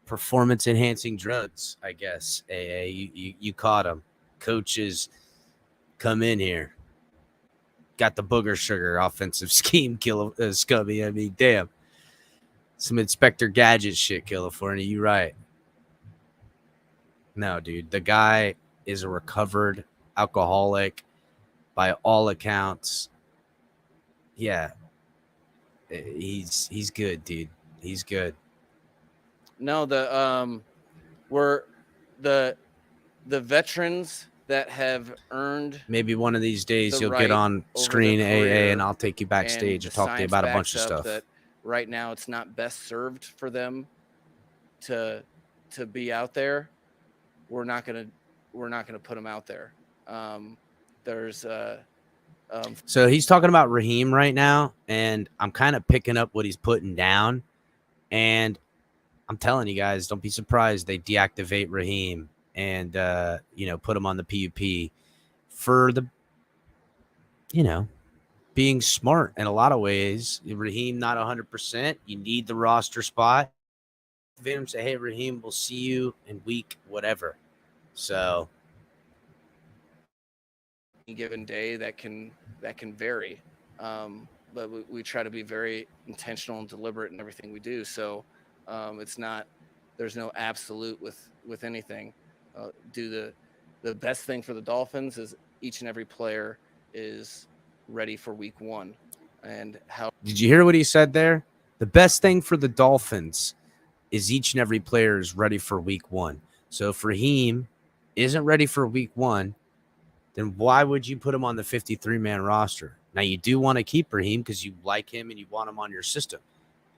performance enhancing drugs, I guess. You caught him. Coaches come in here. Got the booger sugar offensive scheme, Scummy. I mean, damn. Some Inspector Gadget shit, California. You right. No, dude. The guy is a recovered alcoholic by all accounts. Yeah. He's good, dude. He's good. No, the veterans that have earned maybe one of these days you'll get on screen AA and I'll take you backstage and talk to you about a bunch of stuff. That right now it's not best served for them to be out there. We're not gonna put them out there. So he's talking about Raheem right now, and I'm kind of picking up what he's putting down. And I'm telling you guys, don't be surprised they deactivate Raheem and put him on the PUP for the being smart in a lot of ways. Raheem not 100%. You need the roster spot. Him say, hey, Raheem, we'll see you in week whatever. So any given day that can vary, but we try to be very intentional and deliberate in everything we do. So there's no absolute with anything. Do the best thing for the Dolphins is each and every player is ready for week one. And how did you hear what he said there? The best thing for the Dolphins is each and every player is ready for week one. So if Raheem isn't ready for week one, then why would you put him on the 53-man roster? Now, you do want to keep Raheem because you like him and you want him on your system.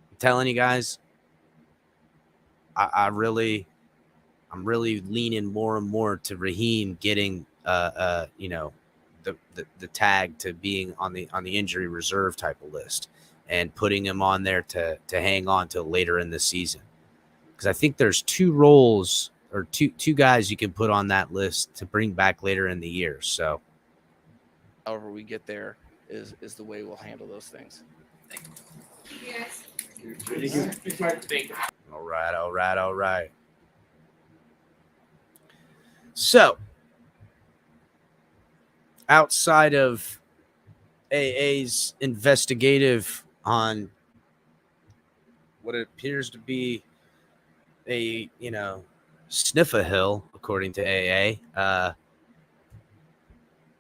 I'm telling you guys, I'm really leaning more and more to Raheem getting the tag to being on the injury reserve type of list. and putting him on there to hang on till later in the season. Because I think there's two roles or two guys you can put on that list to bring back later in the year. So however we get there is the way we'll handle those things. Thank you. All right. So outside of AA's investigative on what it appears to be a, sniff-a-hill, according to AA,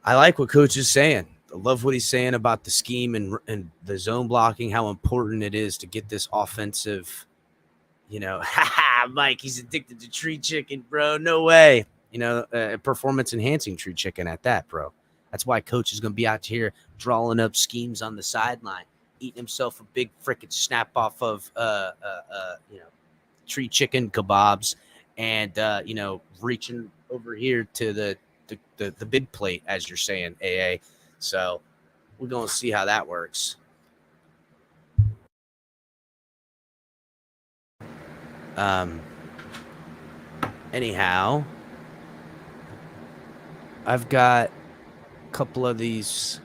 I like what Coach is saying. I love what he's saying about the scheme and the zone blocking, how important it is to get this offensive, Mike, he's addicted to tree chicken, bro. No way. Performance-enhancing tree chicken at that, bro. That's why Coach is going to be out here drawing up schemes on the sideline, eating himself a big freaking snap off of, tree chicken kebabs and, reaching over here to the big plate, as you're saying, AA. So we're going to see how that works. Anyhow, I've got a couple of these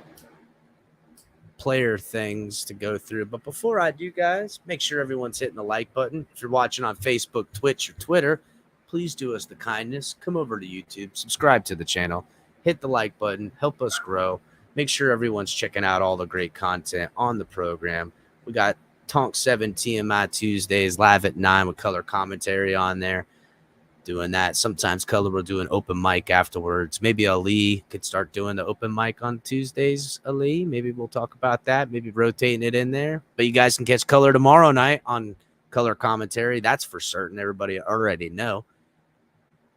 player things to go through. But before I do, guys, make sure everyone's hitting the like button. If you're watching on Facebook, Twitch, or Twitter, please do us the kindness. Come over to YouTube, subscribe to the channel, hit the like button, help us grow. Make sure everyone's checking out all the great content on the program. We got Tonk 7 TMI Tuesdays, live at 9 with color commentary on there. Doing that. Sometimes Color will do an open mic afterwards. Maybe Ali could start doing the open mic on Tuesdays, Ali. Maybe we'll talk about that. Maybe rotating it in there. But you guys can catch Color tomorrow night on color commentary. That's for certain. Everybody already know.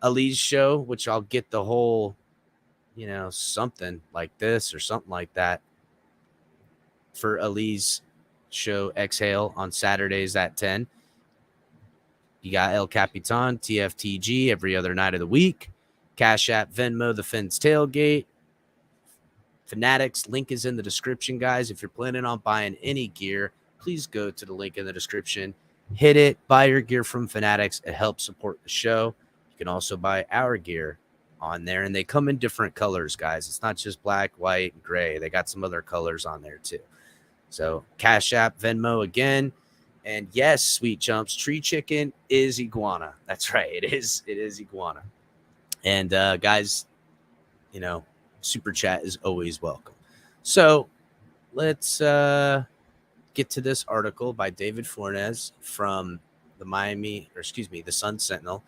Ali's show, which I'll get the whole, something like this or something like that for Ali's show, Exhale, on Saturdays at 10. You got El Capitan, TFTG every other night of the week. Cash App, Venmo, The Fins Tailgate. Fanatics, link is in the description, guys. If you're planning on buying any gear, please go to the link in the description. Hit it, buy your gear from Fanatics. It helps support the show. You can also buy our gear on there, and they come in different colors, guys. It's not just black, white, and gray. They got some other colors on there, too. So Cash App, Venmo again. And yes, Sweet Jumps, tree chicken is iguana. That's right. It is iguana. And guys, super chat is always welcome. So let's get to this article by David Fornes from the Sun Sentinel,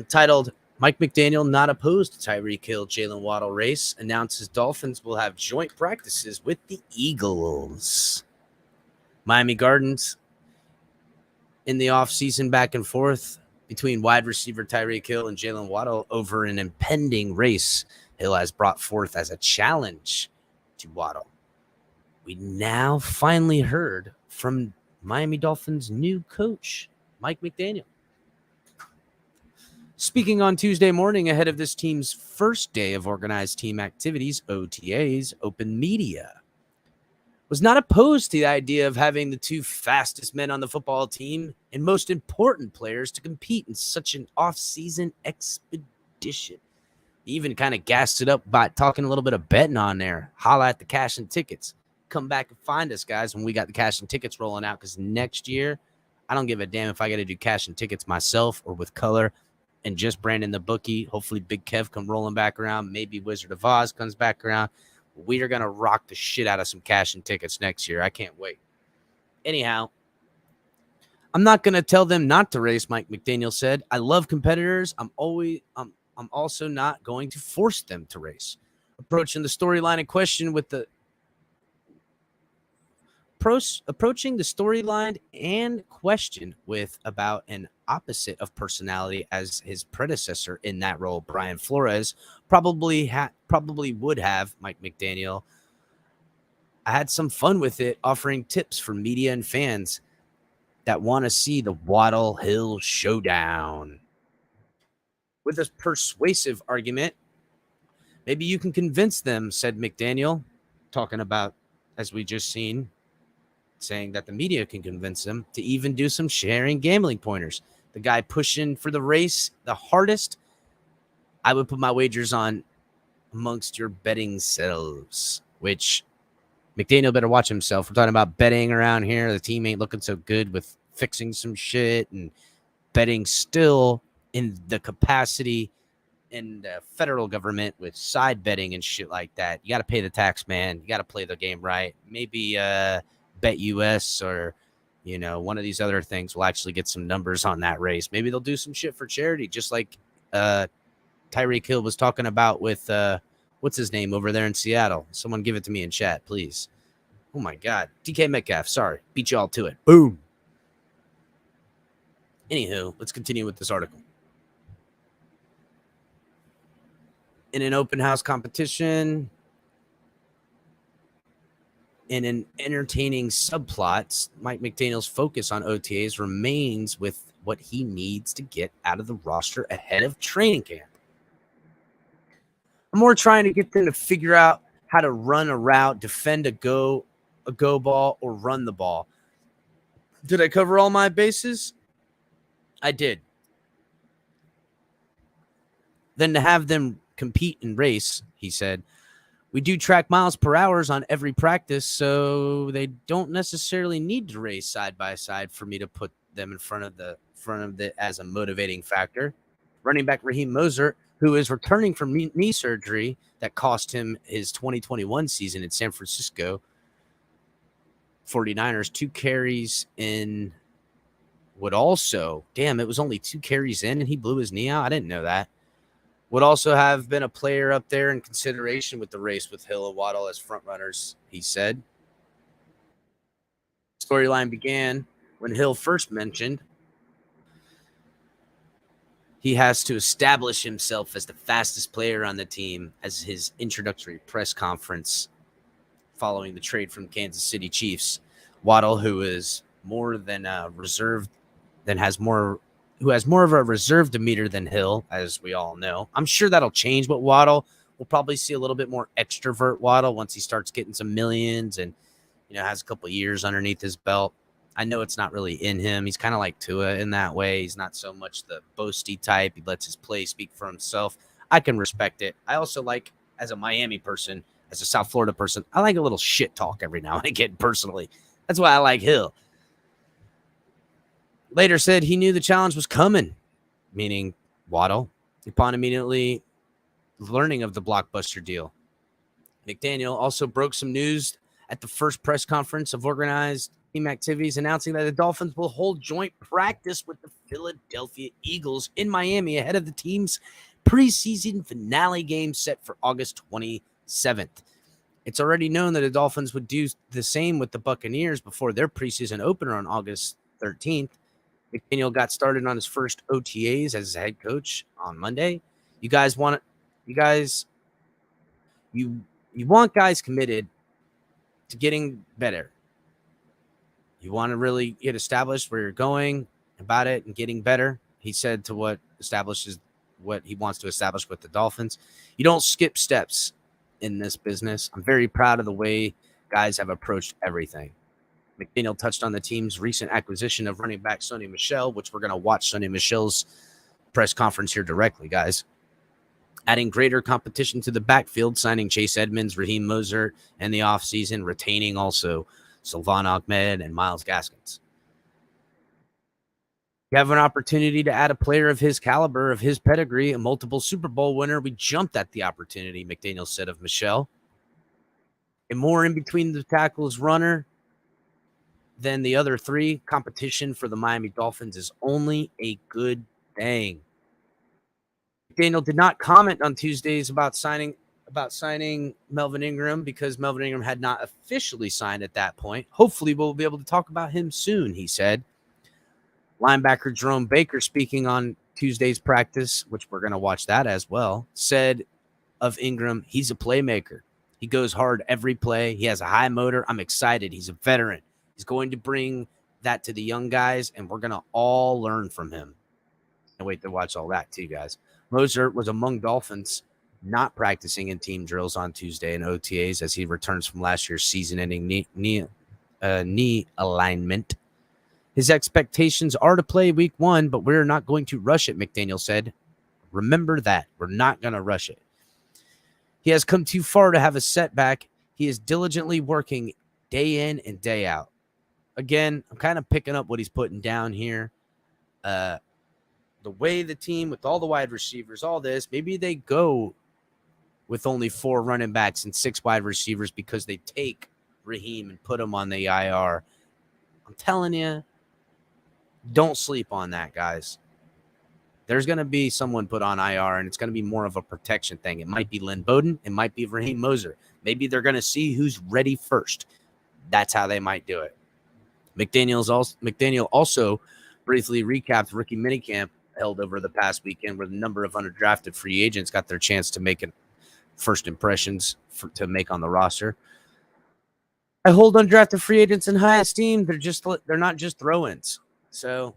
titled Mike McDaniel not opposed to Tyreek Hill Jalen Waddle race, announces Dolphins will have joint practices with the Eagles. Miami Gardens in the offseason back and forth between wide receiver Tyreek Hill and Jalen Waddle over an impending race Hill has brought forth as a challenge to Waddle. We now finally heard from Miami Dolphins' new coach, Mike McDaniel. Speaking on Tuesday morning ahead of this team's first day of organized team activities, OTAs, open media, was not opposed to the idea of having the two fastest men on the football team and most important players to compete in such an off-season expedition. He even kind of gassed it up by talking a little bit of betting on there. Holla at the cash and tickets. Come back and find us, guys, when we got the cash and tickets rolling out, because next year, I don't give a damn if I got to do cash and tickets myself or with color and just Brandon the bookie. Hopefully Big Kev come rolling back around. Maybe Wizard of Oz comes back around. We are going to rock the shit out of some cash and tickets next year. I can't wait. Anyhow, I'm not going to tell them not to race, Mike McDaniel said. I love competitors. I'm also not going to force them to race. Approaching the storyline in question with the about an opposite of personality as his predecessor in that role, Brian Flores, probably would have, Mike McDaniel. I had some fun with it, offering tips for media and fans that want to see the Waddle Hill showdown. With a persuasive argument, maybe you can convince them, said McDaniel, talking about, as we just seen, saying that the media can convince him to even do some sharing gambling pointers. The guy pushing for the race the hardest, I would put my wagers on amongst your betting selves, which McDaniel better watch himself. We're talking about betting around here. The team ain't looking so good with fixing some shit and betting still in the capacity in the federal government with side betting and shit like that. You got to pay the tax, man. You got to play the game right. Maybe Bet US or, one of these other things will actually get some numbers on that race. Maybe they'll do some shit for charity, just like Tyreek Hill was talking about with what's his name over there in Seattle. Someone give it to me in chat, please. Oh my God. DK Metcalf. Sorry. Beat you all to it. Boom. Anywho, let's continue with this article. In an open house competition, in an entertaining subplot, Mike McDaniel's focus on OTAs remains with what he needs to get out of the roster ahead of training camp. I'm more trying to get them to figure out how to run a route, defend a go ball, or run the ball. Did I cover all my bases? I did. Then to have them compete and race, he said, we do track miles per hour on every practice, so they don't necessarily need to race side by side for me to put them in front of the as a motivating factor. Running back Raheem Mostert, who is returning from knee surgery that cost him his 2021 season in San Francisco 49ers, 2 carries in would also, it was only 2 carries in and he blew his knee out. I didn't know that. Would also have been a player up there in consideration with the race with Hill and Waddle as front runners, he said. Storyline began when Hill first mentioned he has to establish himself as the fastest player on the team as his introductory press conference following the trade from Kansas City Chiefs. Waddle, who is more than reserved, who has more of a reserved demeanor than Hill, as we all know. I'm sure that'll change with Waddle. We'll probably see a little bit more extrovert Waddle once he starts getting some millions and, has a couple years underneath his belt. I know it's not really in him. He's kind of like Tua in that way. He's not so much the boasty type. He lets his play speak for himself. I can respect it. I also like, as a Miami person, as a South Florida person, I like a little shit talk every now and again personally. That's why I like Hill. Later said he knew the challenge was coming, meaning Waddle, upon immediately learning of the blockbuster deal. McDaniel also broke some news at the first press conference of organized team activities, announcing that the Dolphins will hold joint practice with the Philadelphia Eagles in Miami ahead of the team's preseason finale game set for August 27th. It's already known that the Dolphins would do the same with the Buccaneers before their preseason opener on August 13th. McDaniel got started on his first OTAs as a head coach on Monday. You want guys committed to getting better. You want to really get established where you're going about it and getting better. He said to what establishes what he wants to establish with the Dolphins. You don't skip steps in this business. I'm very proud of the way guys have approached everything. McDaniel touched on the team's recent acquisition of running back Sony Michel, which we're going to watch Sony Michel's press conference here directly, guys. Adding greater competition to the backfield, signing Chase Edmonds, Raheem Mostert in the offseason, retaining also Sylvan Ahmed and Myles Gaskins. You have an opportunity to add a player of his caliber, of his pedigree, a multiple Super Bowl winner. We jumped at the opportunity, McDaniel said of Michel. And more in between the tackles runner than the other 3. Competition for the Miami Dolphins is only a good thing. McDaniel did not comment on Tuesdays about signing Melvin Ingram because Melvin Ingram had not officially signed at that point. Hopefully we'll be able to talk about him soon, he said. Linebacker Jerome Baker, speaking on Tuesday's practice, which we're going to watch that as well, said of Ingram, he's a playmaker. He goes hard every play. He has a high motor. I'm excited. He's a veteran. He's going to bring that to the young guys, and we're going to all learn from him. And wait to watch all that too, guys. Mostert was among Dolphins not practicing in team drills on Tuesday and OTAs as he returns from last year's season-ending knee knee alignment. His expectations are to play week 1, but we're not going to rush it, McDaniel said. Remember that. We're not going to rush it. He has come too far to have a setback. He is diligently working day in and day out. Again, I'm kind of picking up what he's putting down here. The way the team, with all the wide receivers, all this, maybe they go with only 4 running backs and 6 wide receivers because they take Raheem and put him on the IR. I'm telling you, don't sleep on that, guys. There's going to be someone put on IR, and it's going to be more of a protection thing. It might be Lynn Bowden. It might be Raheem Moser. Maybe they're going to see who's ready first. That's how they might do it. McDaniel also briefly recapped rookie minicamp held over the past weekend, where the number of undrafted free agents got their chance to make first impressions to make on the roster. I hold undrafted free agents in high esteem. They're not just throw-ins. So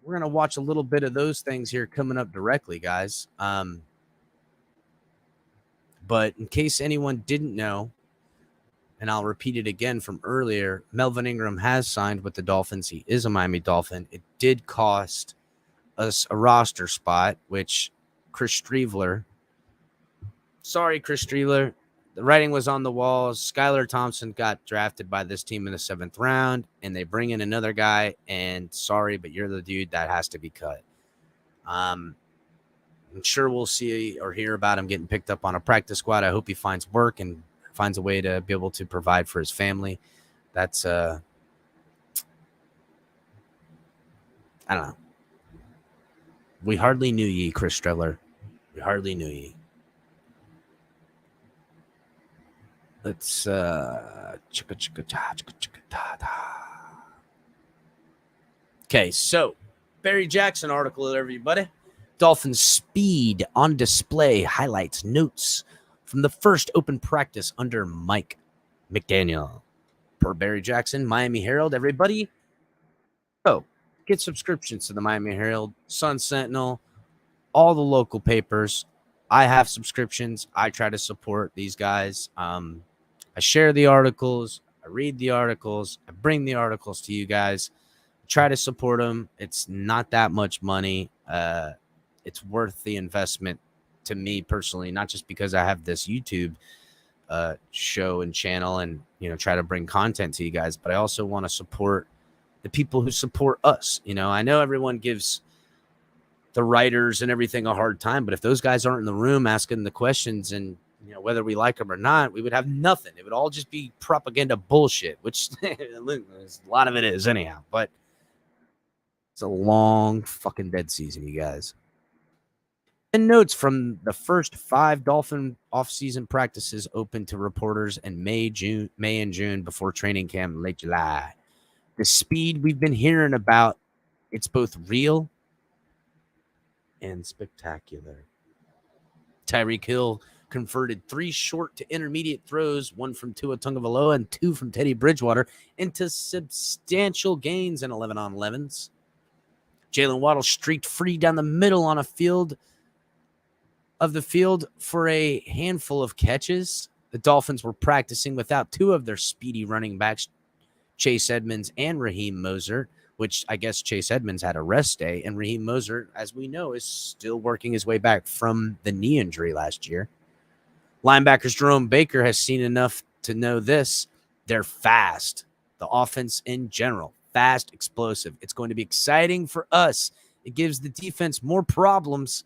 we're going to watch a little bit of those things here coming up directly, guys. But in case anyone didn't know, and I'll repeat it again from earlier, Melvin Ingram has signed with the Dolphins. He is a Miami Dolphin. It did cost us a roster spot, which Chris Streveler, the writing was on the wall. Skylar Thompson got drafted by this team in the 7th round, and they bring in another guy, and sorry, but you're the dude that has to be cut. I'm sure we'll see or hear about him getting picked up on a practice squad. I hope he finds work and finds a way to be able to provide for his family. That's, I don't know. We hardly knew ye, Chris Streveler. We hardly knew ye. Let's okay, so Barry Jackson article, everybody. Dolphins speed on display, highlights notes from the first open practice under Mike McDaniel. Per Barry Jackson, Miami Herald, everybody. Oh, get subscriptions to the Miami Herald, Sun Sentinel, all the local papers. I have subscriptions. I try to support these guys. I share the articles. I read the articles. I bring the articles to you guys. Try to support them. It's not that much money. It's worth the investment to me personally, not just because I have this YouTube show and channel and, try to bring content to you guys, but I also want to support the people who support us. I know everyone gives the writers and everything a hard time, but if those guys aren't in the room asking the questions and, whether we like them or not, we would have nothing. It would all just be propaganda bullshit, which a lot of it is anyhow, but it's a long fucking dead season, you guys. And notes from the first 5 Dolphin off-season practices open to reporters in May and June before training camp in late July. The speed we've been hearing about, it's both real and spectacular. Tyreek Hill converted 3 short to intermediate throws, 1 from Tua Tagovailoa and 2 from Teddy Bridgewater, into substantial gains in 11-on-11s. Jalen Waddle streaked free down the middle on the field for a handful of catches. The Dolphins were practicing without 2 of their speedy running backs, Chase Edmonds and Raheem Moser, which I guess Chase Edmonds had a rest day, and Raheem Moser, as we know, is still working his way back from the knee injury last year. Linebackers Jerome Baker has seen enough to know this. They're fast. The offense in general, fast, explosive. It's going to be exciting for us. It gives the defense more problems.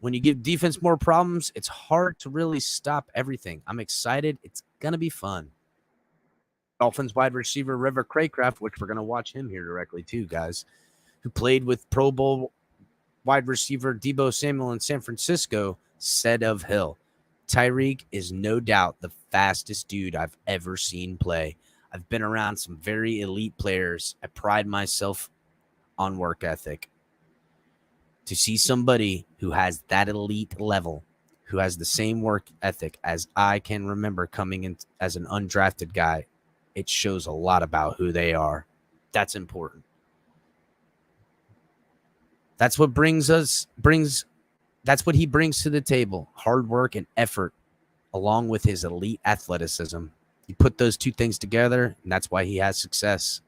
When you give defense more problems, it's hard to really stop everything. I'm excited. It's going to be fun. Dolphins wide receiver River Craycraft, which we're going to watch him here directly too, guys, who played with Pro Bowl wide receiver Deebo Samuel in San Francisco, said of Hill, Tyreek is no doubt the fastest dude I've ever seen play. I've been around some very elite players. I pride myself on work ethic. To see somebody who has that elite level, who has the same work ethic as I can remember coming in as an undrafted guy, it shows a lot about who they are. That's important. That's what that's what he brings to the table. Hard work and effort, along with his elite athleticism. You put those two things together, and that's why he has success.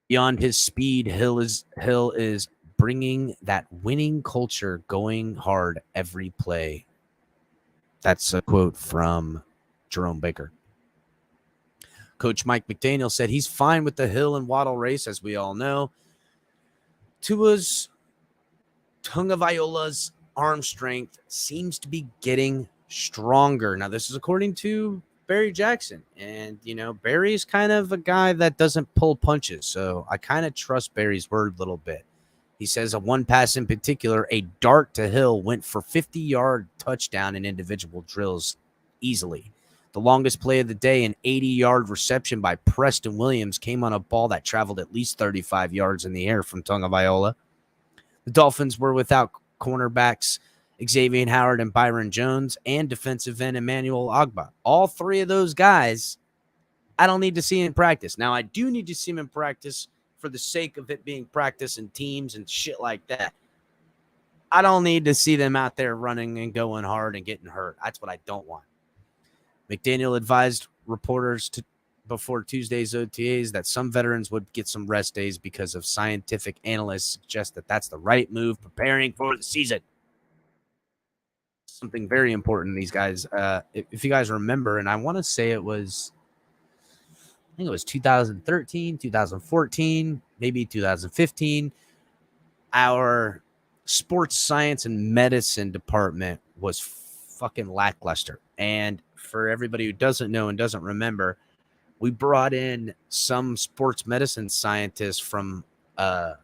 Beyond his speed, Hill is bringing that winning culture, going hard every play. That's a quote from Jerome Baker. Coach Mike McDaniel said he's fine with the Hill and Waddle race, as we all know. Tua's Tagovailoa's arm strength seems to be getting stronger. Now, this is according to Barry Jackson. And, Barry's kind of a guy that doesn't pull punches. So I kind of trust Barry's word a little bit. He says a one pass in particular, a dart to Hill, went for 50-yard touchdown in individual drills easily. The longest play of the day, an 80-yard reception by Preston Williams, came on a ball that traveled at least 35 yards in the air from Tagovailoa. The Dolphins were without cornerbacks Xavier Howard and Byron Jones and defensive end Emmanuel Ogbah. All three of those guys, I don't need to see in practice. Now, I do need to see them in practice for the sake of it being practice and teams and shit like that. I don't need to see them out there running and going hard and getting hurt. That's what I don't want. McDaniel advised reporters before Tuesday's OTAs that some veterans would get some rest days because of scientific analysts suggest that that's the right move preparing for the season. Something very important, these guys. If you guys remember, and I want to say it was 2013, 2014, maybe 2015, our sports science and medicine department was fucking lackluster. And for everybody who doesn't know and doesn't remember, we brought in some sports medicine scientists from, I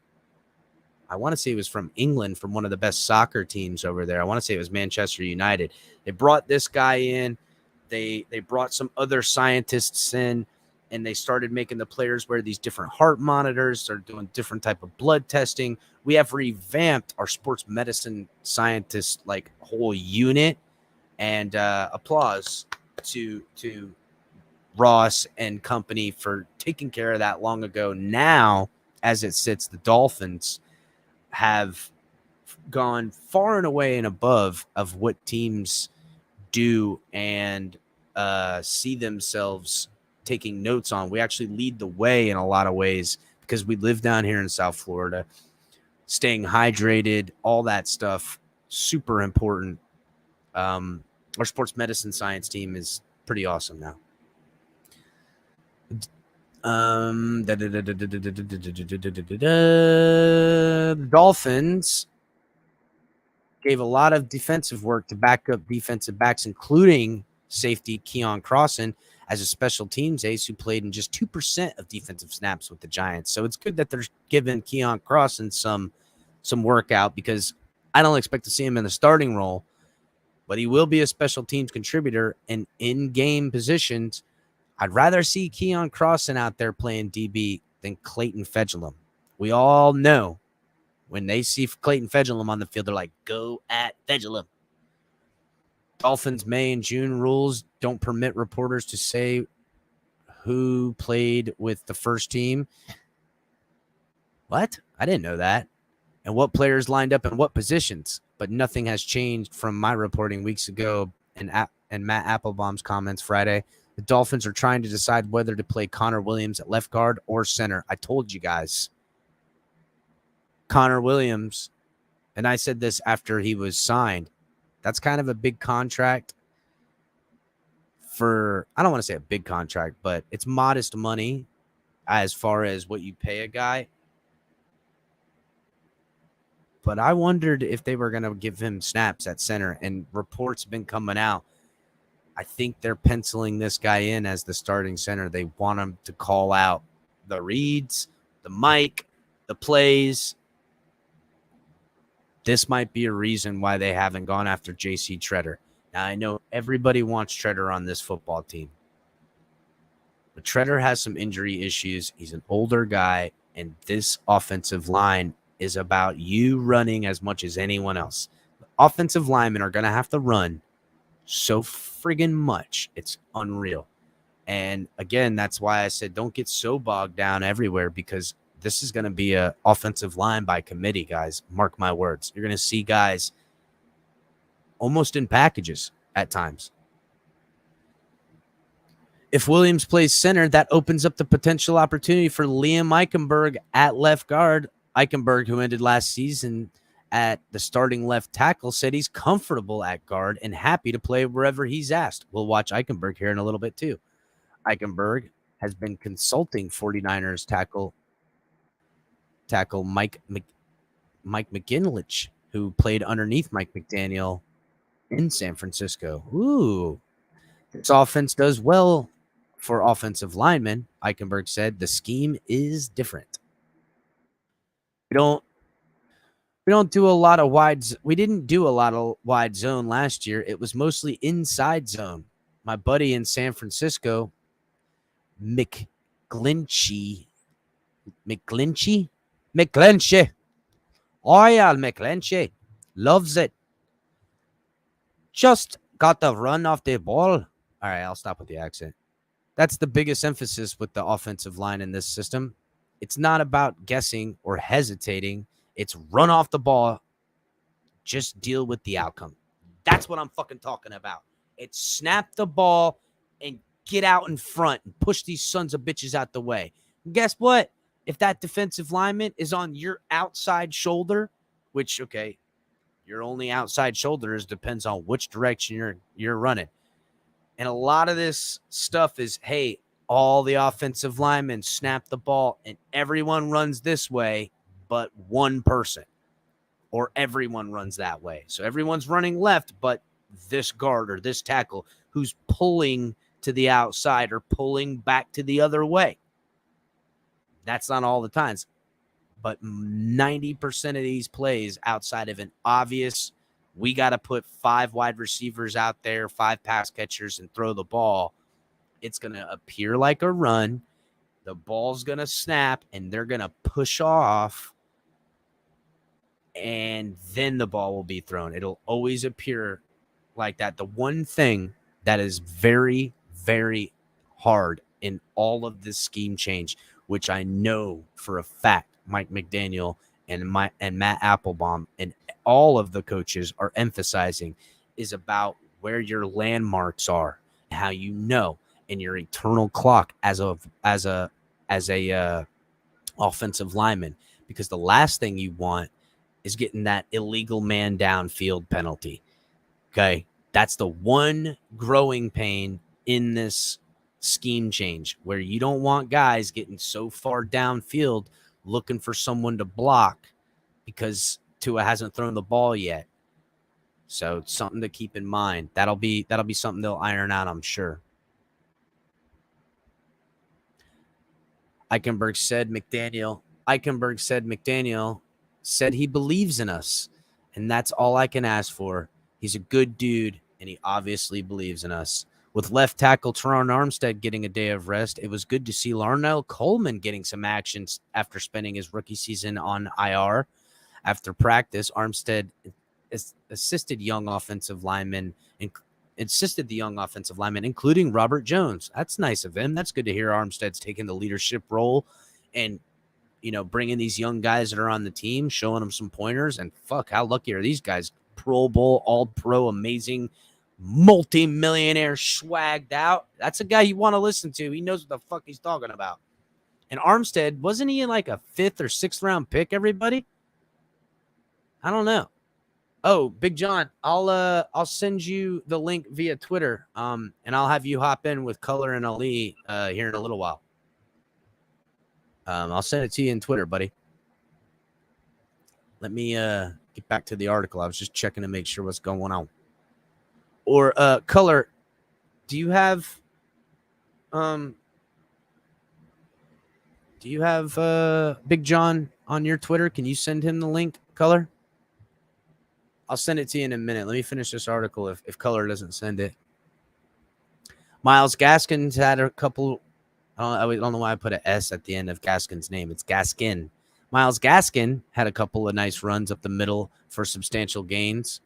want to say it was from England, from one of the best soccer teams over there. I want to say it was Manchester United. They brought this guy in. They brought some other scientists in, and they started making the players wear these different heart monitors, started doing different type of blood testing. We have revamped our sports medicine scientist whole unit, and applause to Ross and company for taking care of that long ago. Now, as it sits, the Dolphins have gone far and away and above of what teams do and see themselves taking notes on. We actually lead the way in a lot of ways because we live down here in South Florida. Staying hydrated, all that stuff, super important. Our sports medicine science team is pretty awesome now. The Dolphins gave a lot of defensive work to back up defensive backs, including safety Keon Crossan as a special teams ace who played in just 2% of defensive snaps with the Giants. So it's good that they're giving Keon Crossan some workout, because I don't expect to see him in the starting role, but he will be a special teams contributor and in-game positions. I'd rather see Keon Crossan out there playing DB than Clayton Fedulum. We all know when they see Clayton Fedulum on the field, they're like, go at Fedulum. Dolphins May and June rules don't permit reporters to say who played with the first team. What? I didn't know that. And what players lined up in what positions. But nothing has changed from my reporting weeks ago and Matt Applebaum's comments Friday. The Dolphins are trying to decide whether to play Connor Williams at left guard or center. I told you guys. Connor Williams, and I said this after he was signed, that's kind of a big contract for, I don't want to say a big contract, but it's modest money as far as what you pay a guy. But I wondered if they were going to give him snaps at center, and reports have been coming out. I think they're penciling this guy in as the starting center. They want him to call out the reads, the mic, the plays. This might be a reason why they haven't gone after J.C. Tretter. Now, I know everybody wants Tretter on this football team, but Tretter has some injury issues. He's an older guy, and this offensive line is about you running as much as anyone else. The offensive linemen are going to have to run so friggin' much. It's unreal. And again, that's why I said don't get so bogged down everywhere, because this is going to be a offensive line by committee, guys. Mark my words. You're going to see guys almost in packages at times. If Williams plays center, that opens up the potential opportunity for Liam Eichenberg at left guard. Eichenberg, who ended last season at the starting left tackle, said he's comfortable at guard and happy to play wherever he's asked. We'll watch Eichenberg here in a little bit too. Eichenberg has been consulting 49ers tackle Mike McGinlich, who played underneath Mike McDaniel in San Francisco. Ooh. This offense does well for offensive linemen, Eichenberg said. The scheme is different. We don't do a lot of we didn't do a lot of wide zone last year. It was mostly inside zone. My buddy in San Francisco, McGlinchey. Oil McGlinchey loves it. Just got the run off the ball. All right, I'll stop with the accent. That's the biggest emphasis with the offensive line in this system. It's not about guessing or hesitating. It's run off the ball. Just deal with the outcome. That's what I'm fucking talking about. It's snap the ball and get out in front and push these sons of bitches out the way. And guess what? If that defensive lineman is on your outside shoulder, which, okay, your only outside shoulders depends on which direction you're running. And a lot of this stuff is, hey, all the offensive linemen snap the ball and everyone runs this way, but one person, or everyone runs that way. So everyone's running left, but this guard or this tackle who's pulling to the outside or pulling back to the other way. That's not all the times, but 90% of these plays outside of an obvious, we got to put 5 wide receivers out there, 5 pass catchers, and throw the ball. It's going to appear like a run. The ball's going to snap, and they're going to push off, and then the ball will be thrown. It'll always appear like that. The one thing that is very, very hard in all of this scheme change, which I know for a fact Mike McDaniel and Matt Applebaum and all of the coaches are emphasizing, is about where your landmarks are, how you know, and your eternal clock as a offensive lineman. Because the last thing you want is getting that illegal man downfield penalty. Okay, that's the one growing pain in this scheme change, where you don't want guys getting so far downfield looking for someone to block because Tua hasn't thrown the ball yet. So it's something to keep in mind. That'll be something they'll iron out, I'm sure. Eichenberg said McDaniel said he believes in us, and that's all I can ask for. He's a good dude, and he obviously believes in us. With left tackle Teron Armstead getting a day of rest, it was good to see Larnell Coleman getting some action after spending his rookie season on IR. After practice, Armstead assisted the young offensive lineman, including Robert Jones. That's nice of him. That's good to hear. Armstead's taking the leadership role and, bringing these young guys that are on the team, showing them some pointers. And fuck, how lucky are these guys? Pro Bowl, All-Pro, amazing, multi-millionaire, swagged out. That's a guy you want to listen to. He knows what the fuck he's talking about. And Armstead, wasn't he like a 5th or 6th round pick, everybody? I don't know. Oh, Big John, I'll send you the link via Twitter, and I'll have you hop in with Color and Ali here in a little while. I'll send it to you in Twitter, buddy. Let me get back to the article. I was just checking to make sure what's going on. Or Color, do you have Big John on your Twitter? Can you send him the link, Color? I'll send it to you in a minute. Let me finish this article if Color doesn't send it. Myles Gaskin's had a couple. I don't know why I put an S at the end of Gaskin's name. It's Gaskin. Myles Gaskin had a couple of nice runs up the middle for substantial gains,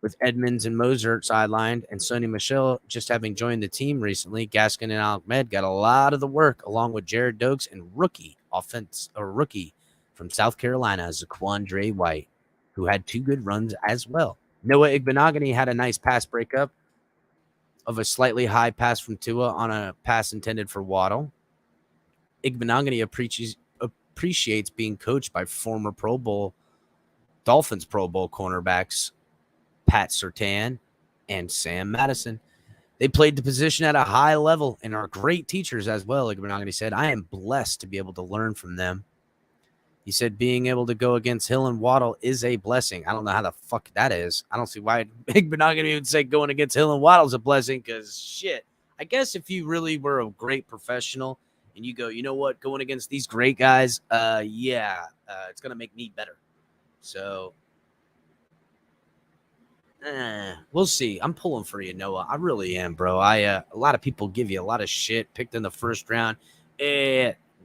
with Edmonds and Moser sidelined and Sony Michel just having joined the team recently. Gaskin and Ahmed got a lot of the work, along with Jared Dokes and rookie from South Carolina, Zaquandre White, who had 2 good runs as well. Noah Igbenogany had a nice pass breakup of a slightly high pass from Tua on a pass intended for Waddle. Igbenogany appreciates being coached by former Dolphins Pro Bowl cornerbacks Pat Surtain and Sam Madison. They played the position at a high level and are great teachers as well, Igbenogany said. I am blessed to be able to learn from them. He said being able to go against Hill and Waddle is a blessing. I don't know how the fuck that is. I don't see why Igbenogany would say going against Hill and Waddle is a blessing, because shit. I guess if you really were a great professional and you go, you know what, going against these great guys, it's going to make me better. So, we'll see. I'm pulling for you, Noah. I really am, bro. A lot of people give you a lot of shit picked in the first round.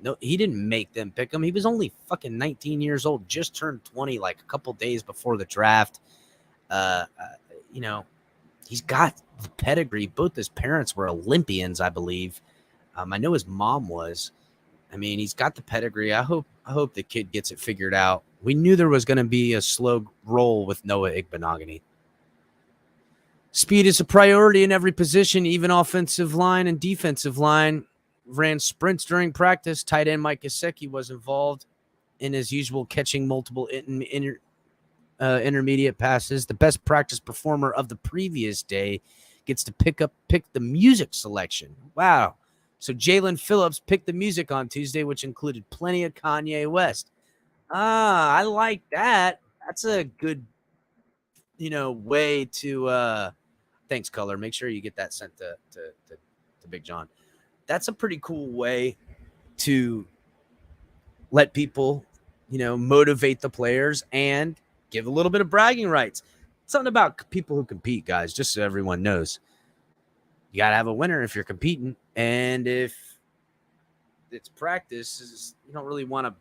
No, he didn't make them pick him. He was only fucking 19 years old, just turned 20 like a couple days before the draft. He's got the pedigree. Both his parents were Olympians, I believe. I know his mom was. I mean, he's got the pedigree. I hope the kid gets it figured out. We knew there was going to be a slow roll with Noah Igbenogany. Speed is a priority in every position, even offensive line and defensive line. Ran sprints during practice. Tight end Mike Gesicki was involved in his usual catching multiple intermediate passes. The best practice performer of the previous day gets to pick the music selection. Wow. So Jalen Phillips picked the music on Tuesday, which included plenty of Kanye West. I like that. That's a good, way to thanks, Color. Make sure you get that sent to Big John. That's a pretty cool way to let people, motivate the players and give a little bit of bragging rights. Something about people who compete, guys, just so everyone knows. You got to have a winner if you're competing. And if it's practice, you don't really want to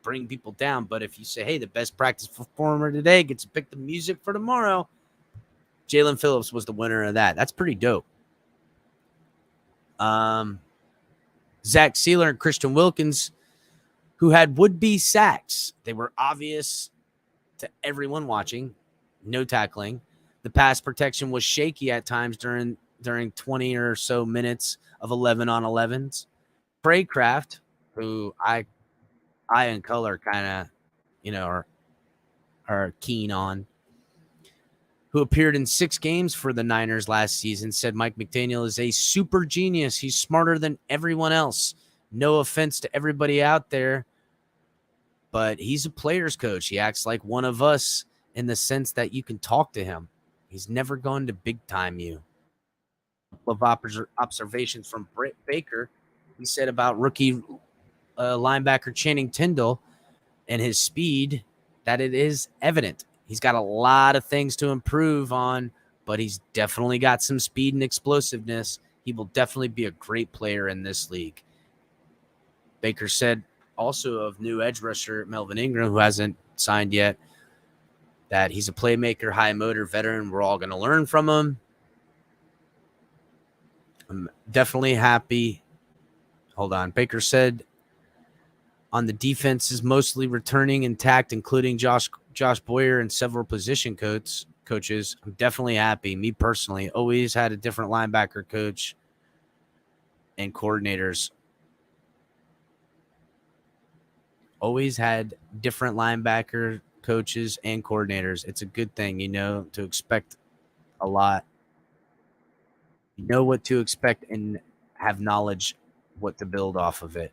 bring people down. But if you say, hey, the best practice performer today gets to pick the music for tomorrow, Jalen Phillips was the winner of that. That's pretty dope. Zach Sealer and Christian Wilkins, who had would-be sacks. They were obvious to everyone watching. No tackling. The pass protection was shaky at times during 20 or so minutes of 11-on-11s. Craycraft, who I and Color kind of, are keen on, who appeared in 6 games for the Niners last season, said Mike McDaniel is a super genius. He's smarter than everyone else. No offense to everybody out there, but he's a player's coach. He acts like one of us in the sense that you can talk to him. He's never going to big time you. Of observations from Britt Baker, he said about rookie linebacker Channing Tindall and his speed that it is evident. He's got a lot of things to improve on, but he's definitely got some speed and explosiveness. He will definitely be a great player in this league. Baker said also of new edge rusher Melvin Ingram, who hasn't signed yet, that he's a playmaker, high motor veteran. We're all going to learn from him. I'm definitely happy. Hold on. Baker said on the defense is mostly returning intact, including Josh Boyer and several position coaches. I'm definitely happy. Me personally, always had a different linebacker coach and coordinators. Always had different linebacker coaches and coordinators. It's a good thing, to expect a lot. You know what to expect and have knowledge what to build off of it.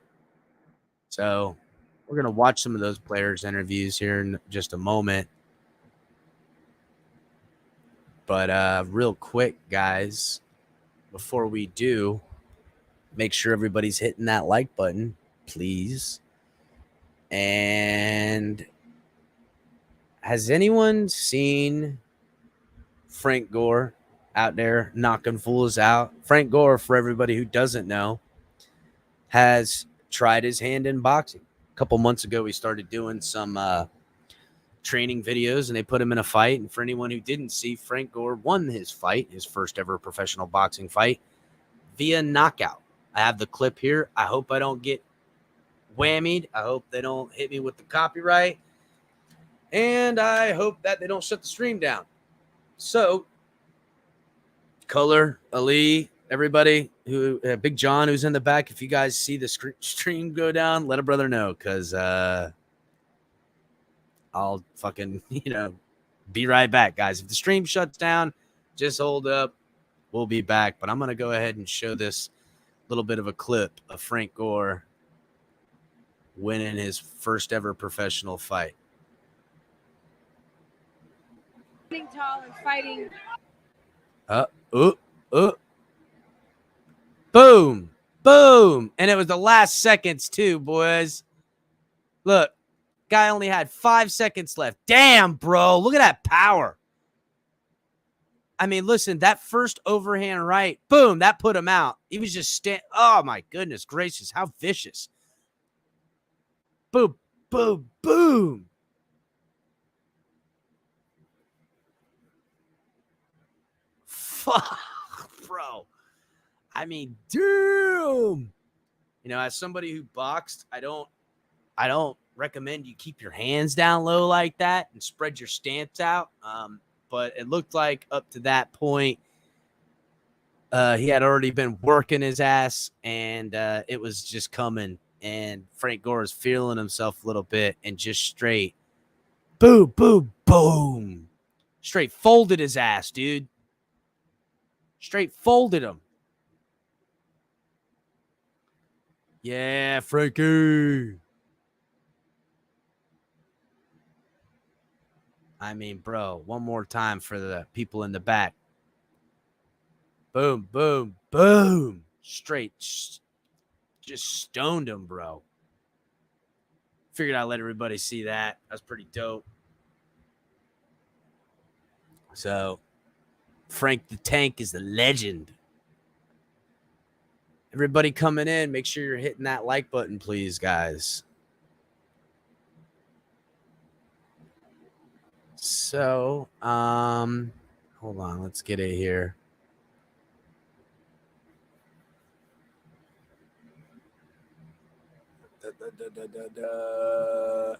So we're going to watch some of those players' interviews here in just a moment. But real quick, guys, before we do, make sure everybody's hitting that like button, please. And has anyone seen Frank Gore out there knocking fools out? Frank Gore, for everybody who doesn't know, has tried his hand in boxing. A couple months ago, he started doing some training videos, and they put him in a fight. And for anyone who didn't see, Frank Gore won his fight, his first ever professional boxing fight, via knockout. I have the clip here. I hope I don't get whammied. I hope they don't hit me with the copyright. And I hope that they don't shut the stream down. So Color, Ali, everybody who Big John who's in the back. If you guys see the stream go down, let a brother know, because I'll fucking be right back, guys. If the stream shuts down, just hold up. We'll be back. But I'm gonna go ahead and show this little bit of a clip of Frank Gore winning his first ever professional fight. Standing tall and fighting. Boom, boom. And it was the last seconds too, boys. Look, guy only had 5 seconds left. Damn, bro. Look at that power. I mean, listen, that first overhand right, boom, that put him out. He was just oh my goodness gracious, how vicious. Boom, boom, boom. Fuck, bro. I mean, damn. As somebody who boxed, I don't recommend you keep your hands down low like that and spread your stance out. But it looked like up to that point, he had already been working his ass, and it was just coming. And Frank Gore is feeling himself a little bit, and just straight, boom, boom, boom, straight folded his ass, dude. Straight folded him. Yeah, Frankie. I mean, bro, one more time for the people in the back. Boom, boom, boom. Straight. Just stoned him, bro. Figured I'd let everybody see that. That's pretty dope. So, Frank the Tank is the legend. Everybody coming in, make sure you're hitting that like button, please, guys. So, hold on, let's get it here.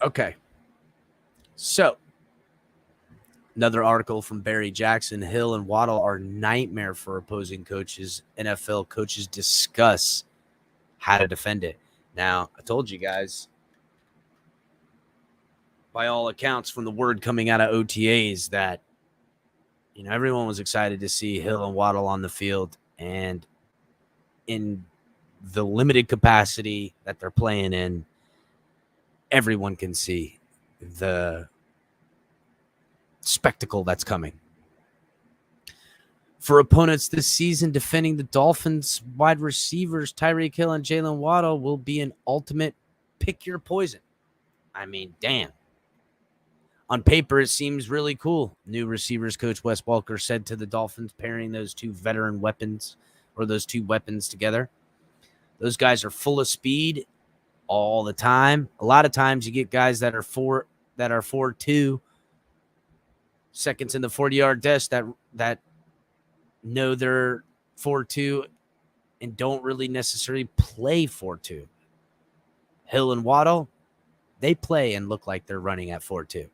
Okay. So, another article from Barry Jackson. Hill and Waddle are nightmare for opposing coaches. NFL coaches discuss how to defend it. Now, I told you guys, by all accounts, from the word coming out of OTAs, that everyone was excited to see Hill and Waddle on the field, and in the limited capacity that they're playing in, everyone can see the spectacle that's coming. For opponents this season, defending the Dolphins wide receivers Tyreek Hill and Jalen Waddle will be an ultimate pick your poison. I mean, damn. On paper, it seems really cool. New receivers coach Wes Welker said to the Dolphins, pairing those two veteran weapons, or those two weapons together. Those guys are full of speed all the time. A lot of times you get guys that are 4.2 seconds in the 40-yard dash that know they're 4.2 and don't really necessarily play 4.2. Hill and Waddle, they play and look like they're running at 4.2.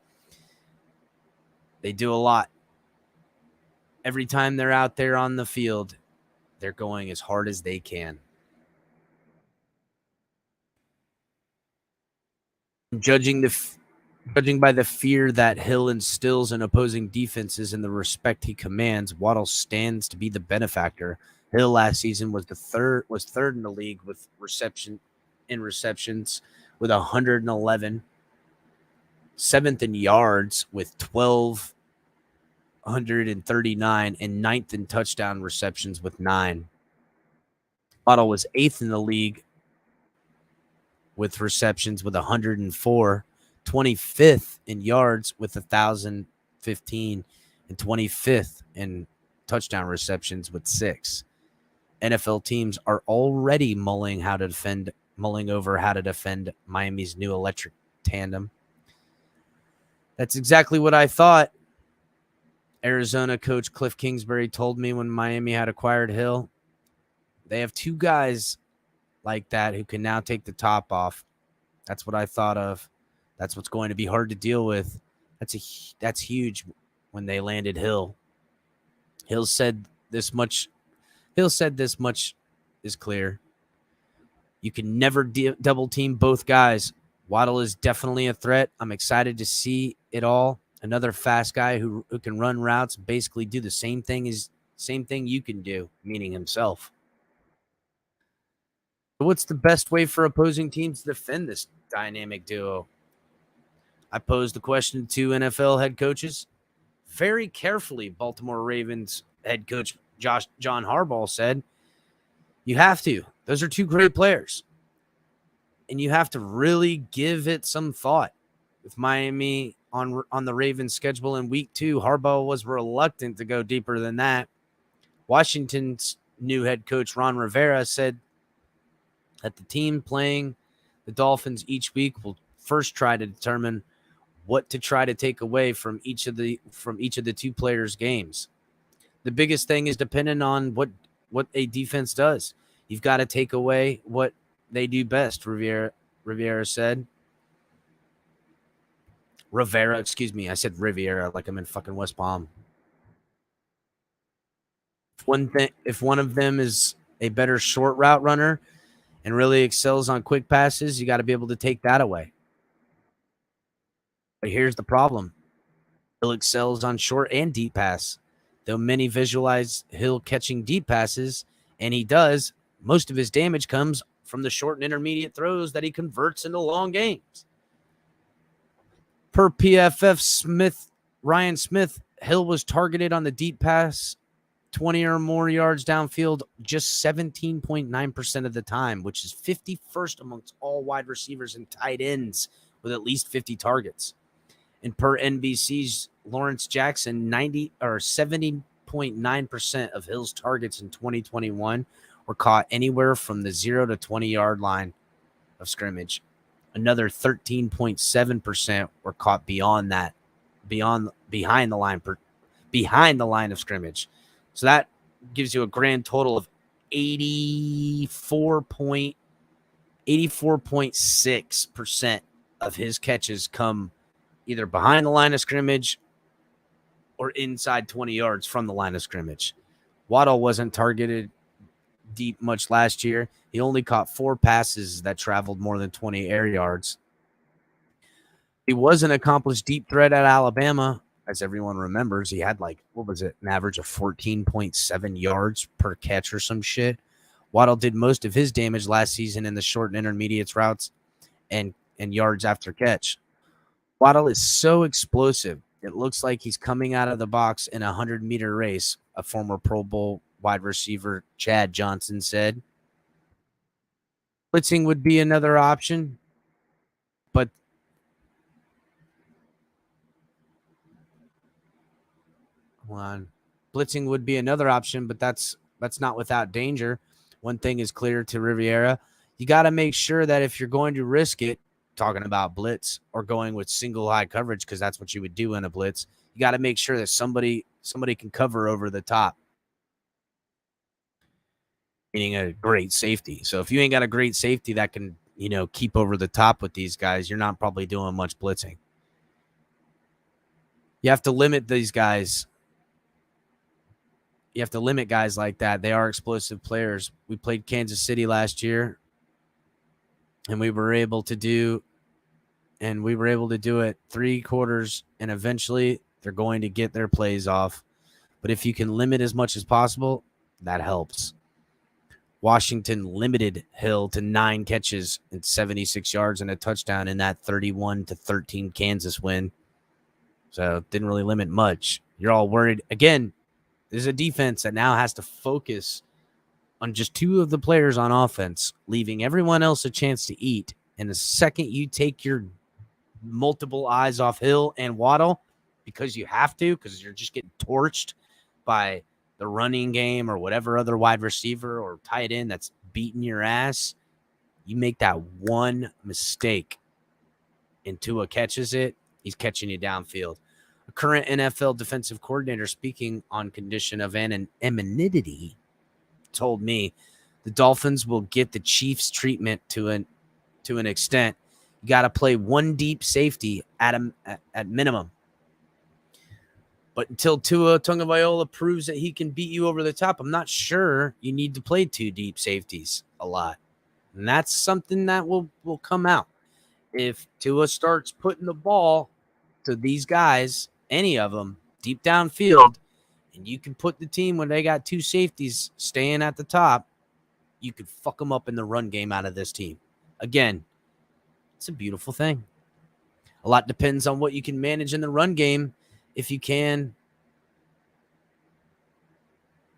They do a lot. Every time they're out there on the field, they're going as hard as they can. Judging by the fear that Hill instills in opposing defenses and the respect he commands, Waddle stands to be the benefactor. Hill last season was third in the league with receptions with 111, seventh in yards with 1,239, and ninth in touchdown receptions with 9. Waddle was 8th in the league with receptions with 104, 25th in yards with 1,015, and 25th in touchdown receptions with 6. NFL teams are already mulling over how to defend Miami's new electric tandem. That's exactly what I thought. Arizona coach Cliff Kingsbury told me when Miami had acquired Hill. They have 2 guys like that who can now take the top off. That's what I thought of. That's what's going to be hard to deal with. That's huge when they landed Hill. Hill said this much. Hill said this much is clear. You can never double team both guys. Waddle is definitely a threat. I'm excited to see it all. Another fast guy who can run routes, basically do the same thing you can do, meaning himself. But what's the best way for opposing teams to defend this dynamic duo? I posed the question to NFL head coaches. Very carefully, Baltimore Ravens head coach John Harbaugh said, you have to. Those are two great players. And you have to really give it some thought. With Miami on the Ravens schedule in week 2, Harbaugh was reluctant to go deeper than that. Washington's new head coach, Ron Rivera, said that the team playing the Dolphins each week will first try to determine what to try to take away from each of the two players' games. The biggest thing is dependent on what a defense does. You've got to take away what they do best, Rivera said. Rivera, excuse me. I said Riviera like I'm in fucking West Palm. If one of them is a better short route runner and really excels on quick passes, you got to be able to take that away. But here's the problem. Hill excels on short and deep pass. Though many visualize Hill catching deep passes, and he does, most of his damage comes from the short and intermediate throws that he converts into long games. Per PFF Ryan Smith, Hill was targeted on the deep pass 20 or more yards downfield just 17.9% of the time, which is 51st amongst all wide receivers and tight ends with at least 50 targets. And per NBC's Lawrence Jackson, 70.9% of Hill's targets in 2021 were caught anywhere from the 0 to 20-yard line of scrimmage. Another 13.7% were caught behind the line of scrimmage. So that gives you a grand total of 84.6% of his catches come either behind the line of scrimmage or inside 20 yards from the line of scrimmage. Waddle wasn't targeted deep much last year. He only caught 4 passes that traveled more than 20 air yards. He was an accomplished deep threat at Alabama. As everyone remembers, he had an average of 14.7 yards per catch or some shit. Waddle did most of his damage last season in the short and intermediate routes and yards after catch. Waddle is so explosive, it looks like he's coming out of the box in a 100-meter race, a former Pro Bowl wide receiver Chad Johnson said. Blitzing would be another option, but blitzing would be another option, but that's not without danger. One thing is clear to Riviera. You got to make sure that if you're going to risk it, talking about blitz or going with single high coverage, because that's what you would do in a blitz, you got to make sure that somebody can cover over the top, meaning a great safety. So if you ain't got a great safety that can, keep over the top with these guys, you're not probably doing much blitzing. You have to limit these guys. You have to limit guys like that. They are explosive players. We played Kansas City last year, and we were able to do it 3 quarters, and eventually they're going to get their plays off. But if you can limit as much as possible, that helps. Washington limited Hill to 9 catches and 76 yards and a touchdown in that 31-13 Kansas win. So didn't really limit much. You're all worried. Again, there's a defense that now has to focus on just 2 of the players on offense, leaving everyone else a chance to eat. And the second you take your multiple eyes off Hill and Waddle, because you have to, because you're just getting torched by the running game or whatever other wide receiver or tight end that's beating your ass, you make that one mistake and Tua catches it, he's catching you downfield. A current NFL defensive coordinator, speaking on condition of anonymity, told me the Dolphins will get the Chiefs treatment to an extent. You got to play 1 deep safety at minimum. But until Tua Tagovailoa proves that he can beat you over the top, I'm not sure you need to play 2 deep safeties a lot. And that's something that will come out. If Tua starts putting the ball to these guys, any of them, deep downfield, and you can put the team when they got 2 safeties staying at the top, you could fuck them up in the run game out of this team. Again, it's a beautiful thing. A lot depends on what you can manage in the run game. If you can,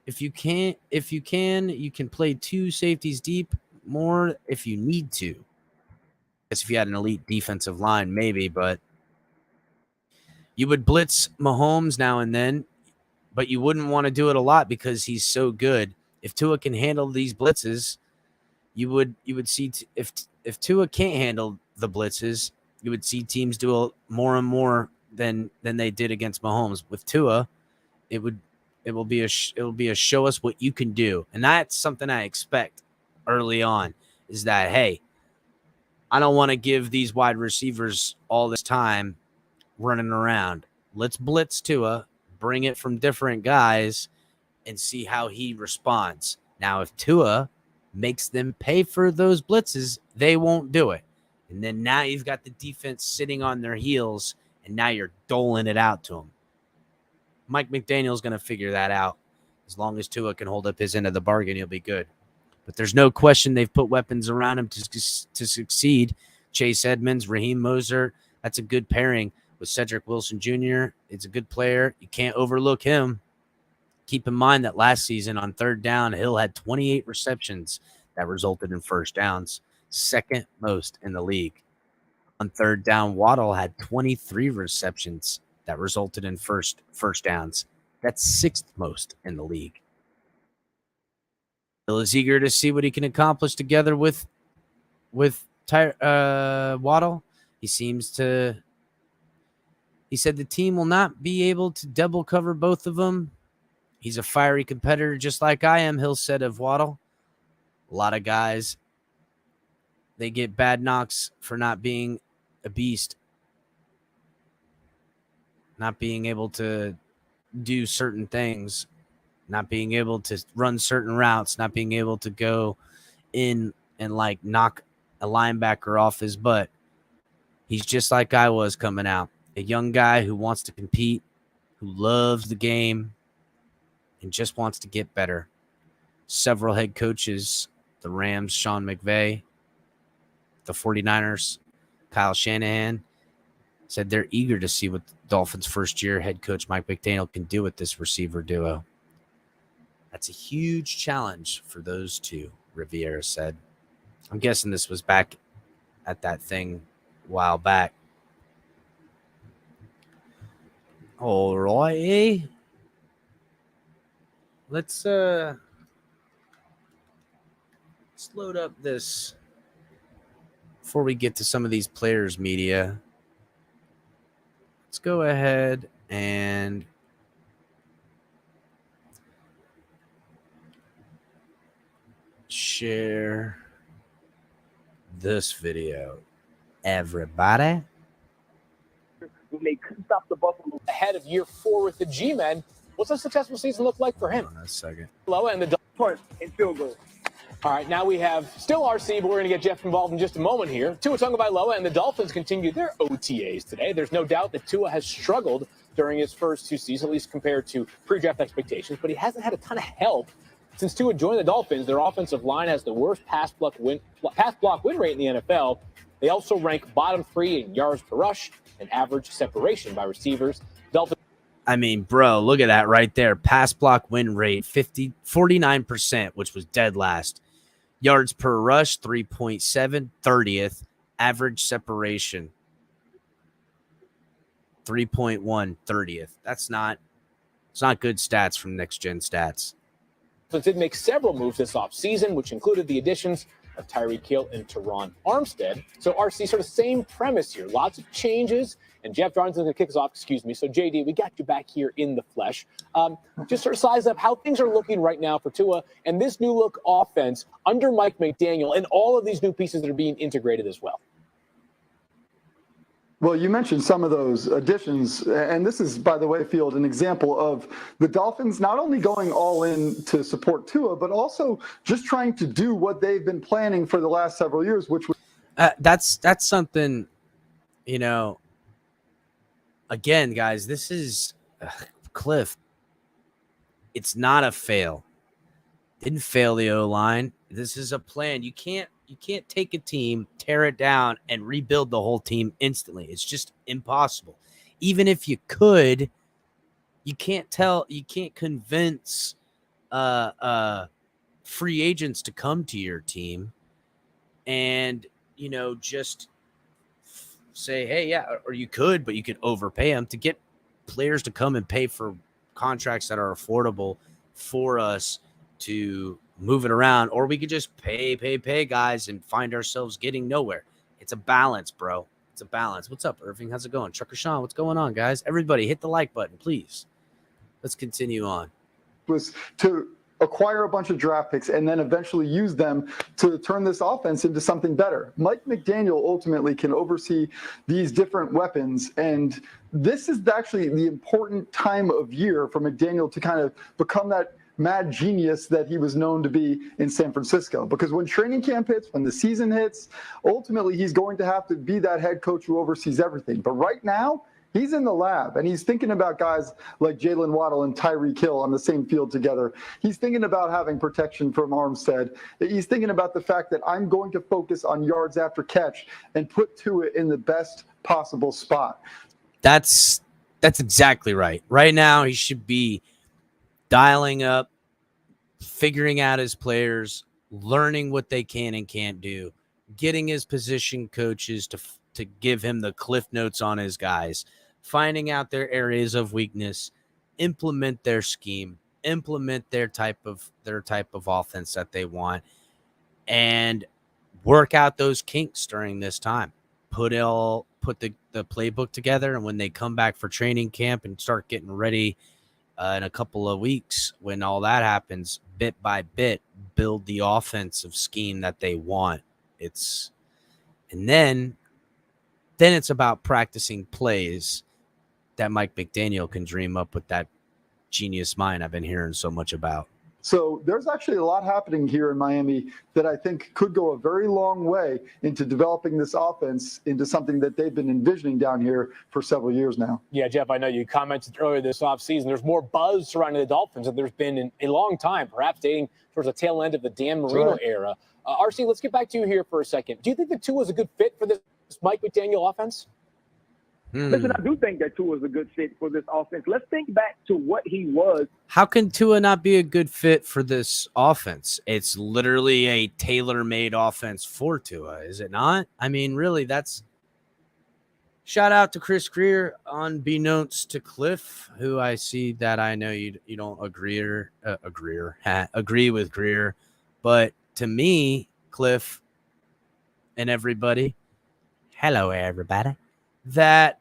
you can play 2 safeties deep more if you need to. I guess if you had an elite defensive line, maybe, but you would blitz Mahomes now and then, but you wouldn't want to do it a lot because he's so good. If Tua can handle these blitzes, you would see if Tua can't handle the blitzes, you would see teams do more and more than they did against Mahomes. With Tua, it will be a show us what you can do, and that's something I expect early on. Is that, hey, I don't want to give these wide receivers all this time running around. Let's blitz Tua, bring it from different guys, and see how he responds. Now, if Tua makes them pay for those blitzes, they won't do it. And then now you've got the defense sitting on their heels, and now you're doling it out to them. Mike McDaniel's going to figure that out. As long as Tua can hold up his end of the bargain, he'll be good. But there's no question they've put weapons around him to succeed. Chase Edmonds, Raheem Mostert, that's a good pairing with Cedric Wilson Jr. It's a good player. You can't overlook him. Keep in mind that last season on 3rd down, Hill had 28 receptions that resulted in first downs, 2nd most in the league. On 3rd down, Waddle had 23 receptions that resulted in first downs. That's 6th most in the league. Hill is eager to see what he can accomplish together with Waddle. He said the team will not be able to double cover both of them. He's a fiery competitor just like I am, Hill said of Waddle. A lot of guys, they get bad knocks for not being a beast, not being able to do certain things, not being able to run certain routes, not being able to go in and like knock a linebacker off his butt. He's just like I was coming out, a young guy who wants to compete, who loves the game, and just wants to get better. Several head coaches, the Rams, Sean McVay, the 49ers, Kyle Shanahan, said they're eager to see what the Dolphins' first-year head coach Mike McDaniel can do with this receiver duo. That's a huge challenge for those two, Riviera said. I'm guessing this was back at that thing a while back. All righty. Let's load up this before we get to some of these players' media. Let's go ahead and share this video. Everybody. When they couldn't stop the Buffalo ahead of year 4 with the G-Men, what's a successful season look like for him? Hold on a second. Loa and the point in field goal. All right, now we have still RC, but we're going to get Jeff involved in just a moment here. Tua Tagovailoa and the Dolphins continue their OTAs today. There's no doubt that Tua has struggled during his first 2 seasons, at least compared to pre-draft expectations, but he hasn't had a ton of help. Since Tua joined the Dolphins, their offensive line has the worst pass block win rate in the NFL. They also rank bottom 3 in yards per rush and average separation by receivers. Dolphins. I mean, bro, look at that right there. Pass block win rate, 49%, which was dead last. Yards per rush, 3.7, 30th. Average separation, 3.1, 30th. It's not good stats from Next Gen Stats. So it did make several moves this offseason, which included the additions of Tyreek Hill and Teron Armstead. So RC, sort of same premise here. Lots of changes. And Jeff Darn's going to kick us off, excuse me. So JD, we got you back here in the flesh. Just sort of size up how things are looking right now for Tua and this new look offense under Mike McDaniel and all of these new pieces that are being integrated as well. Well, you mentioned some of those additions, and this is, by the way, Field, an example of the Dolphins not only going all in to support Tua, but also just trying to do what they've been planning for the last several years, which was that's something, you know. Again, guys, this is Cliff. It's not a fail. Didn't fail the O-line. This is a plan. You can't take a team, tear it down, and rebuild the whole team instantly. It's just impossible. Even if you could, you can't convince free agents to come to your team and, you know, just say, hey, yeah, or you could, but you could overpay them to get players to come and pay for contracts that are affordable for us to move it around, or we could just pay guys and find ourselves getting nowhere. It's a balance, bro. It's a balance. What's up, Irving? How's it going? Trucker Sean, what's going on, guys? Everybody hit the like button, please. Let's continue on. Was to acquire a bunch of draft picks and then eventually use them to turn this offense into something better. Mike McDaniel ultimately can oversee these different weapons, and this is actually the important time of year for McDaniel to kind of become that mad genius that he was known to be in San Francisco. Because when training camp hits, when the season hits, ultimately he's going to have to be that head coach who oversees everything. But right now, he's in the lab, and he's thinking about guys like Jalen Waddle and Tyreek Hill on the same field together. He's thinking about having protection from Armstead. He's thinking about the fact that I'm going to focus on yards after catch and put Tua in the best possible spot. That's exactly right. Right now, he should be dialing up, figuring out his players, learning what they can and can't do, getting his position coaches to give him the cliff notes on his guys, finding out their areas of weakness, implement their scheme, implement their type of offense that they want, and work out those kinks during this time. Put the playbook together, and when they come back for training camp and start getting ready in a couple of weeks, when all that happens, bit by bit, build the offensive scheme that they want. And then it's about practicing plays that Mike McDaniel can dream up with that genius mind I've been hearing so much about. So there's actually a lot happening here in Miami that I think could go a very long way into developing this offense into something that they've been envisioning down here for several years now. Yeah, Jeff, I know you commented earlier this offseason. There's more buzz surrounding the Dolphins than there's been in a long time, perhaps dating towards the tail end of the Dan Marino era. RC, let's get back to you here for a second. Do you think that Tua is a good fit for this Mike McDaniel offense? Listen, I do think that Tua is a good fit for this offense. Let's think back to what he was. How can Tua not be a good fit for this offense? It's literally a tailor-made offense for Tua, is it not? I mean, really, that's shout out to Chris Greer, unbeknownst to Cliff, who I see that I know you don't agree with Greer, but to me, Cliff and everybody, hello everybody, that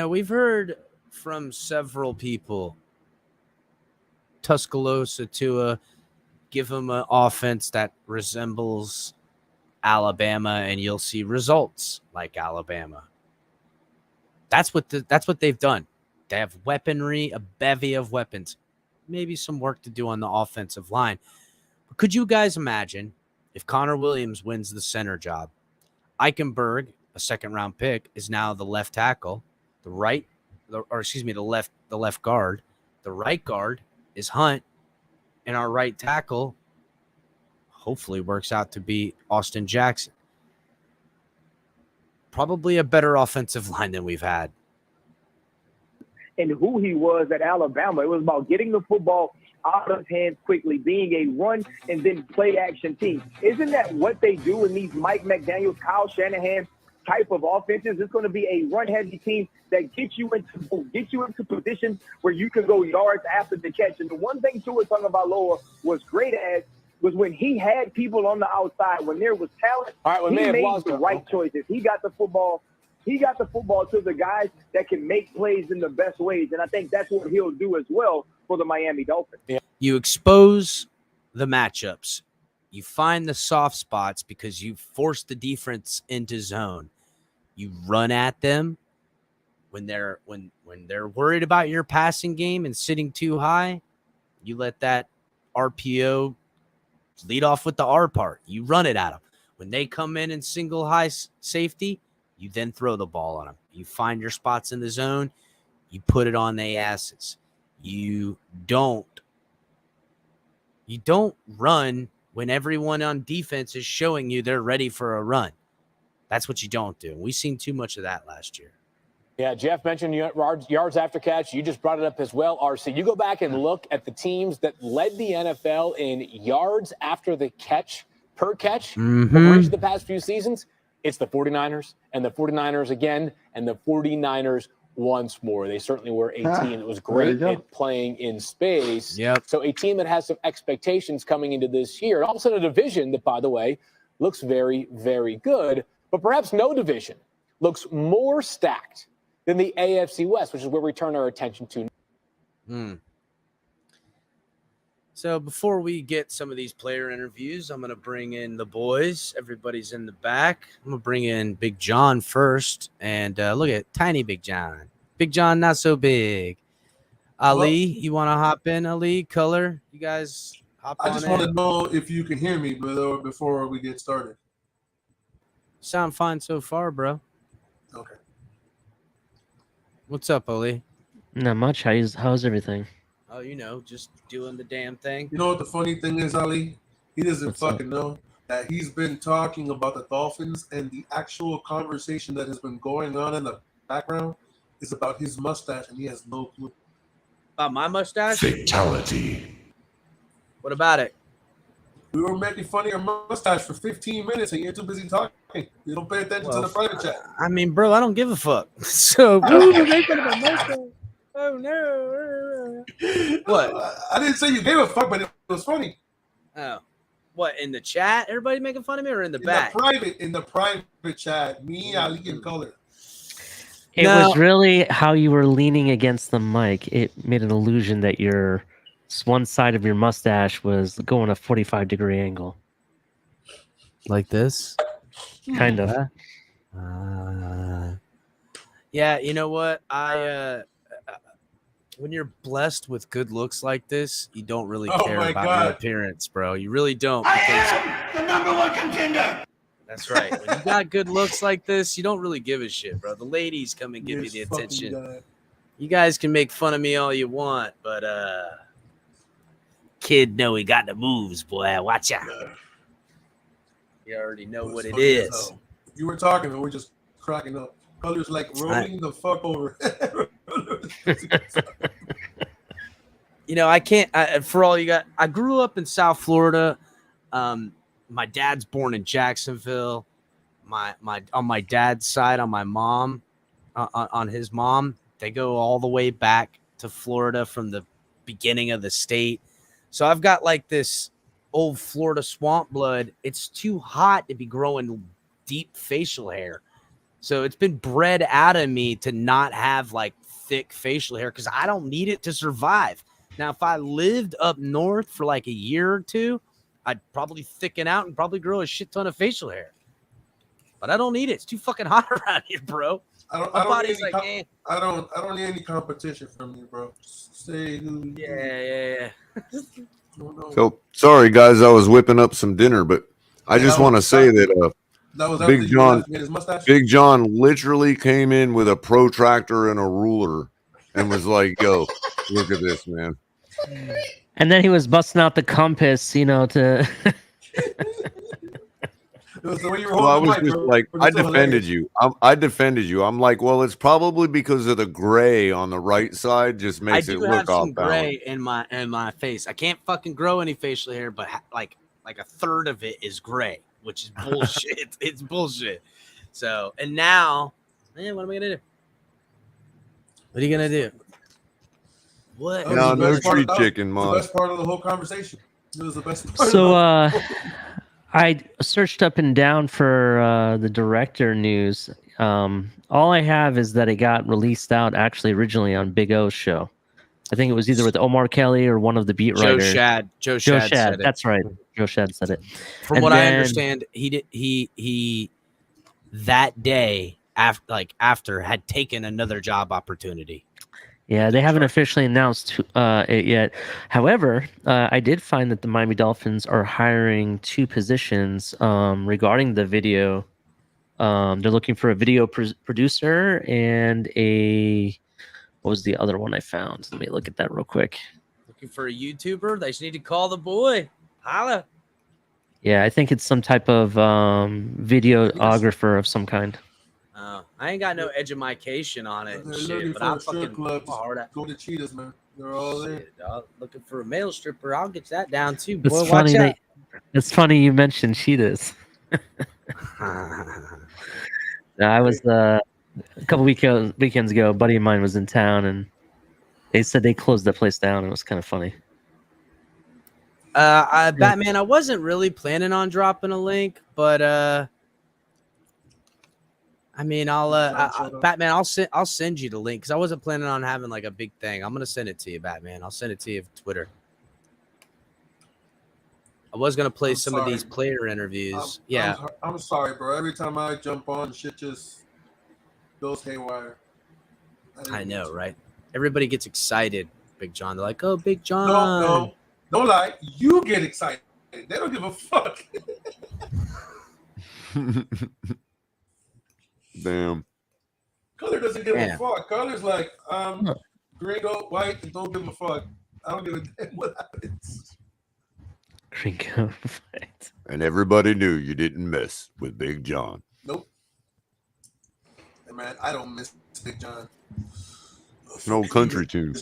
we've heard from several people, Tuscaloosa, Tua, give him an offense that resembles Alabama, and you'll see results like Alabama. That's what they've done. They have weaponry, a bevy of weapons, maybe some work to do on the offensive line. But could you guys imagine if Connor Williams wins the center job? Eichenberg, a second-round pick, is now the left tackle. The left guard. The right guard is Hunt, and our right tackle hopefully works out to be Austin Jackson. Probably a better offensive line than we've had. And who he was at Alabama. It was about getting the football out of hands quickly, being a run and then play action team. Isn't that what they do in these Mike McDaniels, Kyle Shanahan type of offenses? It's going to be a run-heavy team that gets you into positions where you can go yards after the catch. And the one thing Tua Tagovailoa was great at was when he had people on the outside, when there was talent, he made the right choices. He got the football to the guys that can make plays in the best ways. And I think that's what he'll do as well for the Miami Dolphins. You expose the matchups. You find the soft spots because you force the defense into zone. You run at them when they're worried about your passing game and sitting too high. You let that RPO lead off with the R part. You run it at them. When they come in single high safety, you then throw the ball on them. You find your spots in the zone. You put it on their asses. You don't run when everyone on defense is showing you they're ready for a run. That's what you don't do. We've seen too much of that last year. Yeah, Jeff mentioned yards after catch. You just brought it up as well, RC. You go back and look at the teams that led the NFL in yards after the catch, per catch, over each of the past few seasons. It's the 49ers, and the 49ers again, and the 49ers once more. They certainly were a team that was great at playing in space. Yep. So a team that has some expectations coming into this year. And all of a sudden a division that, by the way, looks very, very good. But perhaps no division looks more stacked than the AFC West, which is where we turn our attention to. So before we get some of these player interviews, I'm going to bring in the boys. Everybody's in the back. I'm going to bring in Big John first. And look at tiny Big John. Big John, not so big. Ali, you want to hop in? Ali, Color, you guys hop on in? I just want to know if you can hear me, brother, before we get started. Sound fine so far, bro. Okay. What's up, Ali? Not much. How's everything? Oh, just doing the damn thing. You know what the funny thing is, Ali? He doesn't fucking know that he's been talking about the Dolphins, and the actual conversation that has been going on in the background is about his mustache, and he has no clue. About my mustache? Fatality. What about it? We were making fun of your mustache for 15 minutes, and you're too busy talking. You don't pay attention to the private chat. I mean, bro, I don't give a fuck. So, oh no! What? I didn't say you gave a fuck, but it was funny. Oh, what, in the chat? Everybody making fun of me, or in the In back? the private chat, me, Ali, and Color. It was really how you were leaning against the mic. It made an illusion that one side of your mustache was going a 45-degree angle. Like this? Kind of. Yeah, you know what? When you're blessed with good looks like this, you don't really care about your appearance, bro. You really don't. I am the #1 contender. That's right. When you got good looks like this, you don't really give a shit, bro. The ladies come and give you the attention. You guys can make fun of me all you want, but kid know he got the moves, boy. Watch out. You already know what it is. You were talking, and we're just cracking up. Color's like rolling the fuck over. I can't. For all you got, I grew up in South Florida. My dad's born in Jacksonville. On my dad's side, on my mom, on his mom, they go all the way back to Florida from the beginning of the state. So I've got like this old Florida swamp blood. It's too hot to be growing deep facial hair. So it's been bred out of me to not have like thick facial hair because I don't need it to survive. Now, if I lived up north for like a year or two, I'd probably thicken out and probably grow a shit ton of facial hair. But I don't need it. It's too fucking hot around here, bro. I don't need any competition from you, bro. Say who. Yeah. So sorry, guys. I was whipping up some dinner, but I just want to say that Big John literally came in with a protractor and a ruler and was like, "Yo, look at this, man." And then he was busting out the compass, to. Well, I was just like, I defended you. I defended you. I'm like, well, it's probably because of the gray on the right side just makes it look off balance. I do have some gray in my face. I can't fucking grow any facial hair, but like a third of it is gray, which is bullshit. It's bullshit. So, and now, man, what am I gonna do? What are you gonna do? What? No tree chicken, Mom. The best part of the whole conversation. It was the best part. So, I searched up and down for the director news. All I have is that it got released out actually originally on Big O's show. I think it was either with Omar Kelly or one of the beat writers. Joe Shad said it. That's right. Joe Shad said it. From what I understand, he that day after had taken another job opportunity. Yeah, they haven't officially announced it yet. However, I did find that the Miami Dolphins are hiring 2 positions regarding the video. They're looking for a video producer and what was the other one I found? Let me look at that real quick. Looking for a YouTuber? They just need to call the boy. Holla. Yeah, I think it's some type of videographer of some kind. I ain't got no education on it and They're shit, looking but for I'm a strip fucking club. hard at. Go to Cheetahs, man. They're all there. Shit, dog. Looking for a male stripper. I'll get that down too, It's boy. funny Watch out. it's funny you mentioned cheetahs. I was a couple weekends ago. A buddy of mine was in town, and they said they closed the place down. It was kind of funny. Batman, I wasn't really planning on dropping a link, but I mean, Batman, I'll send you the link because I wasn't planning on having like a big thing. I'm gonna send it to you, Batman. I'll send it to you on Twitter. I was gonna play some of these player interviews. I'm sorry, bro. Every time I jump on, shit just goes haywire. I know, right? Everybody gets excited, Big John. They're like, "Oh, Big John." No, don't lie. You get excited. They don't give a fuck. Damn. Color doesn't give a fuck. Color's like, gringo, white, and don't give a fuck. I don't give a damn what happens. Gringo, white. And everybody knew you didn't mess with Big John. Nope. Hey, man, I don't miss Big John. No country tune.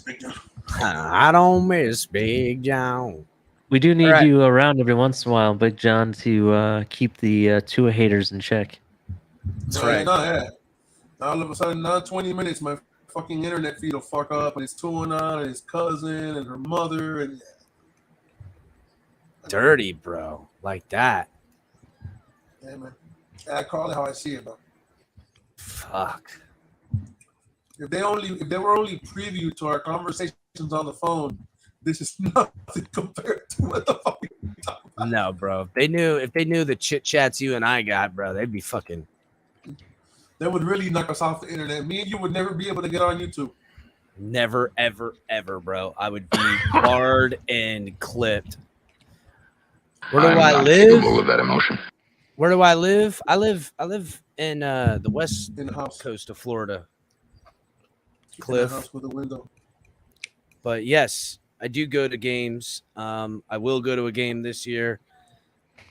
I don't miss Big John. We do need you around every once in a while, Big John, to keep the Tua haters in check. That's right. All of a sudden, now 20 minutes, my fucking internet feed will fuck up, and it's Tua and his cousin and her mother, and dirty, bro, like that. Yeah, man. I call it how I see it, bro. Fuck. If they were only preview to our conversations on the phone, this is nothing compared to what the fuck we talking about. No, bro. If they knew the chit chats you and I got, bro, they'd be fucking. They would really knock us off the internet. Me and you would never be able to get on YouTube. Never, ever, ever, bro. I would be barred and clipped. Where do I live? Capable of that emotion. Where do I live? I live in the west coast of Florida. Cliff. In the house with a window. But yes, I do go to games. I will go to a game this year.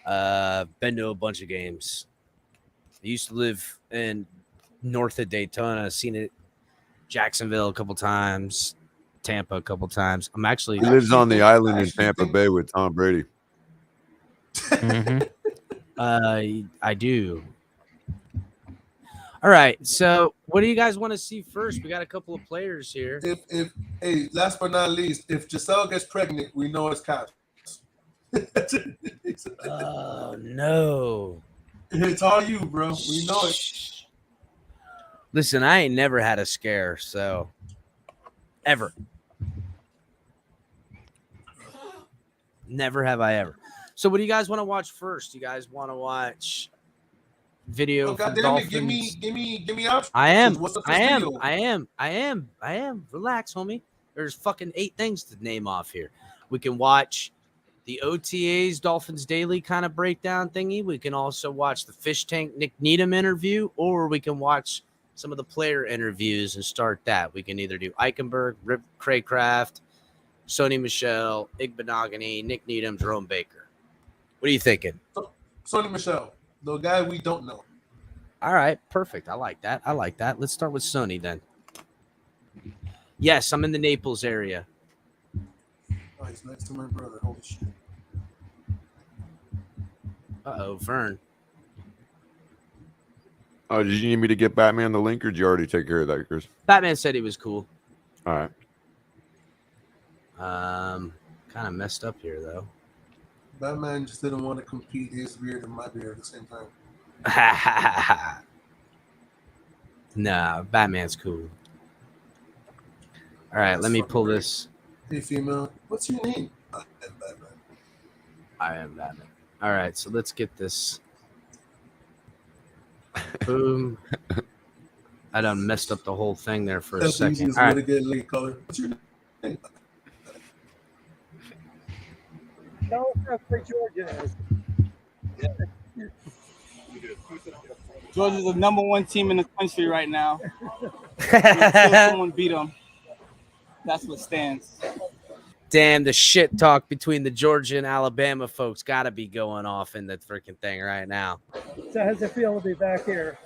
Been to a bunch of games. I used to live in north of Daytona. Seen it Jacksonville a couple times, Tampa a couple times. I'm actually. He lives on the island in Tampa Bay with Tom Brady. Mm-hmm. I do. All right. So, what do you guys want to see first? We got a couple of players here. Hey, last but not least, if Giselle gets pregnant, we know it's Caps. Oh no! It's all you, bro. We know it. Listen, I ain't never had a scare, so ever. Never have I ever. So, what do you guys want to watch first? You guys want to watch video? Oh, God damn it! Give me options. I am. What's the first video? I am. Relax, homie. There's fucking 8 things to name off here. We can watch the OTAs, Dolphins Daily kind of breakdown thingy. We can also watch the Fish Tank Nick Needham interview, or we can watch some of the player interviews and start that. We can either do Eichenberg, Rip Craycraft, Sony Michel, Igbenogany, Nick Needham, Jerome Baker. What are you thinking? Sony Michel, the guy we don't know. All right, perfect. I like that. Let's start with Sony then. Yes, I'm in the Naples area. Oh, he's next to my brother. Holy shit. Uh-oh, Vern. Oh, did you need me to get Batman the link, or did you already take care of that, Chris? Batman said he was cool. All right. Kind of messed up here, though. Batman just didn't want to compete his beard and my beard at the same time. Nah, Batman's cool. All right, let me pull this. Hey, female, what's your name? I am Batman. All right, so let's get this. Boom. I done messed up the whole thing there for a second. Is All right. really good late color. What's your name? No, how great Georgia is. Georgia's the #1 team in the country right now. Until someone beat them. That's what stands. Damn, the shit talk between the Georgia and Alabama folks got to be going off in the freaking thing right now. So how's it feel to be back here?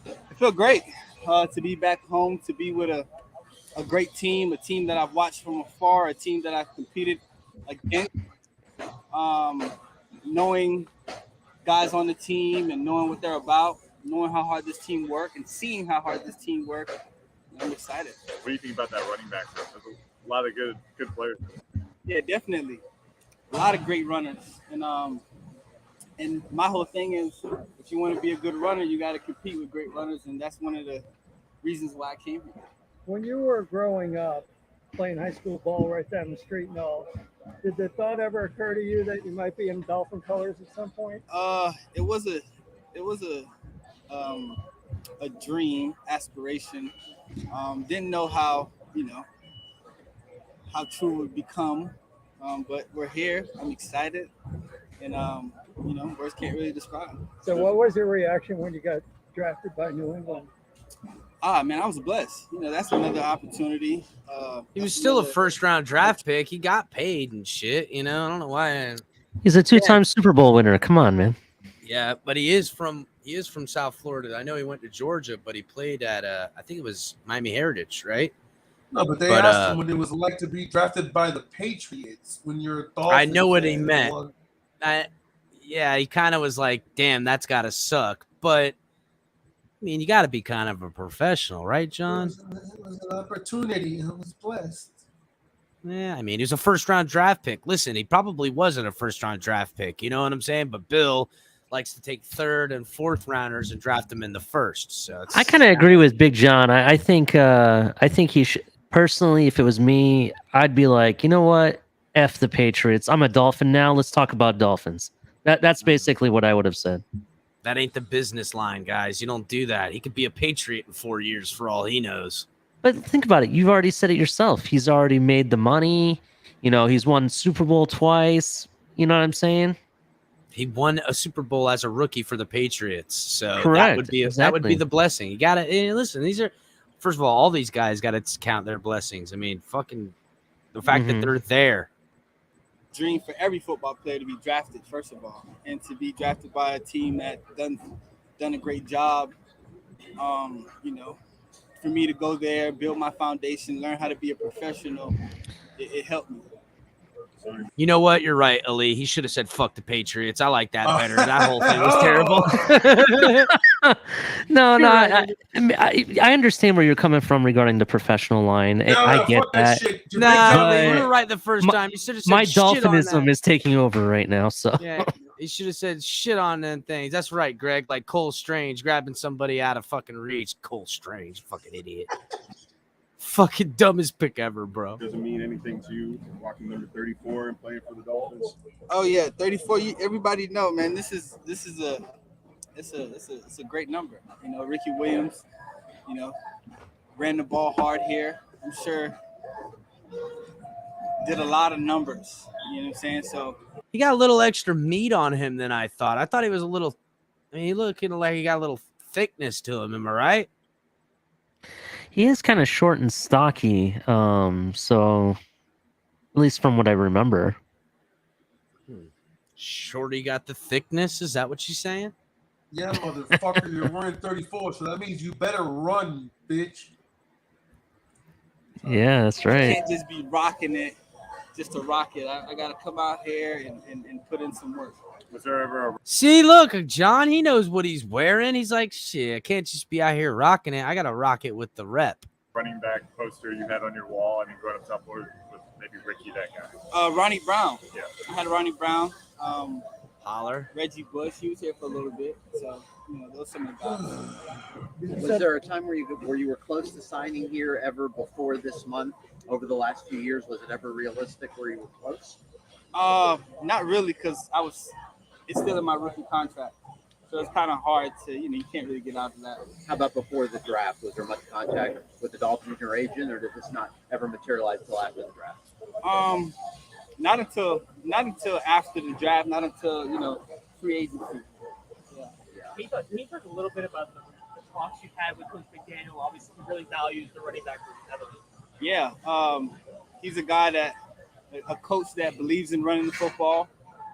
I feel great to be back home, to be with a great team, a team that I've watched from afar, a team that I've competed against. Knowing guys on the team and knowing what they're about, knowing how hard this team work and seeing how hard this team work, I'm excited. What do you think about that running back group? There's a lot of good players. Yeah, definitely. A lot of great runners. And my whole thing is, if you want to be a good runner, you got to compete with great runners, and that's one of the reasons why I came here. When you were growing up, playing high school ball right down the street and all, did the thought ever occur to you that you might be in Dolphin colors at some point? It was a dream, aspiration. Didn't know how true it would become, but we're here. I'm excited, and words can't really describe. So what was your reaction when you got drafted by New England? Man, I was blessed. That's another opportunity. He was still a first-round draft pick. He got paid and shit. I don't know why. He's a 2-time Super Bowl winner. Come on, man. Yeah, but he is from South Florida. I know he went to Georgia, but he played at I think it was Miami Heritage, right? No, but they asked him what it was like to be drafted by the Patriots when you're a Dolphins. I know what he meant. Yeah, he kind of was like, "Damn, that's got to suck." But I mean, you got to be kind of a professional, right, John? It was an opportunity. I was blessed. Yeah, I mean, he was a first-round draft pick. Listen, he probably wasn't a first-round draft pick. You know what I'm saying? But Bill likes to take third and fourth rounders and draft them in the first. So I kind of agree with Big John. I think he should. Personally, if it was me, I'd be like, you know what? F the Patriots. I'm a Dolphin now. Let's talk about Dolphins. That's basically what I would have said. That ain't the business line, guys. You don't do that. He could be a Patriot in 4 years for all he knows. But think about it. You've already said it yourself. He's already made the money. He's won Super Bowl twice. You know what I'm saying? He won a Super Bowl as a rookie for the Patriots. So Correct. that would be the blessing. You got to listen. These are, first of all these guys got to count their blessings. I mean, fucking the fact that they're there. Dream for every football player to be drafted, first of all, and to be drafted by a team that done a great job. For me to go there, build my foundation, learn how to be a professional, it helped me. You know what? You're right, Ali. He should have said "fuck the Patriots." I like that better. That whole thing was terrible. No. I understand where you're coming from regarding the professional line. I get that. No, you were right the first time. You should have said my shit on Dolphinism that. is taking over right now. So Yeah, you should have said shit on them things. That's right, Greg. Like Cole Strange grabbing somebody out of fucking reach. Cole Strange, fucking idiot. Fucking dumbest pick ever, bro. Doesn't mean anything to you walking number 34 and playing for the Dolphins. Oh yeah, 34. Everybody know, man. This is a great number. Ricky Williams, ran the ball hard here. I'm sure did a lot of numbers. You know what I'm saying? So He got a little extra meat on him than I thought. I thought he was a little. I mean, he looking like he got a little thickness to him. Am I right? he is kind of short and stocky. So at least from what I remember. Shorty got the thickness. Is that what she's saying? Yeah, motherfucker, you're wearing 34, so that means you better run, bitch. Yeah, that's right. You can't just be rocking it just to rock it. I got to come out here and put in some work. Was there ever a See, look, John, he knows what he's wearing. He's like, shit, I can't just be out here rocking it. I got to rock it with the rep. running back poster you had on your wall? I mean, growing up South Florida with maybe Ricky, that guy. Ronnie Brown. Yeah. I had Ronnie Brown. Holler. Reggie Bush, he was here for a little bit. So, those some of the guys. Was there a time where you were close to signing here ever before this month? Over the last few years, was it ever realistic where you were close? Not really, because it's still in my rookie contract. So it's kind of hard to, you can't really get out of that. How about before the draft? Was there much contact with the Dolphins, your agent, or did this not ever materialize until after the draft? Not until after the draft, not until, free agency. Can you talk a little bit about the talks you've had with Coach McDaniel? Obviously, he really values the running back group heavily. Yeah, he's a coach that believes in running the football,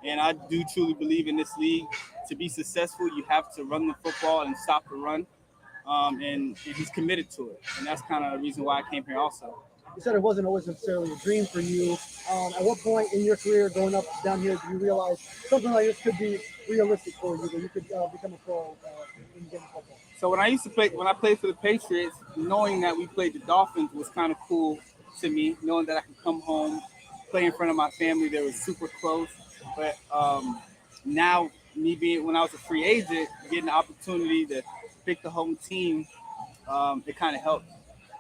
and I do truly believe in this league. To be successful, you have to run the football and stop the run, and he's committed to it, and that's kind of the reason why I came here also. You said it wasn't always necessarily a dream for you. At what point in your career going up down here do you realize something like this could be realistic for you, that you could become a pro in getting football? So when I played for the Patriots, knowing that we played the Dolphins was kind of cool to me, knowing that I could come home, play in front of my family. They were super close. But now, when I was a free agent, getting the opportunity to pick the home team, it kind of helped.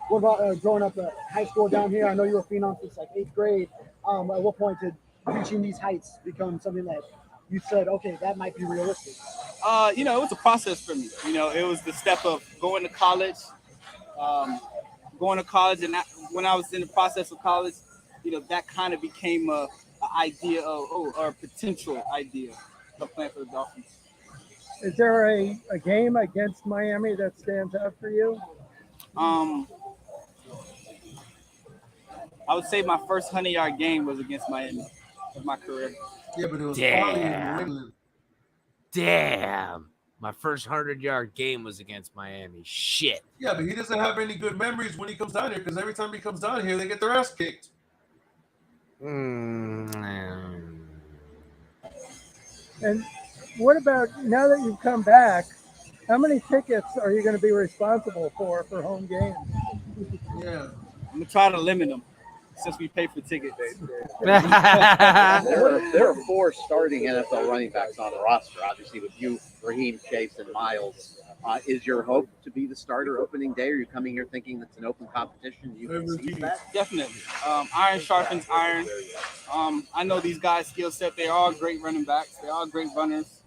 What about growing up at high school down here? I know you were a phenom since like 8th grade. At what point did reaching these heights become something that you said, okay, that might be realistic? It was a process for me. It was the step of going to college, and when I was in the process of college, that kind of became a idea or a potential idea of playing for the Dolphins. Is there a game against Miami that stands out for you? I would say my first 100-yard game was against Miami of my career. Yeah, but it was Damn. My first 100-yard game was against Miami. Shit. Yeah, but he doesn't have any good memories when he comes down here, because every time he comes down here, they get their ass kicked. And what about now that you've come back? How many tickets are you going to be responsible for home games? Yeah, I'm gonna try to limit them since we pay for tickets. There are 4 starting NFL running backs on the roster. Obviously, with you, Raheem, Chase, and Miles. Is your hope to be the starter opening day? Are you coming here thinking it's an open competition? You can see that? Definitely. Iron sharpens iron. I know these guys' skill set. They are great running backs. They are great runners.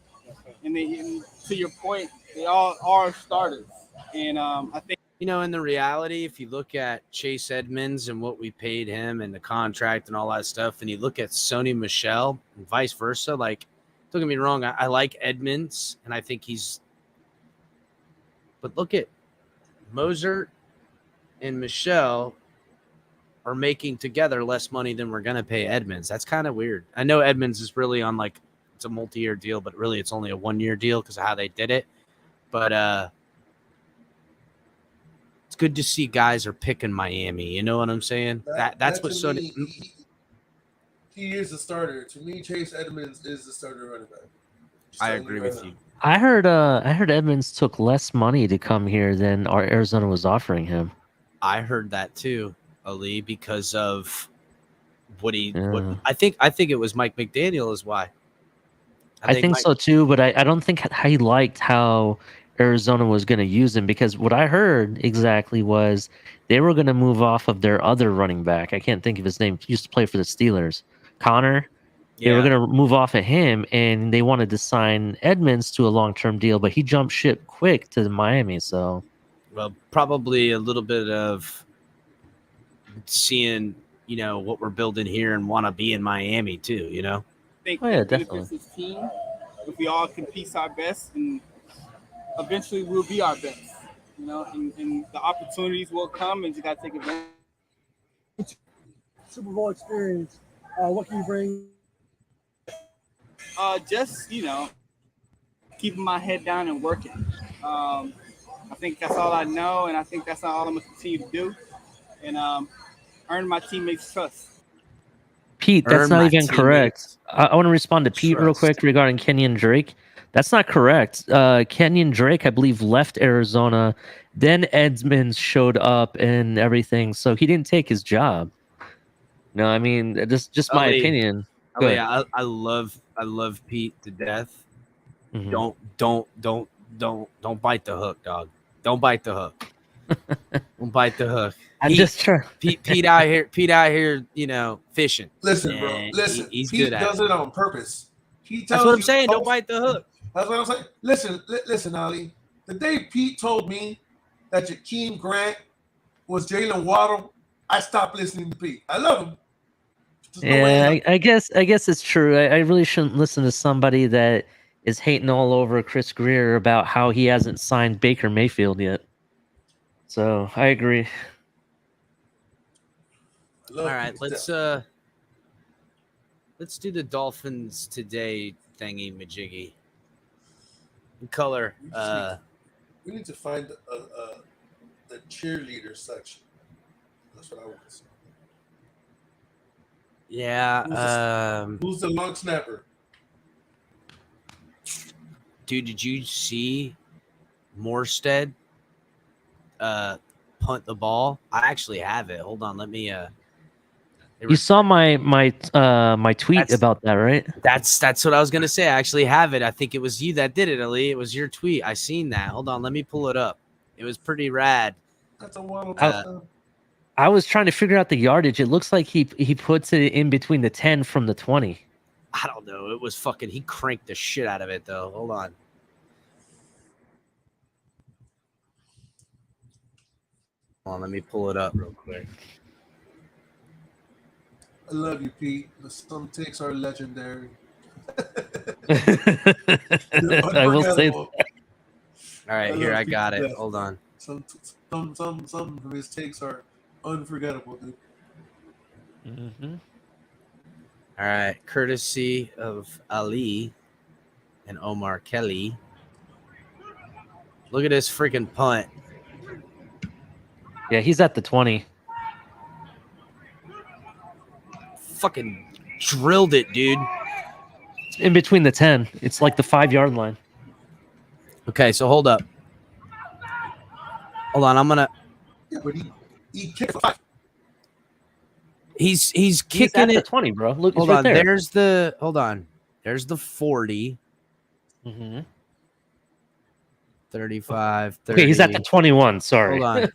And to your point, they all are starters. And I think, in the reality, if you look at Chase Edmonds and what we paid him and the contract and all that stuff, and you look at Sony Michel and vice versa, like, don't get me wrong, I like Edmonds, and I think but look at Moser and Michel are making together less money than we're going to pay Edmonds. That's kind of weird. I know Edmonds is really on it's a multi-year deal, but really it's only a 1-year deal because of how they did it. But it's good to see guys are picking Miami. You know what I'm saying? That's what Sony. He is the starter. To me, Chase Edmonds is the starter running back. I agree with you. I heard Edmonds took less money to come here than Arizona was offering him. I heard that too, Ali, because of what I think it was Mike McDaniel is why. I think so too, but I don't think he liked how Arizona was going to use him, because what I heard exactly was they were going to move off of their other running back. I can't think of his name. He used to play for the Steelers, Connor. They were going to move off of him, and they wanted to sign Edmonds to a long-term deal, but he jumped ship quick to Miami. So, well, probably a little bit of seeing, what we're building here and want to be in Miami too. I think definitely. This team, if we all can piece our best, and eventually we'll be our best. And the opportunities will come, and you got to take advantage. Super Bowl experience. What can you bring? Just keeping my head down and working. I think that's all I know, and I think that's all I'm gonna continue to do, and earn my teammates' trust. Pete, that's not even correct. I want to respond to Pete real quick regarding Kenyon Drake. That's not correct. Kenyon Drake, I believe, left Arizona. Then Edmonds showed up and everything, so he didn't take his job. No, I mean, just my opinion. Oh yeah, I love Pete to death. Mhm. Don't bite the hook, dog. Don't bite the hook. Don't bite the hook. I'm just trying. Pete out here, you know, fishing. Listen, bro. And Listen. he's Pete good at does it. it on purpose. He tells That's what I'm you, saying. Don't bite the hook. That's what I'm saying. Listen, Ali. The day Pete told me that Jakeem Grant was Jalen Waddle, I stopped listening to Pete. I love him. There's no way Yeah, I guess it's true. I really shouldn't listen to somebody that is hating all over Chris Greer about how he hasn't signed Baker Mayfield yet. So I agree. All right, let's do the Dolphins today thingy majiggy. Color. We need to find the cheerleader section. That's what I want to see. Yeah. Who's the long snapper? Dude, did you see Morstead punt the ball? I actually have it. Hold on, let me You saw my tweet about that, right? That's what I was gonna say. I actually have it. I think it was you that did it, Ali. It was your tweet. I seen that. Hold on, let me pull it up. It was pretty rad. That's a wild I was trying to figure out the yardage. It looks like he puts it in between the 10 from the 20. I don't know. It was fucking. He cranked the shit out of it though. Hold on. Hold on, let me pull it up real quick. I love you, Pete. Some takes are legendary. I will say that. All right, here I got it. Hold on. Some of his takes are unforgettable, dude. Mm-hmm. All right, courtesy of Ali and Omar Kelly. Look at this freaking punt. Yeah, he's at the 20. Fucking drilled it, dude. It's in between the 10. It's like the 5-yard line. Okay, so hold up. Hold on, I'm gonna. Yeah, but he kicked 5. He's kicking He's at it. the 20, bro. Look, Hold it's right on. there. There's the. Hold on. There's the 40. Mm-hmm. 35, 30. Okay, he's at the 21. Sorry. Hold on.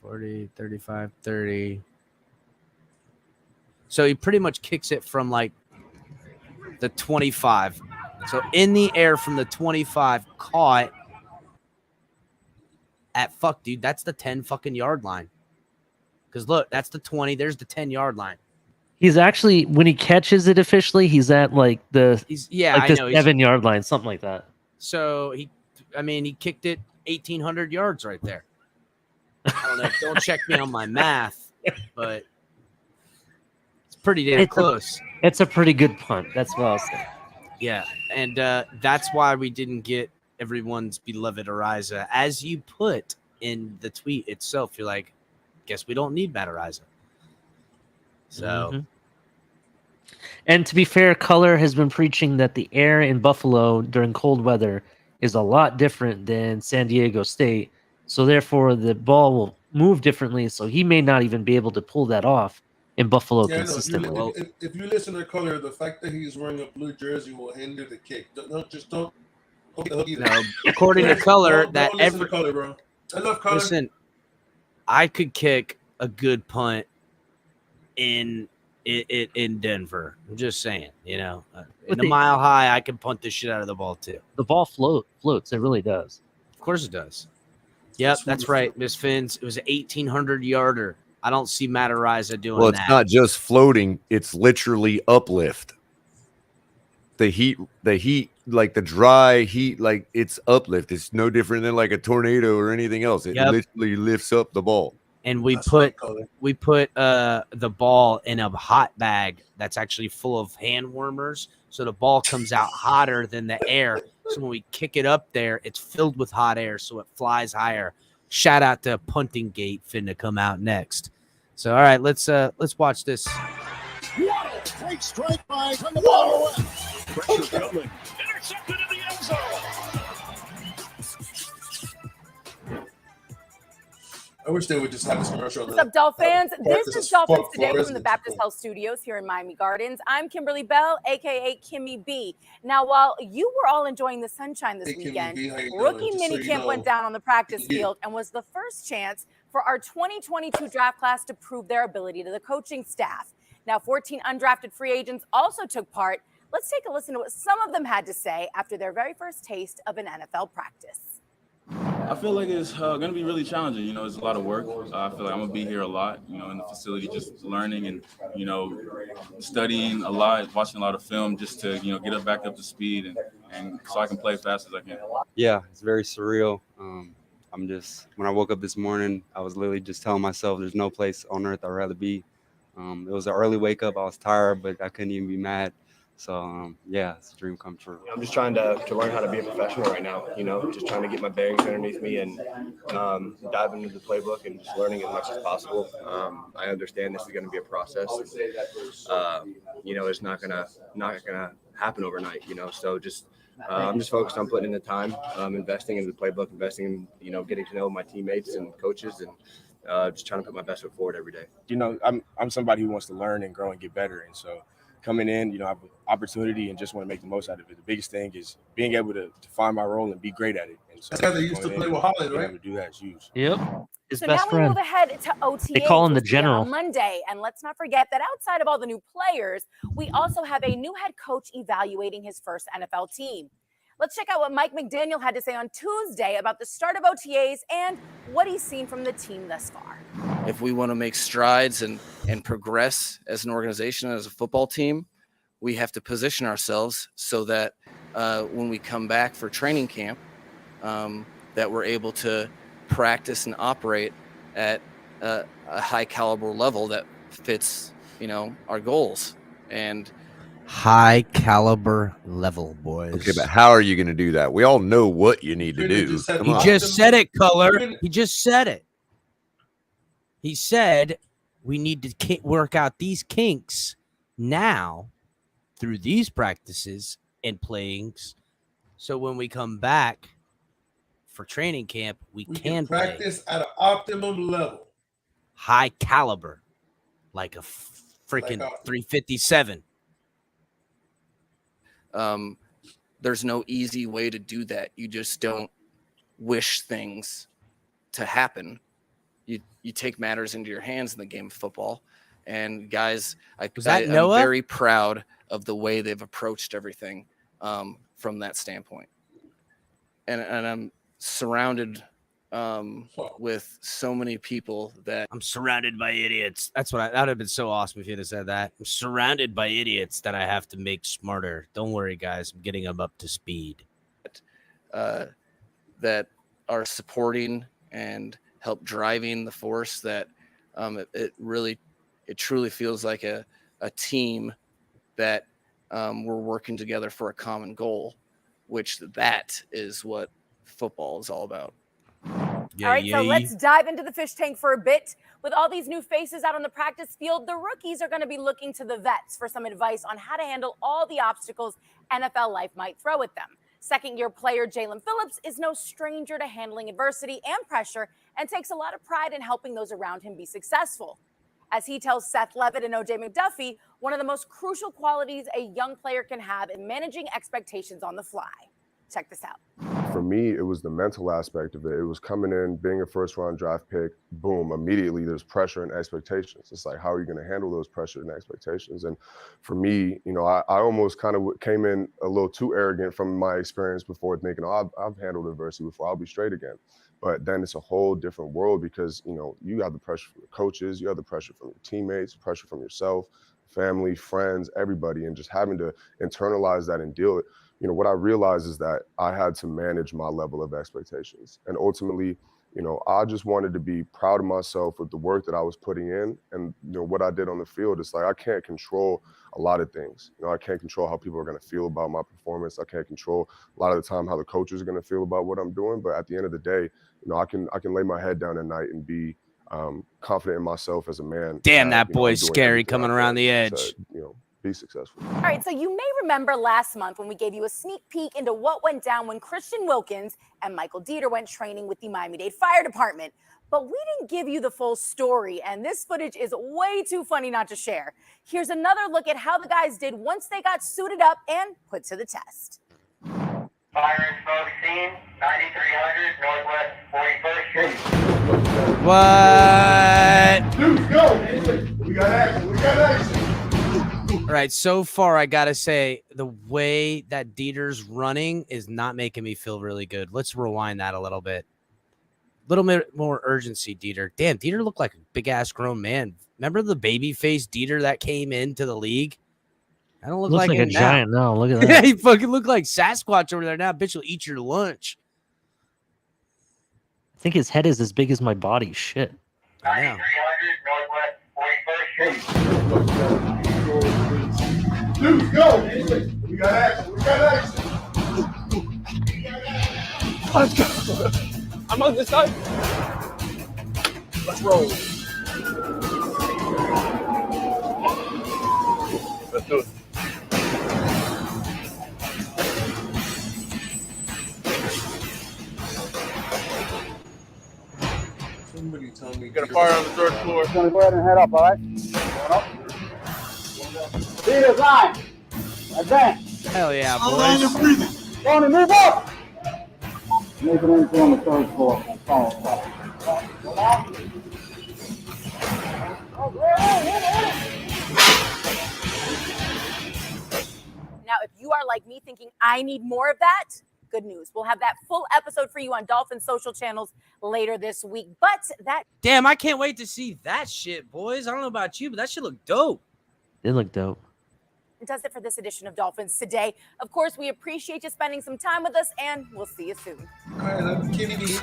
40, 35, 30. So he pretty much kicks it from like the 25. So in the air from the 25, caught at fuck, dude. That's the 10 fucking yard line. Because look, that's the 20. There's the 10-yard line. He's actually, when he catches it officially, he's at like the I know. 7-yard line, something like that. So he kicked it 1,800 yards right there. I don't know. Don't check me on my math, but it's pretty damn close. It's a pretty good punt. That's what I'll say. Yeah, and that's why we didn't get everyone's beloved Ariza. As you put in the tweet itself, you're like, guess we don't need Matt Ariza. So. Mm-hmm. And to be fair, Color has been preaching that the air in Buffalo during cold weather is a lot different than San Diego State. So therefore, the ball will move differently. So he may not even be able to pull that off in Buffalo consistently. No, if you listen to Color, the fact that he's wearing a blue jersey will hinder the kick. Don't. No, according to Color, don't listen to Color, bro. I love Color. Listen, I could kick a good punt in Denver. I'm just saying, in the Mile High, I can punt the shit out of the ball too. The ball floats. It really does. Of course it does. Yep, that's right, Miss Fins. It was an 1,800 yarder. I don't see Matt Ariza doing Well, that. it's not just floating; it's literally uplift. The heat, like the dry heat, like it's uplift. It's no different than like a tornado or anything else. It literally lifts up the ball. And we put the ball in a hot bag that's actually full of hand warmers, so the ball comes out hotter than the air. So when we kick it up there, it's filled with hot air, so it flies higher. Shout out to Punting Gate finna come out next. So all right, let's watch this. Waddle takes strike by from the ball away. Pressure building. Intercepted in the end zone. I wish they would just have this commercial. What's up, Dolphins? This is Dolphins Today from the residents. Baptist Health Studios here in Miami Gardens. I'm Kimberly Bell, aka Kimmy B. Now, while you were all enjoying the sunshine this weekend, rookie minicamp went down on the practice field and was the first chance for our 2022 draft class to prove their ability to the coaching staff. Now, 14 undrafted free agents also took part. Let's take a listen to what some of them had to say after their very first taste of an NFL practice. I feel like it's going to be really challenging. You know, it's a lot of work. I feel like I'm going to be here a lot, you know, in the facility, just learning and, you know, studying a lot, watching a lot of film just to, you know, get back up to speed and so I can play fast as I can. Yeah, it's very surreal. I'm just, when I woke up this morning, I was literally just telling myself there's no place on earth I'd rather be. It was an early wake up. I was tired, but I couldn't even be mad. So, yeah, it's a dream come true. I'm just trying to learn how to be a professional right now, you know, just trying to get my bearings underneath me and dive into the playbook and just learning as much as possible. I understand this is going to be a process. You know, it's not gonna happen overnight, you know, so just I'm just focused on putting in the time, investing in the playbook, investing in, you know, getting to know my teammates and coaches and just trying to put my best foot forward every day. You know, I'm somebody who wants to learn and grow and get better. And so coming in, you know, I have an opportunity and just want to make the most out of it. The biggest thing is being able to find my role and be great at it. And so that's how they used to play with Holland, right? To do that is huge. Yep. His So best now friend. we move ahead to OTAs. They call him the which began general. on Monday, and let's not forget that outside of all the new players, we also have a new head coach evaluating his first NFL team. Let's check out what Mike McDaniel had to say on Tuesday about the start of OTAs and what he's seen from the team thus far. If we want to make strides and progress as an organization, as a football team, we have to position ourselves so that when we come back for training camp, that we're able to practice and operate at a high caliber level that fits, you know, our goals. And high caliber level, boys. Okay, but how are you going to do that? We all know what you need to do. He just said it, Color. He just said it. He said we need to work out these kinks now through these practices and playings, so when we come back for training camp, we can practice play at an optimum level, high caliber, like a freaking 357. There's no easy way to do that. You just don't wish things to happen. You take matters into your hands in the game of football. And guys, I'm very proud of the way they've approached everything from that standpoint. And I'm surrounded with so many people that I'm surrounded by idiots. That would have been so awesome if you'd have said that. I'm surrounded by idiots that I have to make smarter. Don't worry, guys. I'm getting them up to speed. That are supporting and help driving the force that it truly feels like a team that we're working together for a common goal, which that is what football is all about. All right, so let's dive into the fish tank for a bit. With all these new faces out on the practice field, the rookies are going to be looking to the vets for some advice on how to handle all the obstacles NFL life might throw at them. Second-year player Jalen Phillips is no stranger to handling adversity and pressure and takes a lot of pride in helping those around him be successful. As he tells Seth Levitt and OJ McDuffie, one of the most crucial qualities a young player can have in managing expectations on the fly. Check this out. For me, it was the mental aspect of it. It was coming in, being a first-round draft pick, boom, immediately there's pressure and expectations. It's like, how are you going to handle those pressure and expectations? And for me, you know, I almost kind of came in a little too arrogant from my experience before, thinking, oh, I've handled adversity before, I'll be straight again. But then it's a whole different world because, you know, you have the pressure from your coaches, you have the pressure from your teammates, pressure from yourself, family, friends, everybody, and just having to internalize that and deal it. You know, what I realized is that I had to manage my level of expectations. And ultimately, you know, I just wanted to be proud of myself with the work that I was putting in and, you know, what I did on the field. It's like, I can't control a lot of things. You know, I can't control how people are going to feel about my performance. I can't control a lot of the time how the coaches are going to feel about what I'm doing. But at the end of the day, you know, I can lay my head down at night and be confident in myself as a man. Damn, that boy's scary coming around the edge. To, you know, be successful. All right, so you may remember last month when we gave you a sneak peek into what went down when Christian Wilkins and Michael Dieter went training with the Miami-Dade Fire Department. But we didn't give you the full story, and this footage is way too funny not to share. Here's another look at how the guys did once they got suited up and put to the test. Fire and smoke scene, 9300 Northwest 41st Street. What? Dude, go. We got action. We got action. All right, so far I gotta say the way that Dieter's running is not making me feel really good. Let's rewind that a little bit. A little bit more urgency, Dieter. Damn, Dieter looked like a big ass grown man. Remember the baby face Dieter that came into the league? I don't look Looks like a him now. giant now. Look at Yeah, that. he fucking looked like Sasquatch over there now. Bitch will eat your lunch. I think his head is as big as my body. Shit. I know. 9300 Northwest 41st Street. Dude, go. We got action. We got action. Let's go. I'm on this side. Let's roll. Let's do it. Somebody tell me. Got a fire on the third floor. Just gonna go ahead and head up, all right? Leaders line. Advance. Hell yeah, Slow down your boys. breathing. Going to move up. Make it into on the third floor. Now, if you are like me thinking I need more of that, good news. We'll have that full episode for you on Dolphins social channels later this week. But that Damn, I can't wait to see that shit, boys. I don't know about you, but that shit look dope. They look dope. does it for this edition of Dolphins Today. Of course, we appreciate you spending some time with us, and we'll see you soon. All right, I'm Kenny B.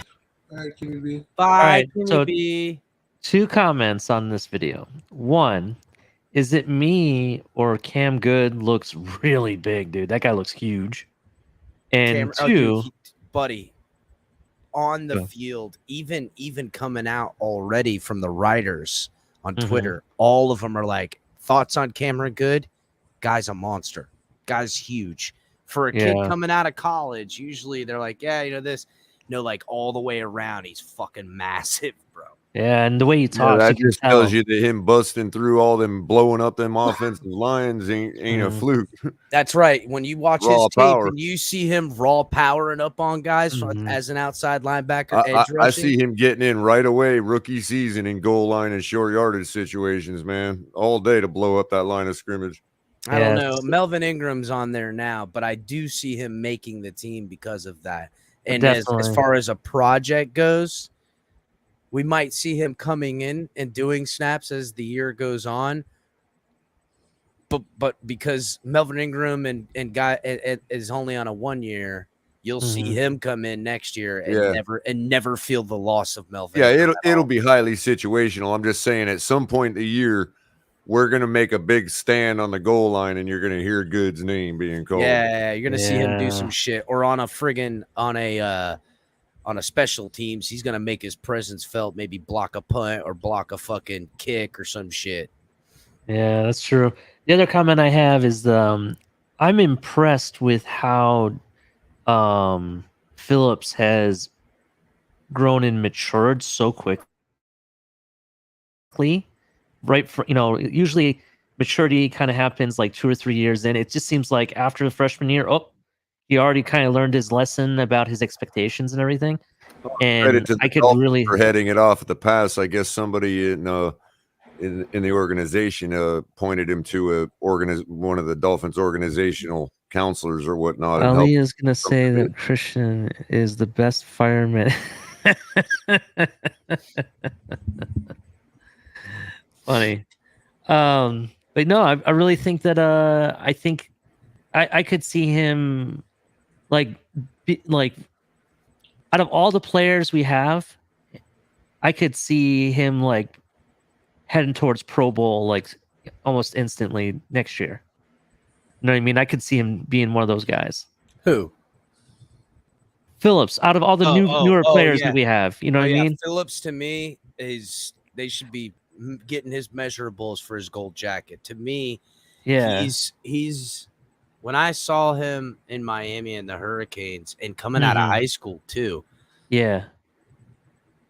All right, Kenny B. Bye, All right, Kenny so B. 2 comments on this video. One, is it me or Cam Good looks really big, dude? That guy looks huge. And two, buddy, on the Yeah. field, even coming out already from the writers on Mhm. Twitter, all of them are like, thoughts on Cameron Good? Guy's a monster. Guy's huge. For a kid Yeah. coming out of college, usually they're like, yeah, this. No, like all the way around, he's fucking massive, bro. yeah, and the way he Yeah, talks, that you can just tell. tells you that him busting through all them, blowing up them offensive lines ain't a Mhm. fluke. That's right. When you watch his Raw tape power. and you see him raw powering up on guys Mhm. as an outside linebacker, I edge rushing. see him getting in right away, rookie season in goal line and short yardage situations, man, all day to blow up that line of scrimmage. I don't Yeah. know. Melvin Ingram's on there now, but I do see him making the team because of that. And as Definitely. far as a project goes, we might see him coming in and doing snaps as the year goes on. But because Melvin Ingram and guy is only on a 1 year, you'll see Mhm. him come in next year and Yeah. never feel the loss of Melvin. Yeah, Ingram at it'll all. be highly situational. I'm just saying, at some point in the year, we're gonna make a big stand on the goal line, and you're gonna hear Good's name being called. Yeah, you're gonna see him do Yeah. some shit, or on a friggin' on a special teams, he's gonna make his presence felt. Maybe block a punt or block a fucking kick or some shit. Yeah, that's true. The other comment I have is I'm impressed with how Phillips has grown and matured so quickly. Right for usually maturity kind of happens like 2 or 3 years in. It just seems like after the freshman year, he already kind of learned his lesson about his expectations and everything. Credit And to the I could Dolphins really for heading it off at the pass. I guess somebody in the organization pointed him to one of the Dolphins organizational counselors or whatnot. and Ali helped is going to say that Christian is the best fireman. Funny. But no, I really think that I think I could see him like out of all the players we have, I could see him like heading towards Pro Bowl like almost instantly next year. You know what I mean? I could see him being one of those guys. Who? Phillips, out of all the newer players that we have, you know what I mean? Phillips to me they should be getting his measurables for his gold jacket. To me, Yeah. he's when I saw him in Miami and the Hurricanes and coming out of Mhm. high school too. Yeah.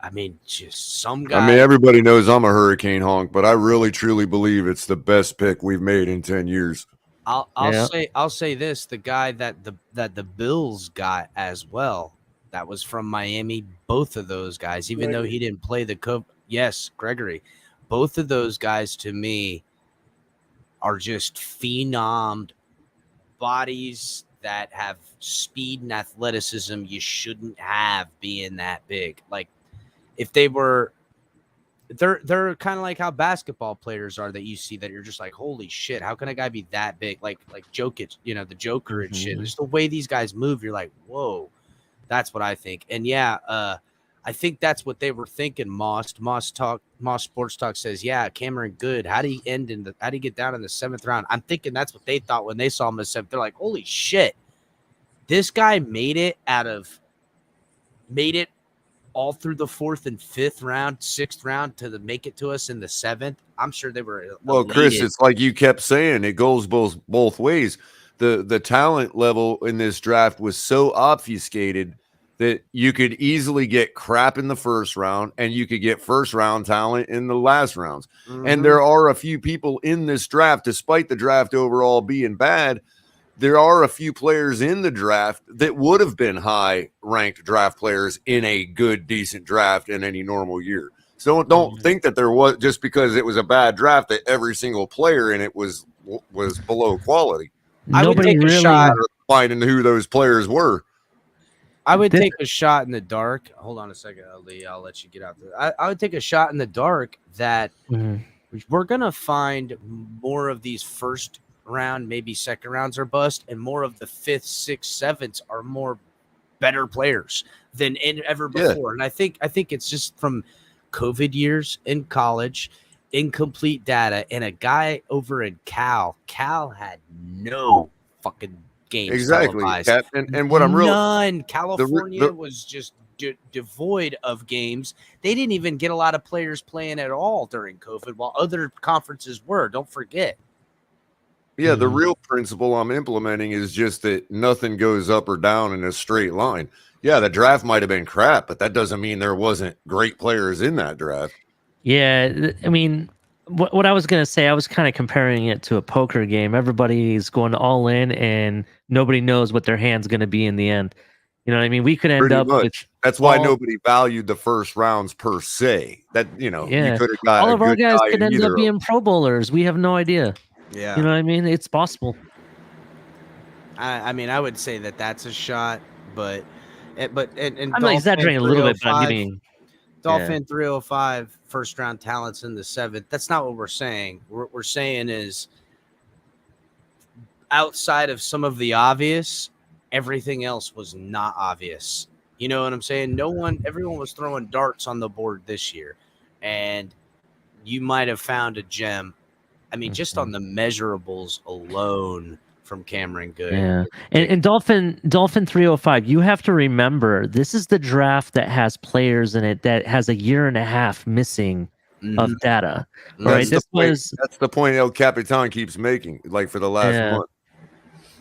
I mean, just some I guy. mean, everybody knows I'm a hurricane honk, but I really truly believe it's the best pick we've made in 10 years. I'll say this: the guy that the Bills got as well, that was from Miami. Both of those guys, even though he didn't play the yes, Gregory. Both of those guys to me are just phenom bodies that have speed and athleticism you shouldn't have being that big. Like if they were, they're kind of like how basketball players are that you see that you're just like, holy shit, how can a guy be that big? Like Jokic, the Joker and shit. Just the way these guys move, you're like, whoa, that's what I think. And yeah, I think that's what they were thinking. Moss Sports Talk says, yeah, Cameron Good. How do he get down in the 7th round? I'm thinking that's what they thought when they saw him in the 7th. They're like, holy shit, this guy made it all through the 4th and 5th round, 6th round to make it to us in the 7th. I'm sure they were. Well, Chris, it's like you kept saying, it goes both ways. The talent level in this draft was so obfuscated that you could easily get crap in the 1st round and you could get 1st round talent in the last rounds. And there are a few people in this draft, despite the draft overall being bad, there are a few players in the draft that would have been high ranked draft players in a good, decent draft in any normal year. So don't think that there was, just because it was a bad draft, that every single player in it was below quality. I would take a shot finding who those players were. I would take a shot in the dark. Hold on a second, Lee. I'll let you get out there. I would take a shot in the dark that we're going to find more of these 1st round, maybe 2nd rounds are bust, and more of the 5th, 6th, 7ths are more better players than ever before. And I think it's just from COVID years in college, incomplete data, and a guy over in Cal had no fucking games. Exactly. And what I'm none. California was just devoid of games. They didn't even get a lot of players playing at all during COVID, while other conferences were. Don't forget. Yeah, the real principle I'm implementing is just that nothing goes up or down in a straight line. Yeah, the draft might have been crap, but that doesn't mean there wasn't great players in that draft. Yeah, I mean, what I was going to say, I was kind of comparing it to a poker game. Everybody's going all in, and nobody knows what their hand's going to be in the end. You know what I mean? We could end up with. That's why nobody valued the 1st rounds per se. That you could have got all of our guys could end up being Pro Bowlers. We have no idea. Yeah, you know what I mean? It's possible. I mean, I would say that that's a shot, but I'm not exaggerating a little bit, but I mean, Dolphin 305 1st round talents in the 7th. That's not what we're saying. What we're saying is, outside of some of the obvious, everything else was not obvious. You know what I'm saying? Everyone was throwing darts on the board this year, and you might have found a gem. I mean, just on the measurables alone from Cameron Good. Yeah. And Dolphin 305, you have to remember, this is the draft that has players in it that has a year and a half missing of data. Right? That's the point El Capitan keeps making, like for the last month.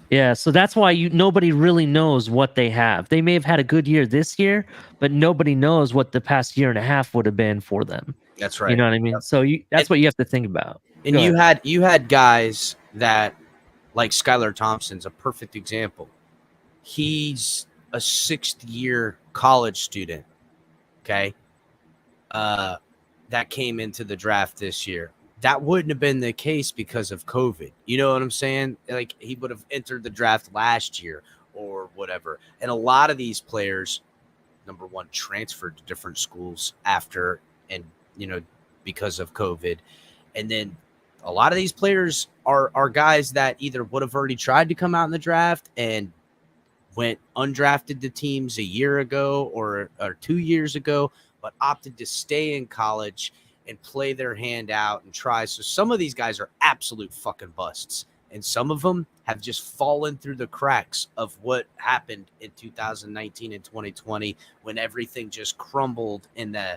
Yeah, so that's why nobody really knows what they have. They may have had a good year this year, but nobody knows what the past year and a half would have been for them. That's right. You know what I mean? So that's what you have to think about. And you had guys that, like Skylar Thompson's a perfect example. He's a 6th year college student, okay, that came into the draft this year. That wouldn't have been the case because of COVID. You know what I'm saying? Like, he would have entered the draft last year or whatever. And a lot of these players, number one, transferred to different schools after and, because of COVID. And then a lot of these players are guys that either would have already tried to come out in the draft and went undrafted to teams a year ago or 2 years ago, but opted to stay in college and play their hand out and try. So some of these guys are absolute fucking busts. And some of them have just fallen through the cracks of what happened in 2019 and 2020 when everything just crumbled in the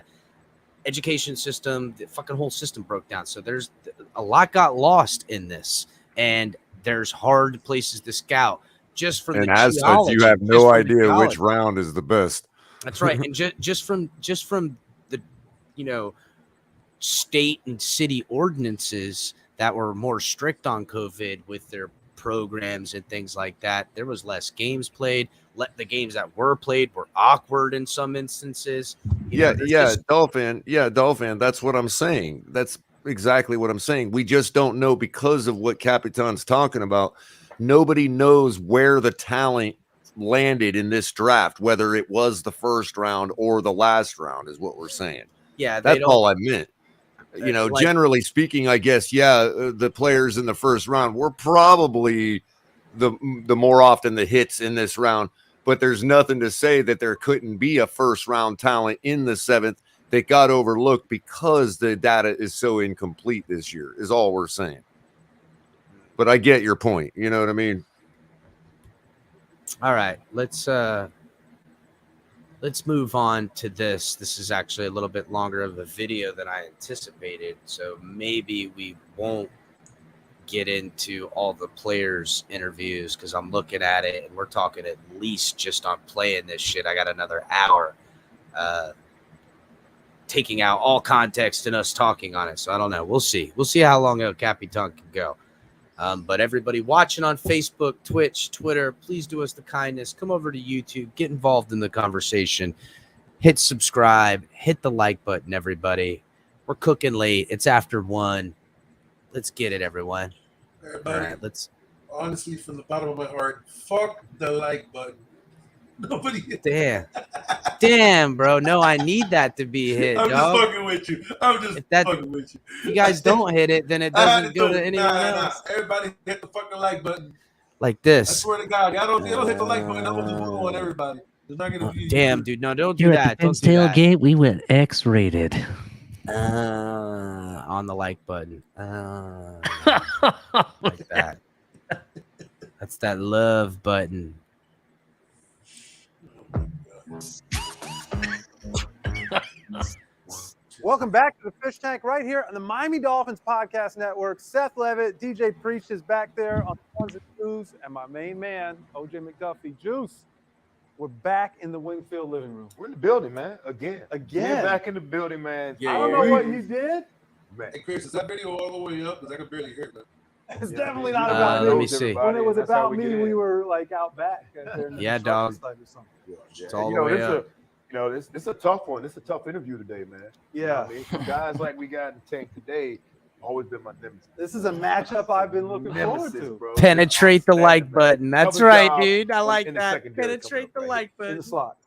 education system. The fucking whole system broke down. So there's a lot got lost in this, and there's hard places to scout just from and the as such, you have no idea which round is the best. That's right. And just from state and city ordinances that were more strict on COVID with their programs and things like that, there was less games played. The games that were played were awkward in some instances. Dolphin. That's what I'm saying. That's exactly what I'm saying. We just don't know because of what Capitan's talking about. Nobody knows where the talent landed in this draft, whether it was the first round or the last round, is what we're saying. Yeah, that's all I meant. Generally speaking, I guess, the players in the first round were probably the more often the hits in this round, but there's nothing to say that there couldn't be a first round talent in the 7th that got overlooked because the data is so incomplete this year, is all we're saying. But I get your point. You know what I mean? All right, let's move on to this. This is actually a little bit longer of a video than I anticipated, so maybe we won't get into all the players' interviews because I'm looking at it and we're talking at least just on playing this shit. I got another hour, taking out all context and us talking on it. So I don't know. We'll see. We'll see how long El Capitan can go. But everybody watching on Facebook, Twitch, Twitter, please do us the kindness. Come over to YouTube. Get involved in the conversation. Hit subscribe. Hit the like button, everybody. We're cooking late. It's after 1. Let's get it, everyone. Everybody, all right, let's. Honestly, from the bottom of my heart, fuck the like button. Nobody hit Damn, bro. No, I need that to be hit, I'm dog. just fucking with you. I'm just fucking with you. If you guys don't hit it, then it doesn't go to anyone else. Everybody hit the fucking like button. Like I this. swear to God, y'all don't hit the like button. I'm gonna just move on everybody. It's not gonna be Damn, dude. No, don't do Here that. at the Don't Penn's do that. tailgate, we went X-rated. On the like button. Like that. That's that love button. Welcome back to the Fish Tank right here on the Miami Dolphins Podcast Network. Seth Levitt, DJ Preach is back there on the ones and twos, and my main man, OJ McDuffie. Juice, we're back in the Wingfield living room. We're in the building, man. Again. Again. We're back in the building, man. I don't know what you did. Man. Hey, Chris, is that video all the way up? Because I can barely hear it. It's definitely not about me. Let me see. When it was about me, we were like out back. Yeah, dog. It's all the way up. It's a tough one. It's a tough interview today, man. Yeah. Guys like we got in the tank today, always been my nemesis. This is a matchup I've been looking forward to. Bro. Penetrate the like button. That's Cover right, job dude. I like in the that. secondary Penetrate the like In button. the slot.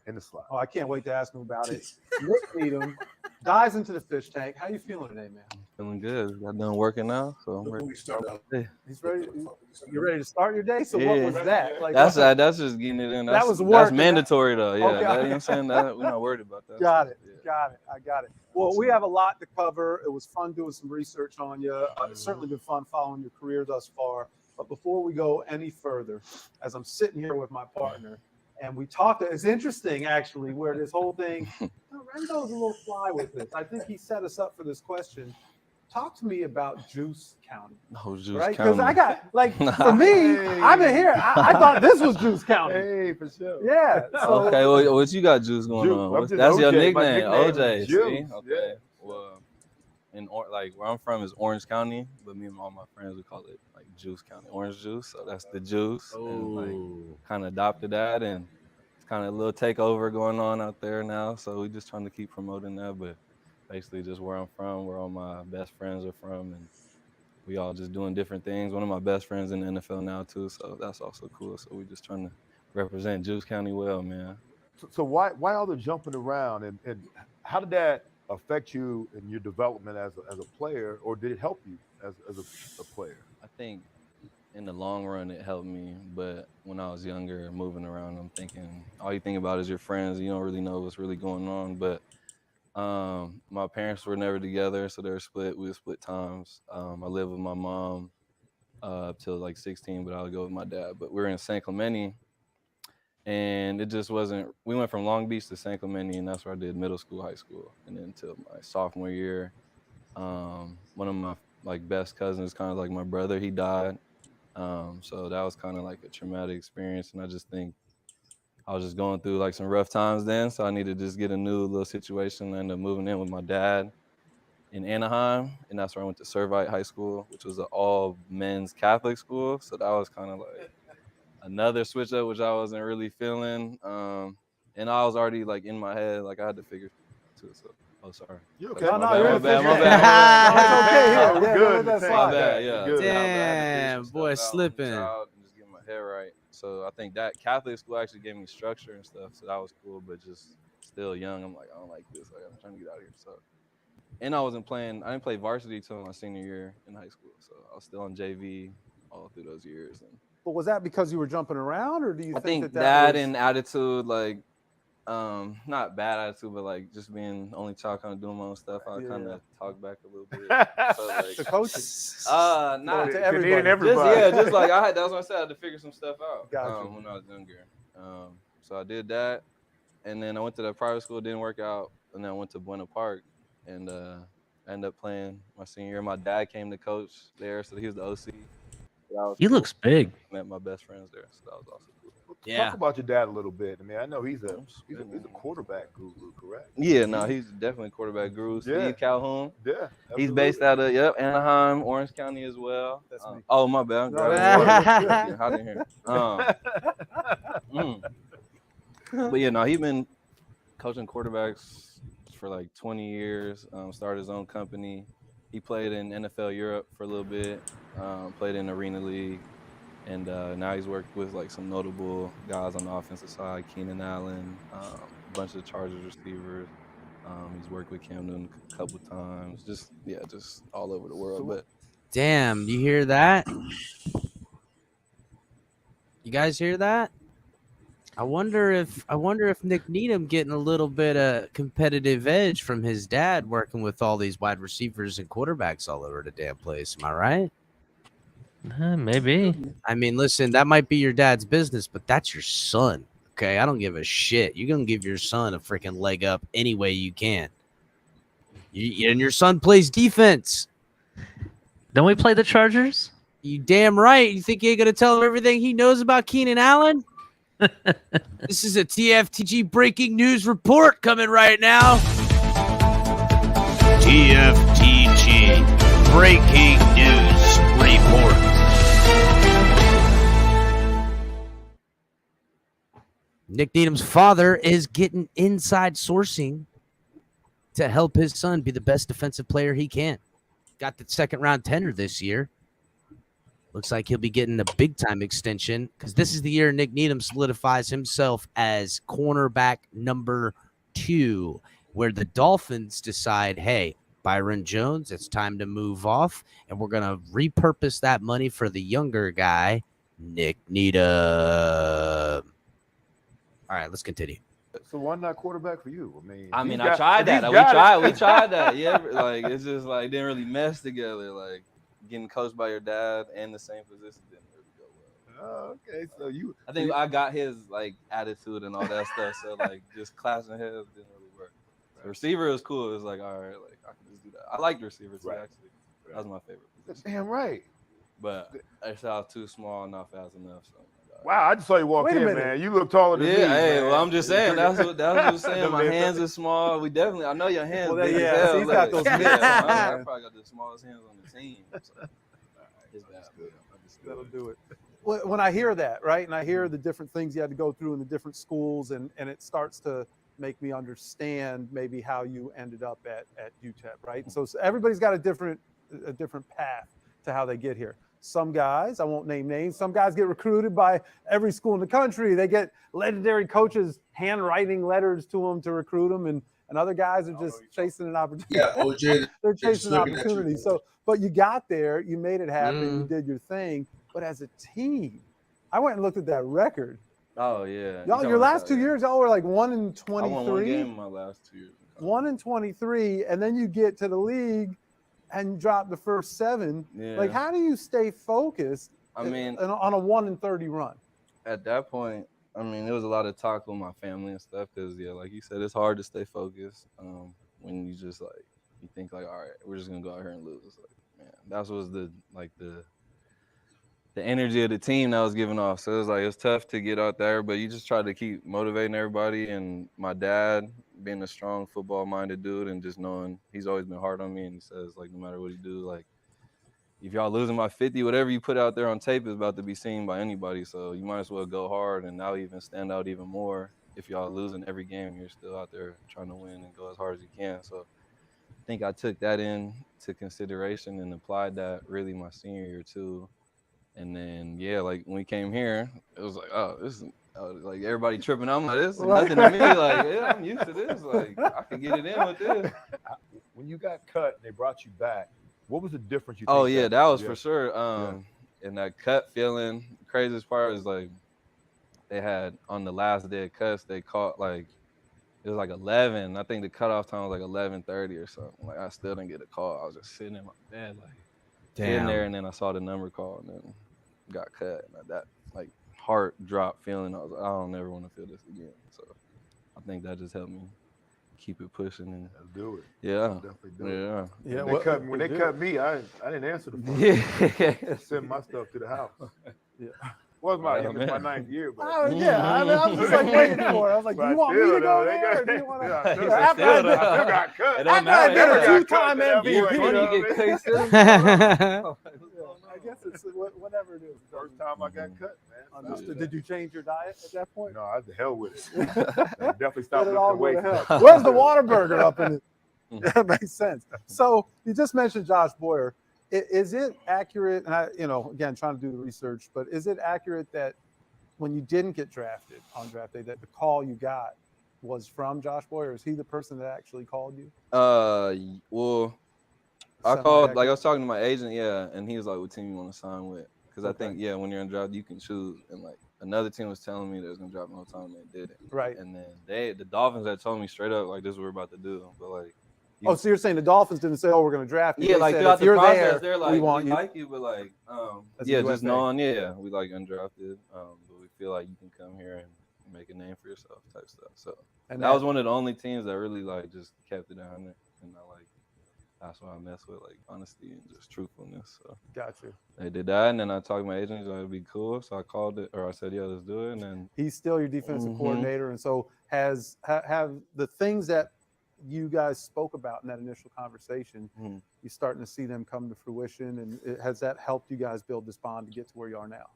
In the slot. Oh, I can't wait to ask him about it. Nick Needham dives into the fish tank. How you feeling today, man? Feeling good. Got done working now, so I'm ready to start out. He's ready. You ready to start your day? So what was that? Like that's just getting it in. That was work. That's mandatory though. Yeah, Okay. you know what I'm saying? We're not worried about that. Got it. Got it. I got it. Well, we have a lot to cover. It was fun doing some research on you. It's certainly been fun following your career thus far. But before we go any further, as I'm sitting here with my partner, and we talked, it's interesting actually, where this whole thing, Renzo's a little fly with this. I think he set us up for this question. Talk to me about Juice County. Oh, Juice right? County. Because I got, like, for me, I've been here. I thought this was Juice County. Hey, for sure. Yeah. So, Okay, well, what you got, Juice, going Juice. on? I'm just That's your OJ. My nickname, nickname OJ. is See? Juice. Okay. Yeah. Well, where I'm from is Orange County, but me and all my friends would call it like Juice County, Orange Juice. So that's the juice, and like kind of adopted that, and it's kind of a little takeover going on out there now. So we just trying to keep promoting that, but basically just where I'm from, where all my best friends are from, and we all just doing different things. One of my best friends in the NFL now too, so that's also cool. So we just trying to represent Juice County well, man. So why all the jumping around, and how did that affect you in your development as a player, or did it help you as a player? I think in the long run it helped me, but when I was younger, moving around, I'm thinking all you think about is your friends. You don't really know what's really going on. But my parents were never together, so they were split. We were split times. I lived with my mom up till like 16, but I would go with my dad. But we were in San Clemente, and it just wasn't. We went from Long Beach to San Clemente, and that's where I did middle school, high school, and then until my sophomore year. One of my like best cousins, kind of like my brother, he died. So that was kind of like a traumatic experience, and I just think I was just going through like some rough times then, so I needed to just get a new little situation. I ended up moving in with my dad in Anaheim, and that's where I went to Servite High School, which was an all men's Catholic school. So that was kind of like another switch up, which I wasn't really feeling. And I was already like in my head, like I had to figure to it. So, oh, sorry. You Like, okay? No, my no, bad, you're my in the bad, fish my tank. bad. No, it's okay here. We're Yeah, good don't let in the that tank. My slide. bad, yeah. Good. So I had to figure Damn, some boy, stuff out on the slipping. child and just get my head right. So I think that Catholic school actually gave me structure and stuff, so that was cool. But just still young, I'm like, I don't like this. Like, I'm trying to get out of here. So, and I wasn't playing. I didn't play varsity till my senior year in high school. So I was still on JV all through those years. And But was that because you were jumping around, or do you I think think that that was and attitude, like, not bad attitude, but like just being only child, kind of doing my own stuff. I kind of talk back a little bit. So like to coaches? not to everybody. Just like I had. That's what I said. I had to figure some stuff out Gotcha. when I was younger. So I did that, and then I went to the private school. Didn't work out, and then I went to Buena Park, and I ended up playing my senior year. My dad came to coach there, so he was the OC. So that was He cool. looks big. Met my best friends there, so that was also cool. Talk about your dad a little bit. I mean, I know he's a quarterback guru, correct? Yeah, no, he's definitely a quarterback guru. Yeah. Steve Calhoun. Yeah, He's based out of Anaheim, Orange County as well. That's me. Oh, my bad. No, Getting hot in here. But yeah, no, he's been coaching quarterbacks for like 20 years. Started his own company. He played in NFL Europe for a little bit. Played in Arena League. And now he's worked with like some notable guys on the offensive side, Keenan Allen, a bunch of Chargers receivers. He's worked with Cam Newton a couple times. Just all over the world. But damn, you hear that? You guys hear that? I wonder if Nick Needham getting a little bit of competitive edge from his dad working with all these wide receivers and quarterbacks all over the damn place. Am I right? Maybe. I mean, listen, that might be your dad's business, but that's your son. Okay, I don't give a shit. You're gonna give your son a freaking leg up any way you can. And your son plays defense. Don't we play the Chargers? You damn right. You think you're gonna tell him everything he knows about Keenan Allen? This is a TFTG breaking news report coming right now. TFTG breaking news report. Nick Needham's father is getting inside sourcing to help his son be the best defensive player he can. Got the second round tender this year. Looks like he'll be getting a big time extension because this is the year Nick Needham solidifies himself as cornerback number 2, where the Dolphins decide, hey, Byron Jones, it's time to move off, and we're going to repurpose that money for the younger guy, Nick Needham. All right, let's continue. So why not quarterback for you? I mean, I tried that. We tried that. Yeah, like it's just like didn't really mesh together. Like getting coached by your dad and the same position didn't really go well. Oh, okay, so I think I got his like attitude and all that stuff. So like just clashing heads didn't really work. The receiver was cool. It was like, all right, like I can just do that. I liked receivers too, actually. That was my favorite position. Damn right. But I was too small, not fast enough. So. Wow, I just saw you walk in, man. You look taller than me. Yeah, hey, man. well, I'm just saying. That's what I'm saying. My hands are small. I know your hands Well, big yeah, as hell. he's got those mitts. I probably got the smallest hands on the team. So. It's bad. That'll do it. When I hear that, right, and I hear the different things you had to go through in the different schools, and it starts to make me understand maybe how you ended up at UTEP, right? So everybody's got a different path to how they get here. Some guys, I won't name names, some guys get recruited by every school in the country. They get legendary coaches handwriting letters to them to recruit them, and other guys are just chasing an opportunity. Yeah, OJ, they're chasing an opportunity. So, but you got there, you made it happen, you did your thing. But as a team, I went and looked at that record. Oh yeah, Y'all, your last 2 years, y'all were like 1-23. I won one game in my last 2 years. 1-23, and then you get to the league and drop the first 7. Yeah. Like, how do you stay focused? I mean, on a 1-30 run. At that point, I mean, there was a lot of talk with my family and stuff because, yeah, like you said, it's hard to stay focused when you just like you think like, all right, we're just gonna go out here and lose. Like, man, that was the the energy of the team that was giving off. So it was like, it's tough to get out there, but you just try to keep motivating everybody. And my dad, being a strong football-minded dude and just knowing he's always been hard on me, and he says, like, no matter what he do, like, if y'all losing by 50, whatever you put out there on tape is about to be seen by anybody. So you might as well go hard, and now even stand out even more. If y'all losing every game, you're still out there trying to win and go as hard as you can. So I think I took that into consideration and applied that really my senior year too. And then, yeah, like when we came here, it was like, oh, this is like everybody tripping. I'm like, this is nothing to me. Like, yeah, I'm used to this. Like, I can get it in with this. When you got cut and they brought you back, what was the difference you think? Oh, yeah, that was for sure. And that cut feeling, the craziest part is like they had on the last day of cuts, they caught like, it was like 11. I think the cutoff time was like 11:30 or something. Like, I still didn't get a call. I was just sitting in my bed, like, in there, and then I saw the number call and then got cut. And that like heart drop feeling, I was like, I don't ever want to feel this again. So I think that just helped me keep it pushing and do it. Yeah, Definitely do it. yeah. Yeah. When they cut me, I didn't answer the phone. Yeah. Send my stuff to the house. Yeah. Was my Yeah, man. my 9th year, but Yeah, I was just like waiting for it. I was like, do you want me to go there? Or do you want to? I still got cut. After I've been a two-time MVP. I guess it's whatever it is. First time I got cut, man. Understood. Did you change your diet at that point? No, I had to hell with it. I definitely stopped Let it all lifting go to weights. hell. Where's the Whataburger up in it? That makes sense. So you just mentioned Josh Boyer. Is it accurate? And I, again, trying to do the research, but is it accurate that when you didn't get drafted on draft day, that the call you got was from Josh Boyer? Is he the person that actually called you? Well, I called, like I was talking to my agent, yeah, and he was like, what team you want to sign with? Because I think, yeah, when you're in draft, you can choose. And like another team was telling me they was gonna drop me all the time, and they didn't. Right. And then the Dolphins had told me straight up, like, this is what we're about to do. But like, So you're saying the Dolphins didn't say, "Oh, we're going to draft you"? yeah, They like said, throughout if the you're process, there, they're like, we want you. like you, but like, As a yeah, USA. just knowing, yeah, we like undrafted, but we feel like you can come here and make a name for yourself, type stuff. So And that was one of the only teams that really like just kept it down there, and I like. That's why I mess with, like, honesty and just truthfulness. So Gotcha. they did that, and then I talked to my agent. He's like, it'd be cool. So I called it, or I said, yeah, let's do it. And then He's still your defensive coordinator, and so have the things that you guys spoke about in that initial conversation, you're starting to see them come to fruition, and has that helped you guys build this bond to get to where you are now?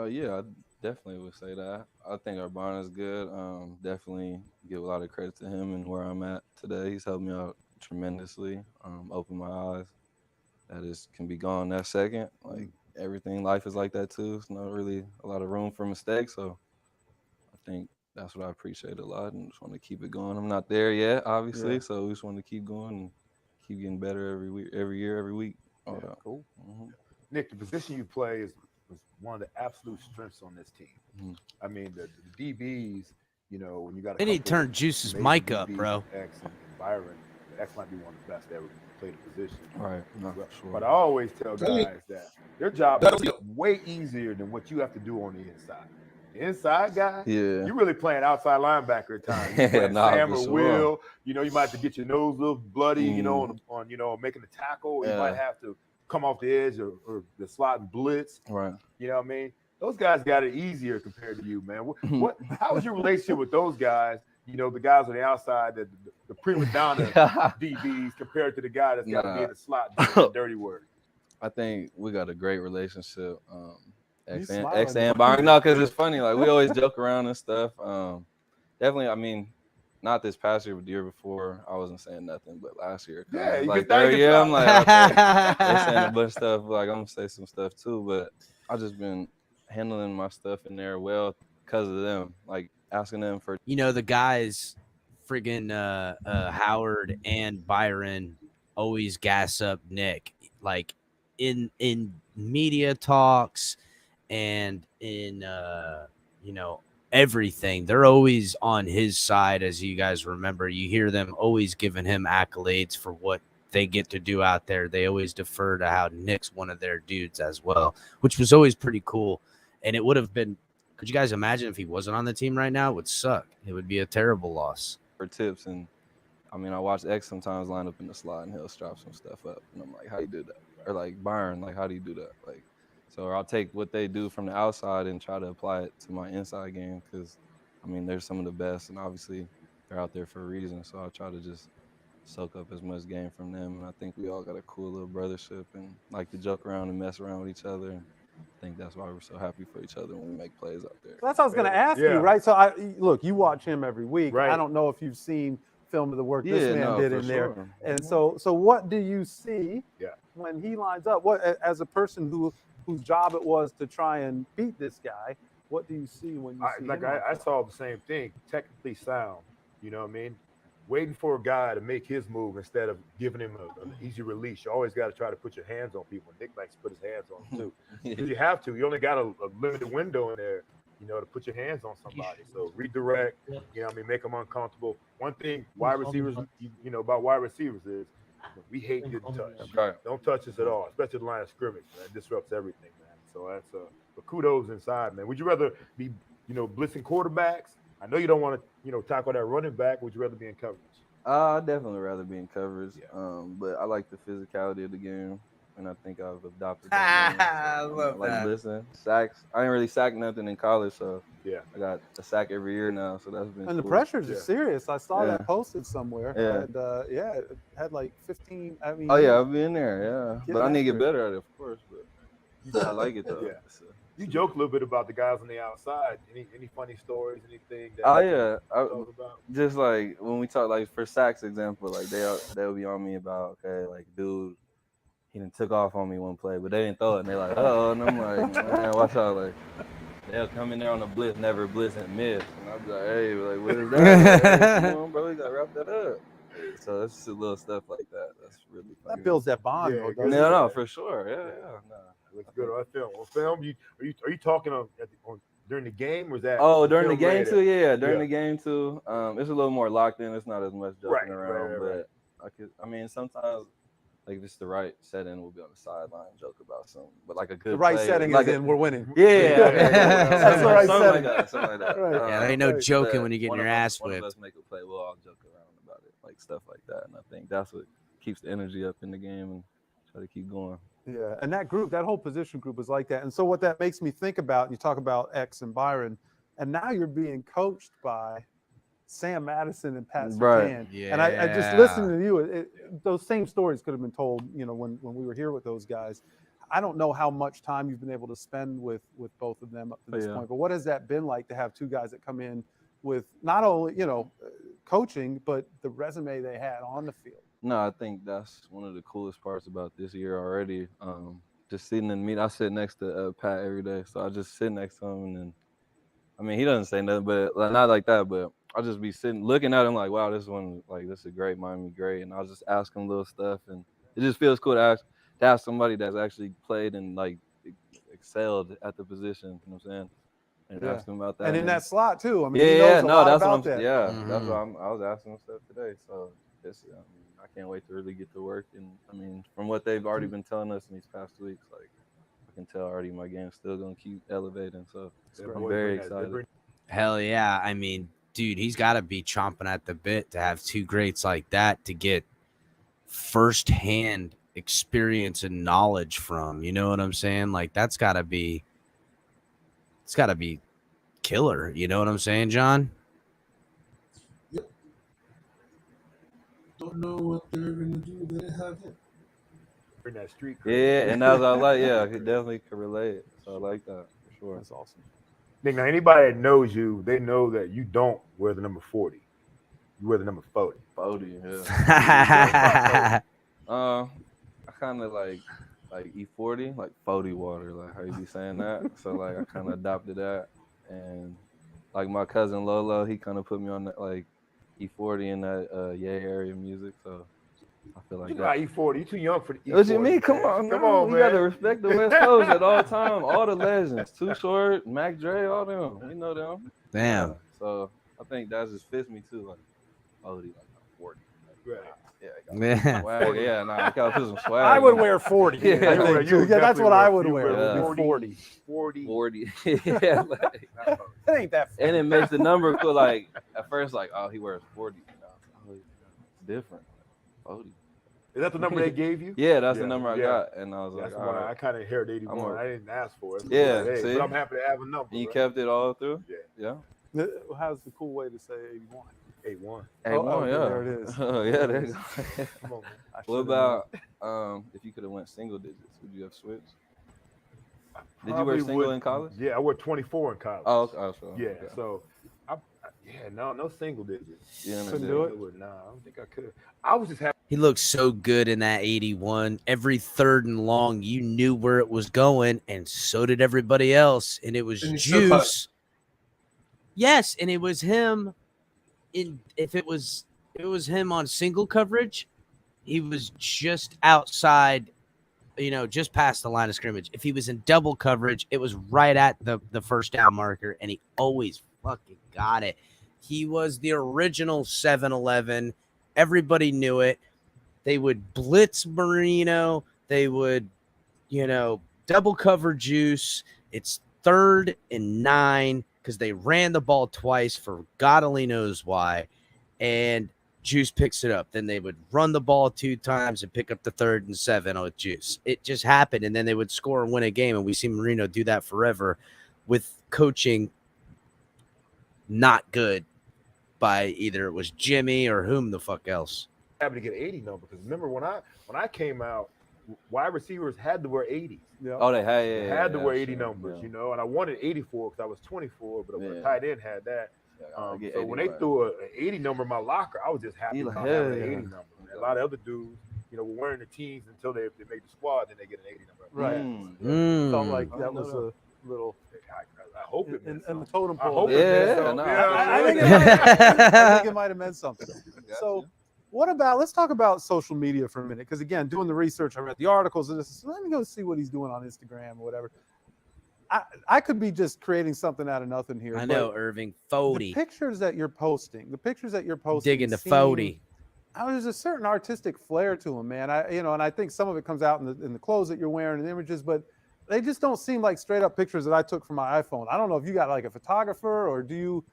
Yeah, I definitely would say that. I think our bond is good. Definitely give a lot of credit to him and where I'm at today. He's helped me out tremendously, opened my eyes that it can be gone that second. Like everything, life is like that too. It's not really a lot of room for mistakes. So I think that's what I appreciate a lot, and just want to keep it going. I'm not there yet, obviously, so we just want to keep going and keep getting better every week, every year, every week. All that. Cool. Nick, the position you play is one of the absolute strengths on this team. I mean, the DBs, when you got They need to turn Juice's mic up, bro. X and Byron, X might be one of the best to ever play the position. Right. No, sure. But I always tell guys that their job is way easier than what you have to do on the inside. The inside guy, you're really playing outside linebacker at times. You're playing Sam or Will. You might have to get your nose a little bloody, on making the tackle. You might have to come off the edge or the slot and blitz. Right. You know what I mean? Those guys got it easier compared to you, man. How was your relationship with those guys? The guys on the outside, the prima donna DBs compared to the guy that's got to be in the slot doing the dirty work. I think we got a great relationship. X smiling. and Byron. No, because it's funny. Like, we always joke around and stuff. Definitely, I mean, not this past year, but the year before, I wasn't saying nothing. But last year, yeah, you like can thank third year, I'm like, okay, they're saying a bunch of stuff. Like, I'm gonna say some stuff too, but I just been handling my stuff in there well because of them. Like, asking them for the guys, friggin' Howard and Byron always gas up Nick, like in media talks and in everything. They're always on his side. As you guys remember, you hear them always giving him accolades for what they get to do out there. They always defer to how Nick's one of their dudes as well, which was always pretty cool. And it would have been, could you guys imagine if he wasn't on the team right now? It would suck. It would be a terrible loss. For tips. And I mean, I watch X sometimes line up in the slot and he'll strap some stuff up. And I'm like, how do you do that? Or like Byron, like, how do you do that? Like, So I'll take what they do from the outside and try to apply it to my inside game because, I mean, they're some of the best, and obviously they're out there for a reason. So I'll try to just soak up as much game from them. And I think we all got a cool little brothership and like to joke around and mess around with each other. And I think that's why we're so happy for each other when we make plays out there. That's what I was going to ask you, right? So look, you watch him every week. Right. I don't know if you've seen film of the work this man did in there. Sure. And so what do you see Yeah. when he lines up? What, as a person whose job it was to try and beat this guy, what do you see when you see him? I saw the same thing, technically sound, you know what I mean? Waiting for a guy to make his move instead of giving him an easy release. You always got to try to put your hands on people. Nick likes to put his hands on them too. Because you have to. You only got a limited window in there, you know, to put your hands on somebody. So redirect, you know what I mean, make them uncomfortable. One thing wide receivers, you know, about wide receivers is we hate getting touched. Right. Don't touch us at all, especially the line of scrimmage. Man. It disrupts everything, man. So that's but kudos inside, man. Would you rather be, you know, blitzing quarterbacks? I know you don't want to, you know, tackle that running back. Would you rather be in coverage? I'd definitely rather be in coverage. But I like the physicality of the game, and I think I've adopted that. I love like that. Listen, sacks. I didn't really sack nothing in college, so yeah, I got a sack every year now. So that's been And the cool. pressures are serious. I saw Yeah. that posted somewhere. Yeah. And it had like 15. I mean, Oh yeah, I've been there. Yeah, Get but I need to get after it. better at it, of course. But I like it though. Yeah. You joke a little bit about the guys on the outside. Any funny stories? Anything? That Oh you yeah, talk about? just like when we talk, like for sacks example, like they'll be on me about, okay, like dude, he done took off on me one play, but they didn't throw it, and they're like, oh, and I'm like, man, watch out, like they'll come in there on the blitz, never blitz and miss, and I'm like, hey, like what is that? Like, hey, come on, bro, we gotta wrap that up. So that's just little stuff like that. That's really funny. that builds that bond, though, doesn't it? No, for sure, yeah. No. Looks good on film. On film, are you talking on during the game, or is that? Oh, during the film game later? too, yeah. During the game too, it's a little more locked in. It's not as much joking around, right. but I mean, sometimes like if it's the right setting, we'll be on the sideline and joke about something. But like a good The right play, setting like is in we're winning. Yeah, That's the right something setting. like that. Something like that. Right. Yeah, there ain't no joking but when you're getting one your of us- ass One of whipped. us make a play, we'll all joke around about it, like stuff like that. And I think that's what keeps the energy up in the game and try to keep going. Yeah, and that whole position group is like that. And so what that makes me think about, you talk about X and Byron, and now you're being coached by Sam Madison and Pat Right. Surtain. And I just listening to you, those same stories could have been told, you know, when we were here with those guys. I don't know how much time you've been able to spend with both of them up to this point, but what has that been like to have two guys that come in with not only, you know, coaching, but the resume they had on the field? No, I think that's one of the coolest parts about this year already. Just sitting in the meeting, I sit next to Pat every day, so I just sit next to him, and then, I mean, he doesn't say nothing, but like, not like that. But I'll just be sitting, looking at him like, wow, this is a great Miami great, and I'll just ask him little stuff, and it just feels cool to have somebody that's actually played and like excelled at the position. You know what I'm saying? And ask him about that. And in that slot too. I mean, that's what about I'm. that. Yeah, that's what I was asking him stuff today. So I can't wait to really get to work. And I mean, from what they've already been telling us in these past weeks, like I can tell already my game's still gonna keep elevating. So I'm very excited. Hell yeah. I mean, dude, he's got to be chomping at the bit to have two greats like that to get firsthand experience and knowledge from. You know what I'm saying? Like it's got to be killer. You know what I'm saying, John? Don't know what they're gonna do. They didn't have him. Bring that street. Yeah, and that's what I like. Yeah, he definitely can relate. So I like that for sure. That's awesome. Nick, now anybody that knows you, they know that you don't wear the number 40. You wear the number 40. 40, yeah. I kind of like E40, like 40 water, like how you be saying that. So like I kind of adopted that, and like my cousin Lolo, he kind of put me on that like E40 in that Yay area music. So I feel like You that. got E40. You too young for the E40. What you mean? Come man. on, Come on, we man. gotta respect the West Coast at all time. All the legends, Too Short, Mac Dre, all them. We know them. Damn. Yeah, so I think that just fits me too. Like 40, like 40. Right. Yeah. Swag. Yeah, nah, I gotta put some swag. I would wear 40. Yeah, I think, too. Yeah, that's what I would wear. Yeah. 40. 40. Yeah, like, It ain't that. and it makes the number cool. Like at first, like, oh, he wears 40. You know, it's different. 40. Is that the number they gave you? Yeah, that's the number I got, and I was That's like, the one all right. I kind of inherited 81. I didn't ask for it. Yeah, Hey, see? but I'm happy to have a number. And you right? kept it all through? Yeah. Yeah. How's the cool way to say 81? 81. Okay, yeah. yeah. There it is. Oh, yeah, there you go. Come on, man. What about if you could have went single digits? Would you have switched? Did you wear single in college? Yeah, I wore 24 in college. Oh, okay. Yeah, Okay. so no single digits. Yeah, Couldn't do it. Nah, I don't think I could. I was just happy. He looked so good in that 81. Every third and long, you knew where it was going, and so did everybody else. And it was Juice. Yes, and it was him. If it was him on single coverage, he was just outside, just past the line of scrimmage. If he was in double coverage, it was right at the first down marker, and he always fucking got it. He was the original 7-Eleven. Everybody knew it. They would blitz Marino. They would, double cover Juice. It's 3rd and 9 because they ran the ball twice for God only knows why. And Juice picks it up. Then they would run the ball 2 times and pick up the 3rd and 7 with Juice. It just happened. And then they would score and win a game. And we see Marino do that forever with coaching not good by either it was Jimmy or whom the fuck else. Happy to get an 80 number because remember when I came out, wide receivers had to wear 80s. Yeah. Oh, they had to wear 80 numbers, and I wanted 84 because I was 24, but the tight end had that. So when they threw an 80 number in my locker, I was just happy about having an 80 number. A lot of other dudes, were wearing the teams until they make the squad, then they get an 80 number. Right. Felt like that was a little. I hope it meant in the totem I pole. hope it meant something. I think it might have meant something. So, what about? Let's talk about social media for a minute, because again, doing the research, I read the articles, and so let me go see what he's doing on Instagram or whatever. I could be just creating something out of nothing here. I know, Irving. Fody. The pictures that you're posting, digging the Fody. There's a certain artistic flair to them, man. And I think some of it comes out in the clothes that you're wearing and images, but they just don't seem like straight up pictures that I took from my iPhone. I don't know if you got like a photographer or do you?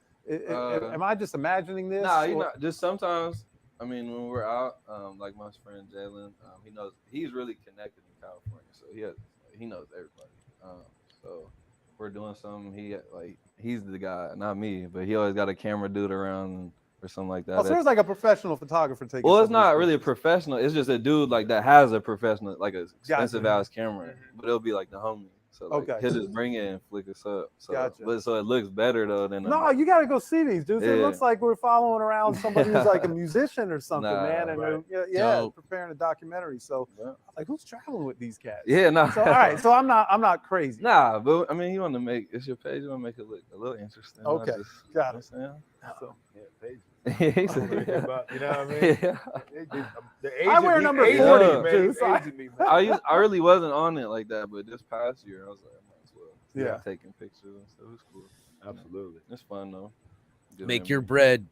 Am I just imagining this? Nah, you know, just sometimes. I mean, when we're out, like my friend Jalen, he knows he's really connected in California, so he knows everybody. So if we're doing something, he's the guy, not me, but he always got a camera dude around or something like that. Oh, so there's like a professional photographer taking. Well, it's not really a professional. It's just a dude like that has a professional, like an expensive ass camera, but it'll be like the homie. So he'll just bring it and flick us up. So, but so it looks better though than. No, you got to go see these dudes. Yeah. It looks like we're following around somebody who's like a musician or something, man. And they're preparing a documentary. So, like, who's traveling with these cats? Yeah, no. So, all right, so I'm not crazy. Nah, but I mean, you want to make it's your page. You want to make it look a little interesting. Okay, got it. So, page. He said, you know what I mean? Yeah. I wear number 40, man. I really wasn't on it like that, but this past year I was like, I might as well. Taking pictures and stuff. It was cool. Absolutely. It's fun though. Make your bread.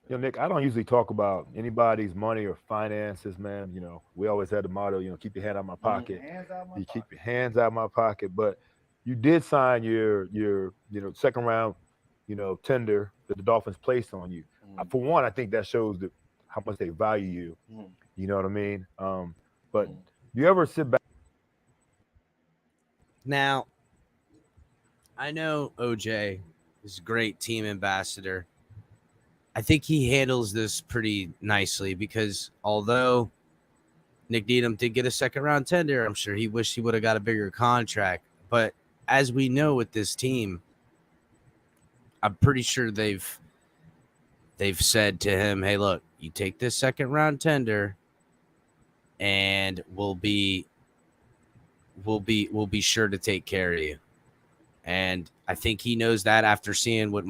Nick, I don't usually talk about anybody's money or finances, man. We always had the motto, keep your hand out of my pocket. You keep your hands out of my pocket. But you did sign your second round, tender that the Dolphins placed on you. For one, I think that shows how much they value you. You know what I mean? But do you ever sit back? Now, I know OJ is a great team ambassador. I think he handles this pretty nicely because although Nick Needham did get a second round tender, I'm sure he wished he would have got a bigger contract. But as we know with this team, I'm pretty sure they've said to him, hey, look, you take this second round tender and we'll be sure to take care of you. And I think he knows that after seeing what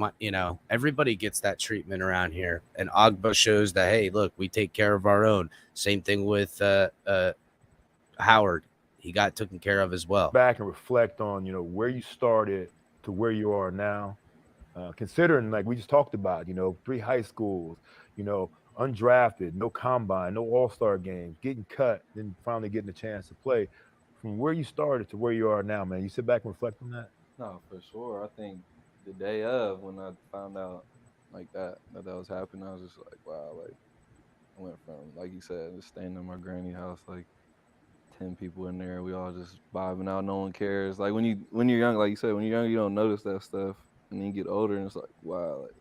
everybody gets that treatment around here. And Agba shows that, hey, look, we take care of our own. Same thing with Howard. He got taken care of as well. Back and reflect on, where you started to where you are now. Considering, like we just talked about, 3 high schools, undrafted, no combine, no all-star games, getting cut, then finally getting a chance to play. From where you started to where you are now, man, you sit back and reflect on that? No, for sure. I think the day of when I found out like that was happening, I was just like, wow, like I went from, like you said, just staying in my granny house, like 10 people in there. We all just vibing out. No one cares. Like when you're young, like you said, when you're young, you don't notice that stuff. And then you get older and it's like, wow, like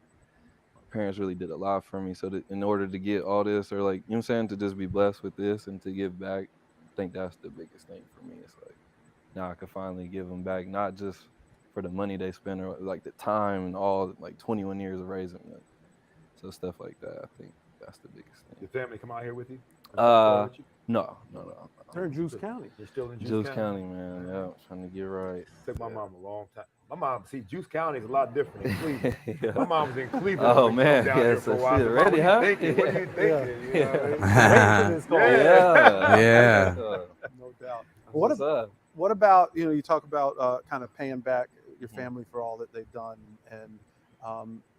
my parents really did a lot for me. So that in order to get all this, or like, you know what I'm saying, to just be blessed with this and to give back, I think that's the biggest thing for me. It's like, now I can finally give them back, not just for the money they spend or like the time and all, like 21 years of raising them. So stuff like that, I think that's the biggest thing. Your family come out here with you? No. They're in Juice County. You're still in Juice County, man. Yeah, trying to get right. Took my mom a long time. My mom, see, Juice County is a lot different than Cleveland. Yeah. My mom was in Cleveland. Oh, when man. we come down here for a while. Shit, Mom, ready, huh? What are you thinking? What are you thinking? You know what I mean? Yeah. No doubt. What's What about, you talk about kind of paying back your family for all that they've done, and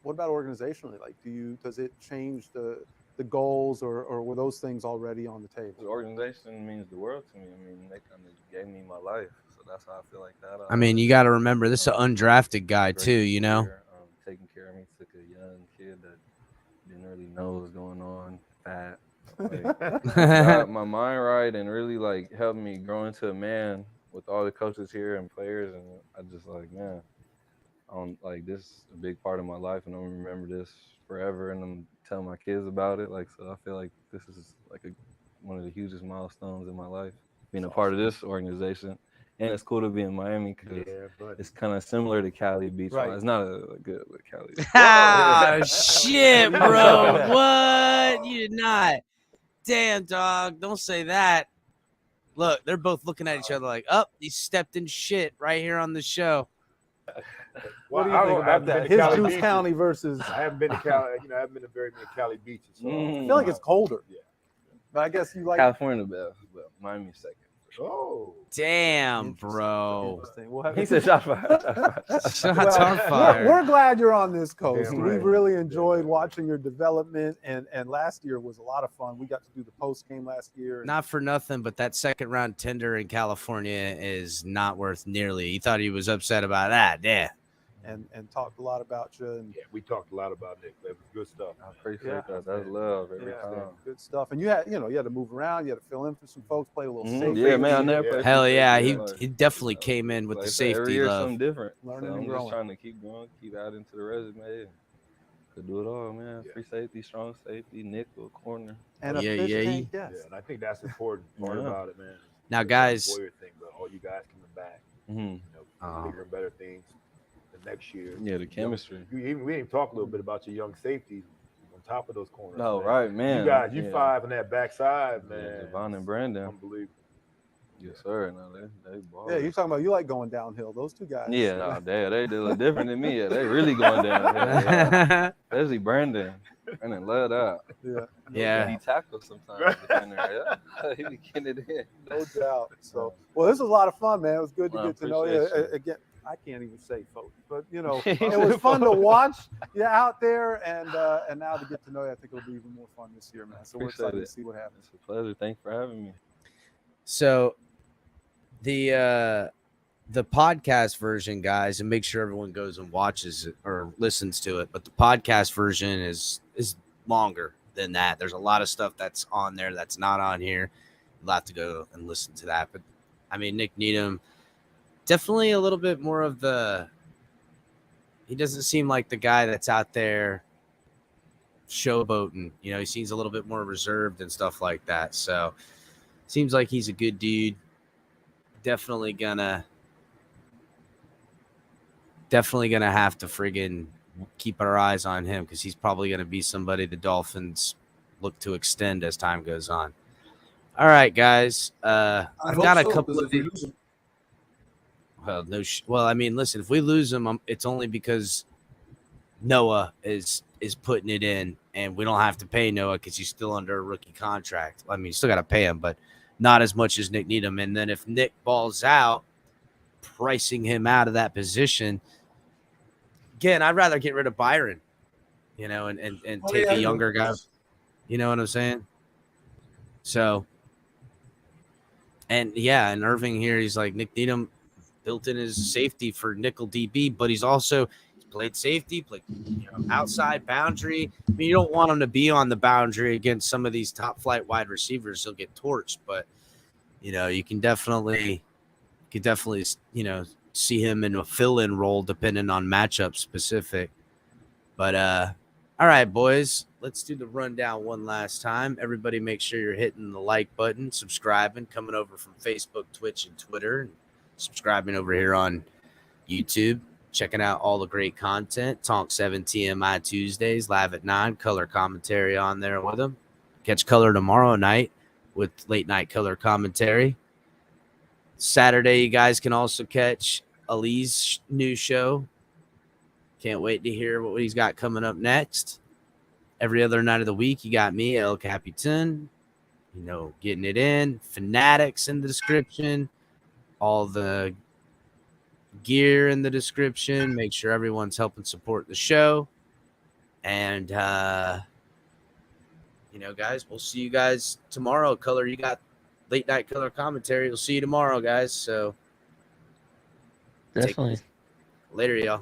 what about organizationally? Like, does it change the goals, or were those things already on the table? The organization means the world to me. I mean, they kind of gave me my life, so that's how I feel like that. I mean, you got to remember, this is an undrafted guy too, you know? Taking care of me, took a young kid that didn't really know what was going on, fat. Like, got my mind right and really like helped me grow into a man with all the coaches here and players, and I just like, man, like this is a big part of my life, and I'm gonna remember this forever, and I'm telling my kids about it. Like, so I feel like this is like one of the hugest milestones in my life, being a part of this organization. And it's cool to be in Miami because it's kind of similar to Cali Beach. Right. It's not good with Cali. Oh, shit, bro. What? You did not. Damn, dog. Don't say that. Look, they're both looking at each other like, oh, he stepped in shit right here on the show. What do you think about that? His Juice Beaches. County versus. I haven't been to Cali. I haven't been to very many Cali beaches. So I feel like it's colder. Yeah. But I guess you like California the best, but Miami's second. Oh, damn, bro. He said shot fire. Shots on fire. We're glad you're on this coast. Damn We've right. really enjoyed watching your development, and last year was a lot of fun. We got to do the post game last year. Not for nothing, but that second round tender in California is not worth nearly. He thought he was upset about that. Yeah. And talked a lot about you. And yeah, we talked a lot about Nick. That was good stuff. I appreciate that. That's love every time. Good stuff. And you had to move around. You had to fill in for some folks, play a little safety. Yeah, man. I never played Hell yeah, safety. he definitely came in with Like the I said, every safety year love. something different. Learning So and I'm growing. just trying to keep going, keep adding to the resume. And could do it all, man. Free safety, strong safety, nickel, corner. And a fish tank, yes. Yeah, and I think that's the important part about it, man. Now, It's guys- the employer thing, but all you guys coming back, bigger and better things the next year. Yeah, the chemistry. We even talked a little bit about your young safeties on top of those corners. No, man. right, man. You guys, Yeah. five on that backside, Yeah, man. Javon and Brandon. Unbelievable. Yes, sir. No, they ball. Yeah, you're talking about you like going downhill. Those two guys. Yeah, no, they look different than me. Yeah, they really going down. Yeah. Especially Brandon. Brandon let out. Yeah. He tackles sometimes. Yeah. He be getting it in. No doubt. So, well, this was a lot of fun, man. It was good to Well, get to know you. appreciate you. Again, I can't even say, folks, but it was fun to watch you out there, and now to get to know you, I think it'll be even more fun this year, man. So we're Appreciate excited it. to see what happens. It's a pleasure. Thanks for having me. So the podcast version, guys, and make sure everyone goes and watches it or listens to it. But the podcast version is longer than that. There's a lot of stuff that's on there that's not on here. You'll have to go and listen to that. But I mean, Nick Needham, definitely a little bit more of he doesn't seem like the guy that's out there showboating. He seems a little bit more reserved and stuff like that. So seems like he's a good dude. Definitely gonna have to friggin' keep our eyes on him, because he's probably gonna be somebody the Dolphins look to extend as time goes on. All right, guys. I've got a couple of. Well, I mean, listen. If we lose him, it's only because Noah is putting it in, and we don't have to pay Noah because he's still under a rookie contract. I mean, you still got to pay him, but not as much as Nick Needham. And then if Nick balls out, pricing him out of that position, again, I'd rather get rid of Byron, and take a younger guy. You know what I'm saying? So, and Irving here, he's like, Nick Needham built in his safety for nickel DB, but he's played safety, played outside boundary. I mean, you don't want him to be on the boundary against some of these top flight wide receivers. He'll get torched, but you can definitely see him in a fill-in role depending on matchup specific. But all right, boys, let's do the rundown one last time. Everybody make sure you're hitting the like button, subscribing, coming over from Facebook, Twitch, and Twitter, and subscribing over here on YouTube, checking out all the great content. Tonk 7 TMI Tuesdays, live at 9, color commentary on there with them. Catch color tomorrow night with late night color commentary. Saturday, you guys can also catch Ali's new show. Can't wait to hear what he's got coming up next. Every other night of the week, you got me, El Capitan, getting it in. Fanatics in the description. All the gear in the description. Make sure everyone's helping support the show. And, guys, we'll see you guys tomorrow. Color, you got late night color commentary. We'll see you tomorrow, guys. So, definitely. Later, y'all.